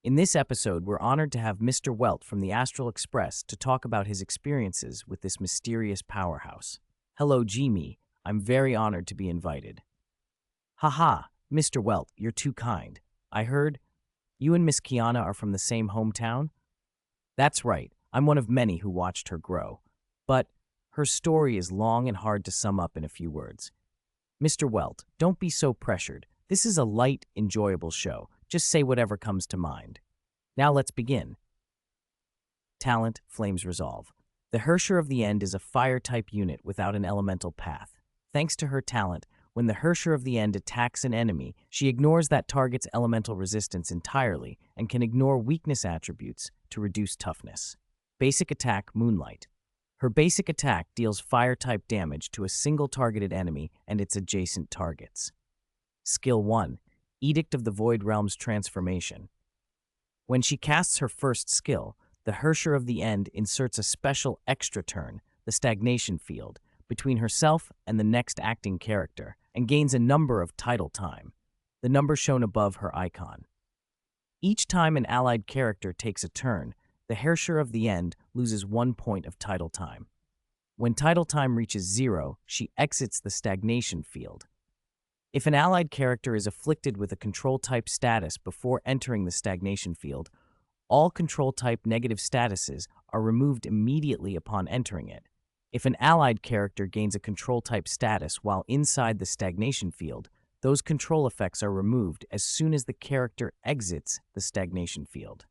In this episode, we're honored to have Mr. Welt from the Astral Express to talk about his experiences with this mysterious powerhouse. Hello, Jimmy. I'm very honored to be invited. Haha, Mr. Welt, you're too kind. I heard you and Miss Kiana are from the same hometown? That's right. I'm one of many who watched her grow. But her story is long and hard to sum up in a few words. Mr. Welt, don't be so pressured. This is a light, enjoyable show. Just say whatever comes to mind. Now let's begin. Talent, Flames Resolve. The Herrscher of the End is a fire-type unit without an elemental path. Thanks to her talent, when the Herrscher of the End attacks an enemy, she ignores that target's elemental resistance entirely and can ignore weakness attributes to reduce toughness. Basic attack, Moonlight. Her basic attack deals fire-type damage to a single targeted enemy and its adjacent targets. Skill 1, Edict of the Void Realm's Transformation. When she casts her first skill, the Herrscher of the End inserts a special extra turn, the Stagnation Field, between herself and the next acting character, and gains a number of title time, the number shown above her icon. Each time an allied character takes a turn, the Herrscher of the End loses 1 point of title time. When title time reaches 0, she exits the Stagnation Field. If an allied character is afflicted with a control type status before entering the stagnation field, all control type negative statuses are removed immediately upon entering it. If an allied character gains a control type status while inside the stagnation field, those control effects are removed as soon as the character exits the stagnation field.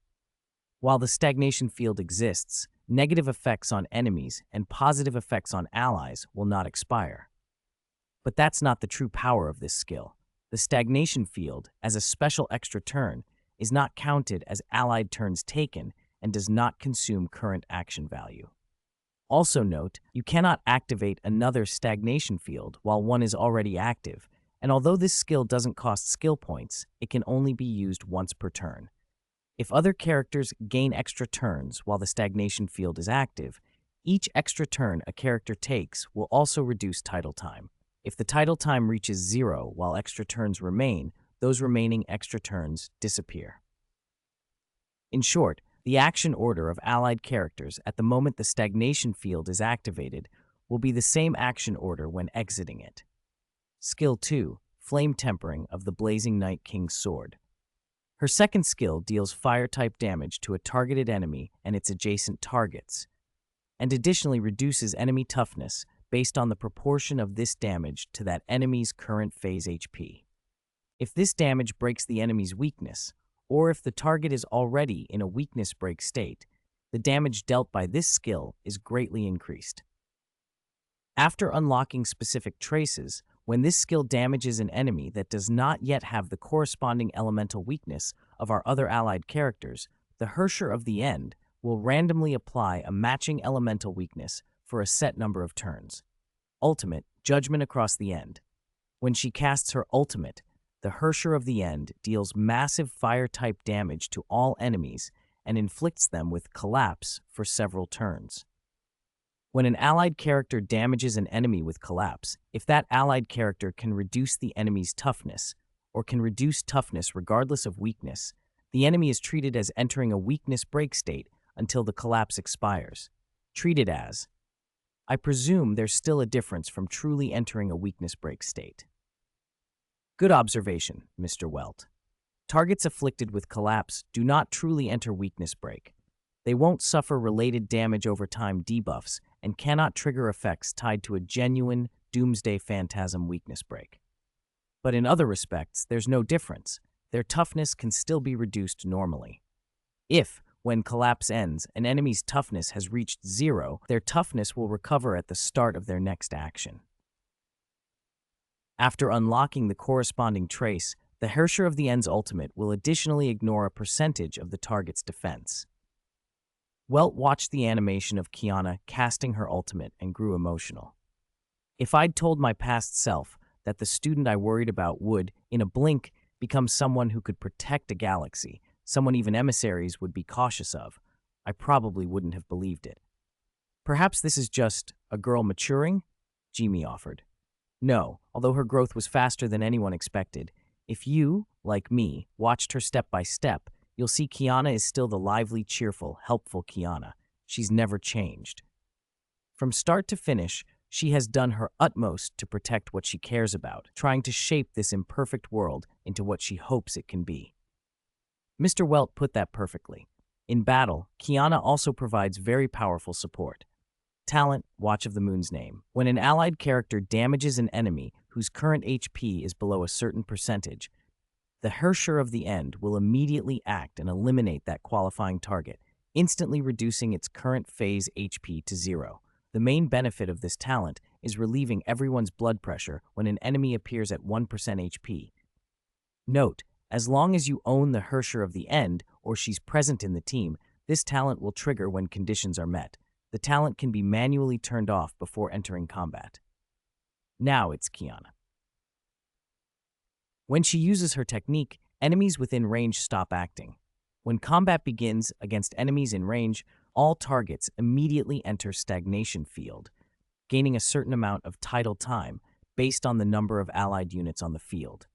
While the stagnation field exists, negative effects on enemies and positive effects on allies will not expire. But that's not the true power of this skill. The stagnation field, as a special extra turn, is not counted as allied turns taken and does not consume current action value. Also note, you cannot activate another stagnation field while one is already active, and although this skill doesn't cost skill points, it can only be used once per turn. If other characters gain extra turns while the stagnation field is active, each extra turn a character takes will also reduce tidal time. If the tidal time reaches 0 while extra turns remain, those remaining extra turns disappear. In short, the action order of allied characters at the moment the stagnation field is activated will be the same action order when exiting it. Skill 2, Flame Tempering of the Blazing Night King's Sword. Her second skill deals fire-type damage to a targeted enemy and its adjacent targets, and additionally reduces enemy toughness based on the proportion of this damage to that enemy's current phase HP. If this damage breaks the enemy's weakness, or if the target is already in a weakness break state, the damage dealt by this skill is greatly increased. After unlocking specific traces, when this skill damages an enemy that does not yet have the corresponding elemental weakness of our other allied characters, the Herrscher of the End will randomly apply a matching elemental weakness for a set number of turns. Ultimate, Judgment Across the End. When she casts her ultimate, the Herrscher of the End deals massive fire-type damage to all enemies and inflicts them with collapse for several turns. When an allied character damages an enemy with collapse, if that allied character can reduce the enemy's toughness, or can reduce toughness regardless of weakness, the enemy is treated as entering a weakness break state until the collapse expires. Treated as. I presume there's still a difference from truly entering a weakness break state. Good observation, Mr. Welt. Targets afflicted with collapse do not truly enter weakness break. They won't suffer related damage over time debuffs and cannot trigger effects tied to a genuine Doomsday Phantasm weakness break. But in other respects, there's no difference. Their toughness can still be reduced normally. If, when collapse ends, an enemy's toughness has reached 0, their toughness will recover at the start of their next action. After unlocking the corresponding trace, the Herrscher of the End's ultimate will additionally ignore a percentage of the target's defense. Welt watched the animation of Kiana casting her ultimate and grew emotional. If I'd told my past self that the student I worried about would, in a blink, become someone who could protect a galaxy, someone even emissaries would be cautious of, I probably wouldn't have believed it. Perhaps this is just a girl maturing? Jimmy offered. No, although her growth was faster than anyone expected. If you, like me, watched her step by step, you'll see Kiana is still the lively, cheerful, helpful Kiana. She's never changed. From start to finish, she has done her utmost to protect what she cares about, trying to shape this imperfect world into what she hopes it can be. Mr. Welt put that perfectly. In battle, Kiana also provides very powerful support. Talent, Watch of the Moon's Name. When an allied character damages an enemy whose current HP is below a certain percentage, the Herrscher of the End will immediately act and eliminate that qualifying target, instantly reducing its current phase HP to 0. The main benefit of this talent is relieving everyone's blood pressure when an enemy appears at 1% HP. Note, as long as you own the Herrscher of the End or she's present in the team, this talent will trigger when conditions are met. The talent can be manually turned off before entering combat. Now it's Kiana. When she uses her technique, enemies within range stop acting. When combat begins against enemies in range, all targets immediately enter stagnation field, gaining a certain amount of tidal time based on the number of allied units on the field.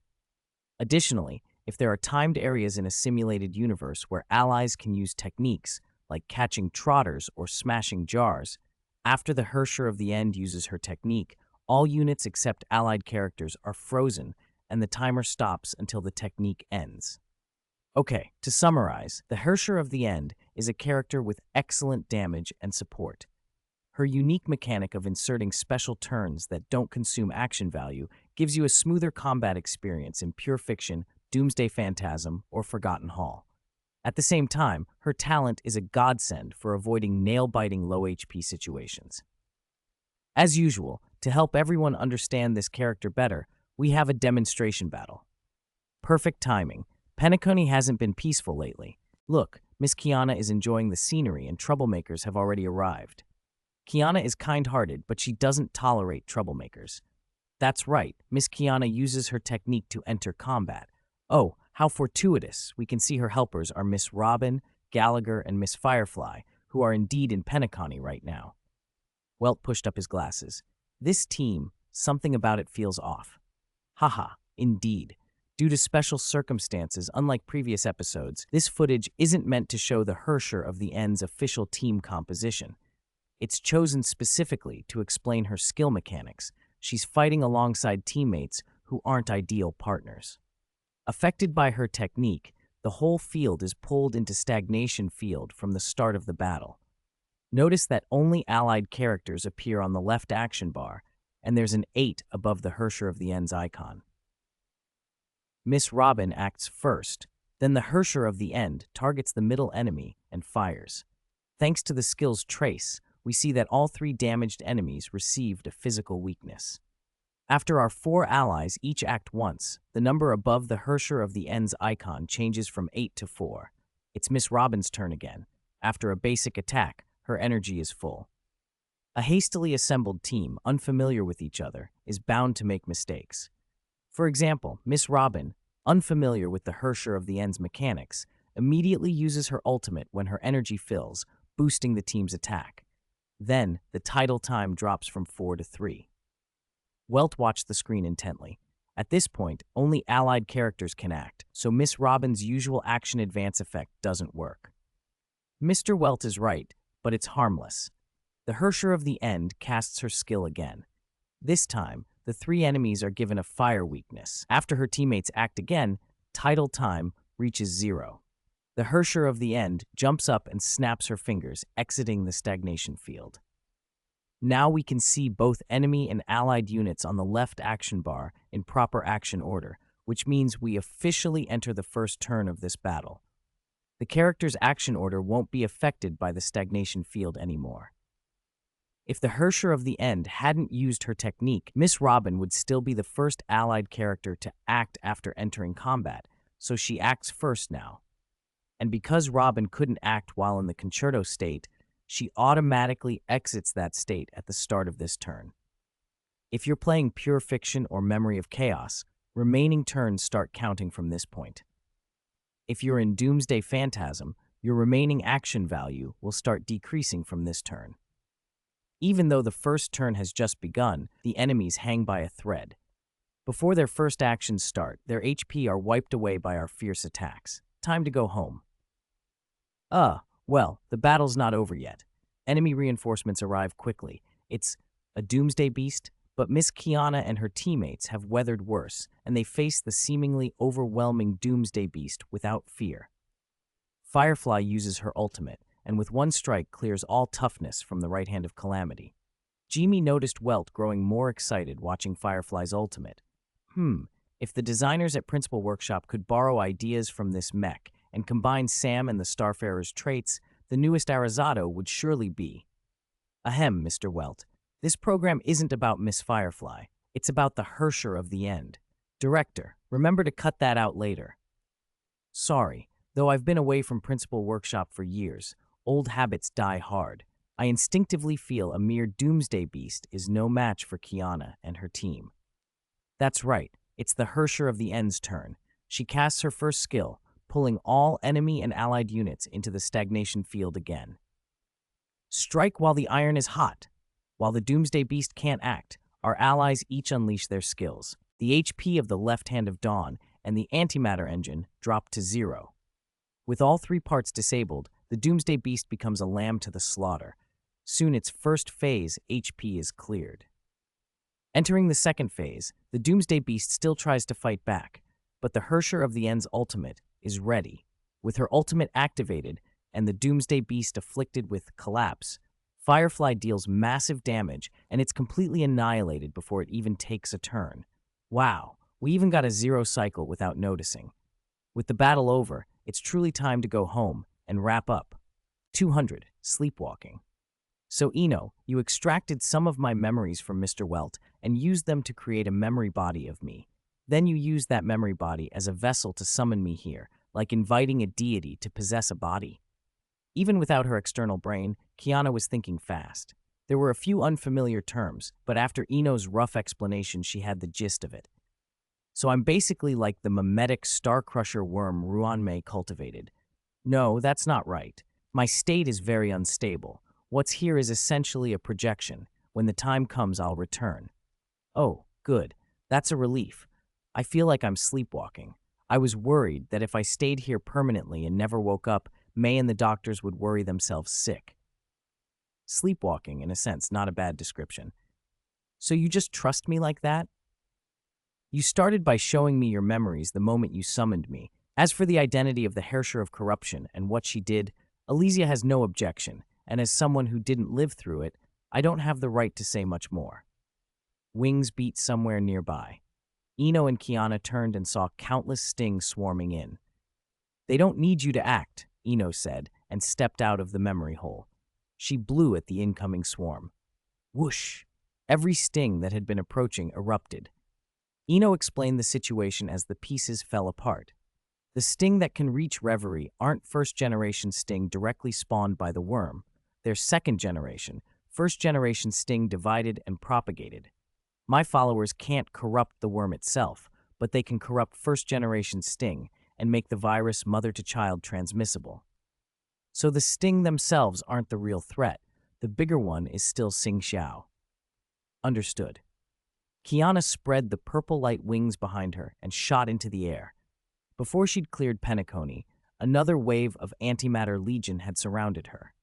Additionally, if there are timed areas in a simulated universe where allies can use techniques like catching trotters or smashing jars, after the Herrscher of the End uses her technique, all units except allied characters are frozen and the timer stops until the technique ends. Okay, to summarize, the Herrscher of the End is a character with excellent damage and support. Her unique mechanic of inserting special turns that don't consume action value gives you a smoother combat experience in Pure Fiction, Doomsday Phantasm, or Forgotten Hall. At the same time, her talent is a godsend for avoiding nail-biting low HP situations. As usual, to help everyone understand this character better, we have a demonstration battle. Perfect timing. Penacony hasn't been peaceful lately. Look, Miss Kiana is enjoying the scenery and troublemakers have already arrived. Kiana is kind-hearted, but she doesn't tolerate troublemakers. That's right, Miss Kiana uses her technique to enter combat. Oh, how fortuitous. We can see her helpers are Miss Robin, Gallagher, and Miss Firefly, who are indeed in Penacony right now. Welt pushed up his glasses. This team, something about it feels off. Haha, indeed. Due to special circumstances, unlike previous episodes, this footage isn't meant to show the Herrscher of the End's official team composition. It's chosen specifically to explain her skill mechanics. She's fighting alongside teammates who aren't ideal partners. Affected by her technique, the whole field is pulled into stagnation field from the start of the battle. Notice that only allied characters appear on the left action bar, and there's an 8 above the Herrscher of the End's icon. Miss Robin acts first, then the Herrscher of the End targets the middle enemy and fires. Thanks to the skill's trace, we see that all 3 damaged enemies received a physical weakness. After our 4 allies each act once, the number above the Herrscher of the End's icon changes from 8 to 4. It's Miss Robin's turn again. After a basic attack, her energy is full. A hastily assembled team, unfamiliar with each other, is bound to make mistakes. For example, Miss Robin, unfamiliar with the Herrscher of the End's mechanics, immediately uses her ultimate when her energy fills, boosting the team's attack. Then, the title time drops from 4 to 3. Welt watched the screen intently. At this point, only allied characters can act, so Miss Robin's usual action advance effect doesn't work. Mr. Welt is right, but it's harmless. The Herrscher of the End casts her skill again. This time, the 3 enemies are given a fire weakness. After her teammates act again, title time reaches 0. The Herrscher of the End jumps up and snaps her fingers, exiting the stagnation field. Now we can see both enemy and allied units on the left action bar in proper action order, which means we officially enter the first turn of this battle. The character's action order won't be affected by the stagnation field anymore. If the Herrscher of the End hadn't used her technique, Miss Robin would still be the first allied character to act after entering combat, so she acts first now. And because Robin couldn't act while in the concerto state, she automatically exits that state at the start of this turn. If you're playing Pure Fiction or Memory of Chaos, remaining turns start counting from this point. If you're in Doomsday Phantasm, your remaining action value will start decreasing from this turn. Even though the first turn has just begun, the enemies hang by a thread. Before their first actions start, their HP are wiped away by our fierce attacks. Time to go home. Well, the battle's not over yet. Enemy reinforcements arrive quickly. It's a Doomsday Beast, but Miss Kiana and her teammates have weathered worse, and they face the seemingly overwhelming Doomsday Beast without fear. Firefly uses her ultimate, and with one strike clears all toughness from the right hand of Calamity. Jimmy noticed Welt growing more excited watching Firefly's ultimate. If the designers at Principal Workshop could borrow ideas from this mech and combine Sam and the Starfarer's traits, the newest Arizado would surely be. Ahem, Mr. Welt. This program isn't about Miss Firefly. It's about the Herrscher of the End. Director, remember to cut that out later. Sorry, though I've been away from Principal Workshop for years, old habits die hard. I instinctively feel a mere Doomsday Beast is no match for Kiana and her team. That's right, it's the Herrscher of the End's turn. She casts her first skill, pulling all enemy and allied units into the stagnation field again. Strike while the iron is hot. While the Doomsday Beast can't act, our allies each unleash their skills. The HP of the left hand of Dawn and the antimatter engine drop to 0. With all 3 parts disabled, the Doomsday Beast becomes a lamb to the slaughter. Soon its first phase HP is cleared. Entering the second phase, the Doomsday Beast still tries to fight back, but the Herrscher of the End's ultimate is ready. With her ultimate activated and the Doomsday Beast afflicted with collapse, Firefly deals massive damage and it's completely annihilated before it even takes a turn. Wow, we even got a zero cycle without noticing. With the battle over, it's truly time to go home and wrap up. 200. Sleepwalking. So Ino, you extracted some of my memories from Mr. Welt and used them to create a memory body of me. Then you used that memory body as a vessel to summon me here, like inviting a deity to possess a body. Even without her external brain, Kiana was thinking fast. There were a few unfamiliar terms, but after Ino's rough explanation, she had the gist of it. So I'm basically like the mimetic star-crusher worm Ruanmei cultivated. No, that's not right. My state is very unstable. What's here is essentially a projection. When the time comes, I'll return. Oh, good. That's a relief. I feel like I'm sleepwalking. I was worried that if I stayed here permanently and never woke up, May and the doctors would worry themselves sick. Sleepwalking, in a sense, not a bad description. So you just trust me like that? You started by showing me your memories the moment you summoned me. As for the identity of the Herrscher of Corruption and what she did, Alicia has no objection, and as someone who didn't live through it, I don't have the right to say much more. Wings beat somewhere nearby. Ino and Kiana turned and saw countless stings swarming in. They don't need you to act, Ino said, and stepped out of the memory hole. She blew at the incoming swarm. Whoosh! Every sting that had been approaching erupted. Ino explained the situation as the pieces fell apart. The sting that can reach Reverie aren't first-generation sting directly spawned by the worm. They're second-generation, first-generation sting divided and propagated. My followers can't corrupt the worm itself, but they can corrupt first-generation sting and make the virus mother-to-child transmissible. So the sting themselves aren't the real threat. The bigger one is still Xing Xiao. Understood. Kiana spread the purple light wings behind her and shot into the air. Before she'd cleared Penacony, another wave of antimatter legion had surrounded her.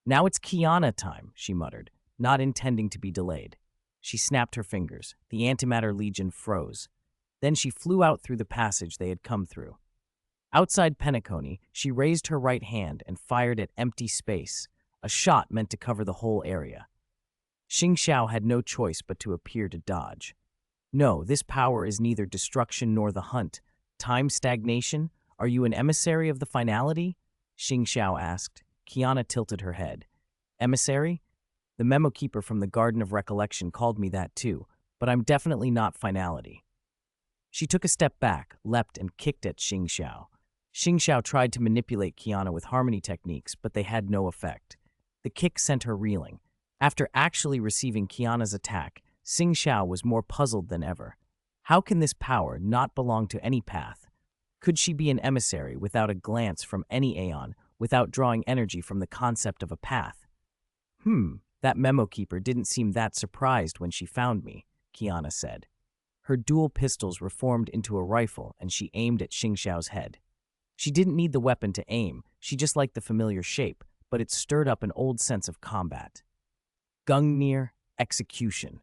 Now it's Kiana time, she muttered, not intending to be delayed. She snapped her fingers. The antimatter legion froze. Then she flew out through the passage they had come through. Outside Penacony, she raised her right hand and fired at empty space, a shot meant to cover the whole area. Xing Xiao had no choice but to appear to dodge. No, this power is neither destruction nor the hunt. Time stagnation? Are you an emissary of the finality? Xing Xiao asked. Kiana tilted her head. Emissary? The memo keeper from the Garden of Recollection called me that too, but I'm definitely not finality. She took a step back, leapt, and kicked at Xing Xiao. Xing Xiao tried to manipulate Kiana with harmony techniques, but they had no effect. The kick sent her reeling. After actually receiving Kiana's attack, Xing Xiao was more puzzled than ever. How can this power not belong to any path? Could she be an emissary without a glance from any aeon, without drawing energy from the concept of a path? That memo keeper didn't seem that surprised when she found me, Kiana said. Her dual pistols reformed into a rifle and she aimed at Xing Xiao's head. She didn't need the weapon to aim, she just liked the familiar shape, but it stirred up an old sense of combat. Gungnir, execution.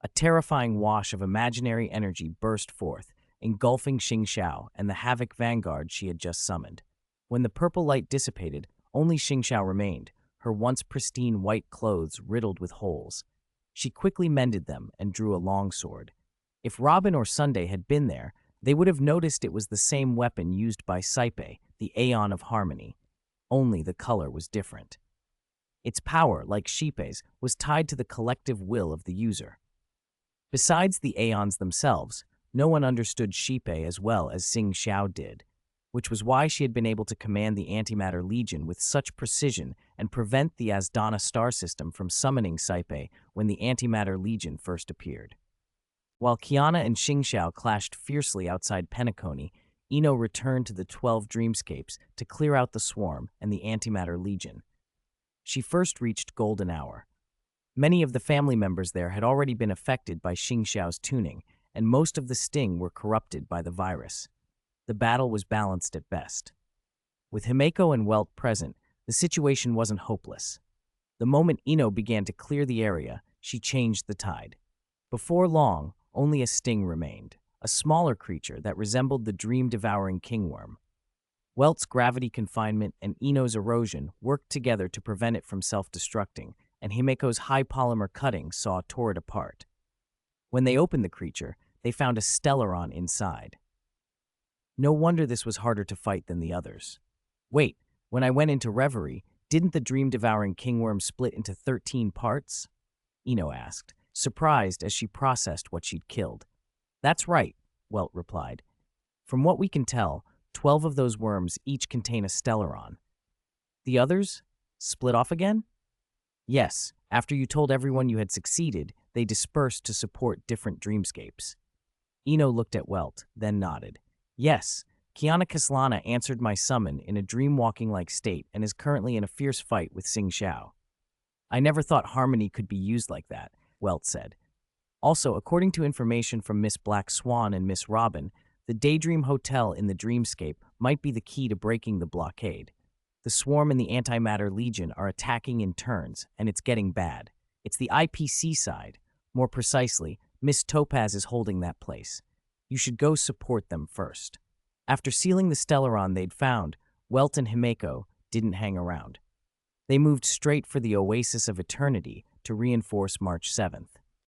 A terrifying wash of imaginary energy burst forth, engulfing Xing Xiao and the Havoc Vanguard she had just summoned. When the purple light dissipated, only Xing Xiao remained, her once pristine white clothes riddled with holes. She quickly mended them and drew a longsword. If Robin or Sunday had been there, they would have noticed it was the same weapon used by Saipe, the Aeon of Harmony. Only the color was different. Its power, like Shipe's, was tied to the collective will of the user. Besides the Aeons themselves, no one understood Shipe as well as Xing Xiao did, which was why she had been able to command the Antimatter Legion with such precision and prevent the Asdana star system from summoning Saipe when the Antimatter Legion first appeared. While Kiana and Xing Xiao clashed fiercely outside Penacony, Ino returned to the 12 Dreamscapes to clear out the swarm and the Antimatter Legion. She first reached Golden Hour. Many of the family members there had already been affected by Xing Xiao's tuning, and most of the sting were corrupted by the virus. The battle was balanced at best. With Himeko and Welt present, the situation wasn't hopeless. The moment Ino began to clear the area, she changed the tide. Before long, only a sting remained, a smaller creature that resembled the dream-devouring kingworm. Welt's gravity confinement and Ino's erosion worked together to prevent it from self-destructing, and Himeko's high polymer cutting tore it apart. When they opened the creature, they found a stellaron inside. No wonder this was harder to fight than the others. Wait, when I went into reverie, didn't the dream-devouring kingworm split into 13 parts? Ino asked, surprised as she processed what she'd killed. That's right, Welt replied. From what we can tell, 12 of those worms each contain a stellaron. The others? Split off again? Yes, after you told everyone you had succeeded, they dispersed to support different dreamscapes. Ino looked at Welt, then nodded. Yes, Kiana Kaslana answered my summon in a dream-walking-like state and is currently in a fierce fight with Xing Xiao. I never thought harmony could be used like that, Welt said. Also, according to information from Miss Black Swan and Miss Robin, the Daydream Hotel in the Dreamscape might be the key to breaking the blockade. The Swarm and the Antimatter Legion are attacking in turns, and it's getting bad. It's the IPC side. More precisely, Miss Topaz is holding that place. You should go support them first. After sealing the stellaron they'd found, Welt and Himeko didn't hang around. They moved straight for the Oasis of Eternity to reinforce March 7th.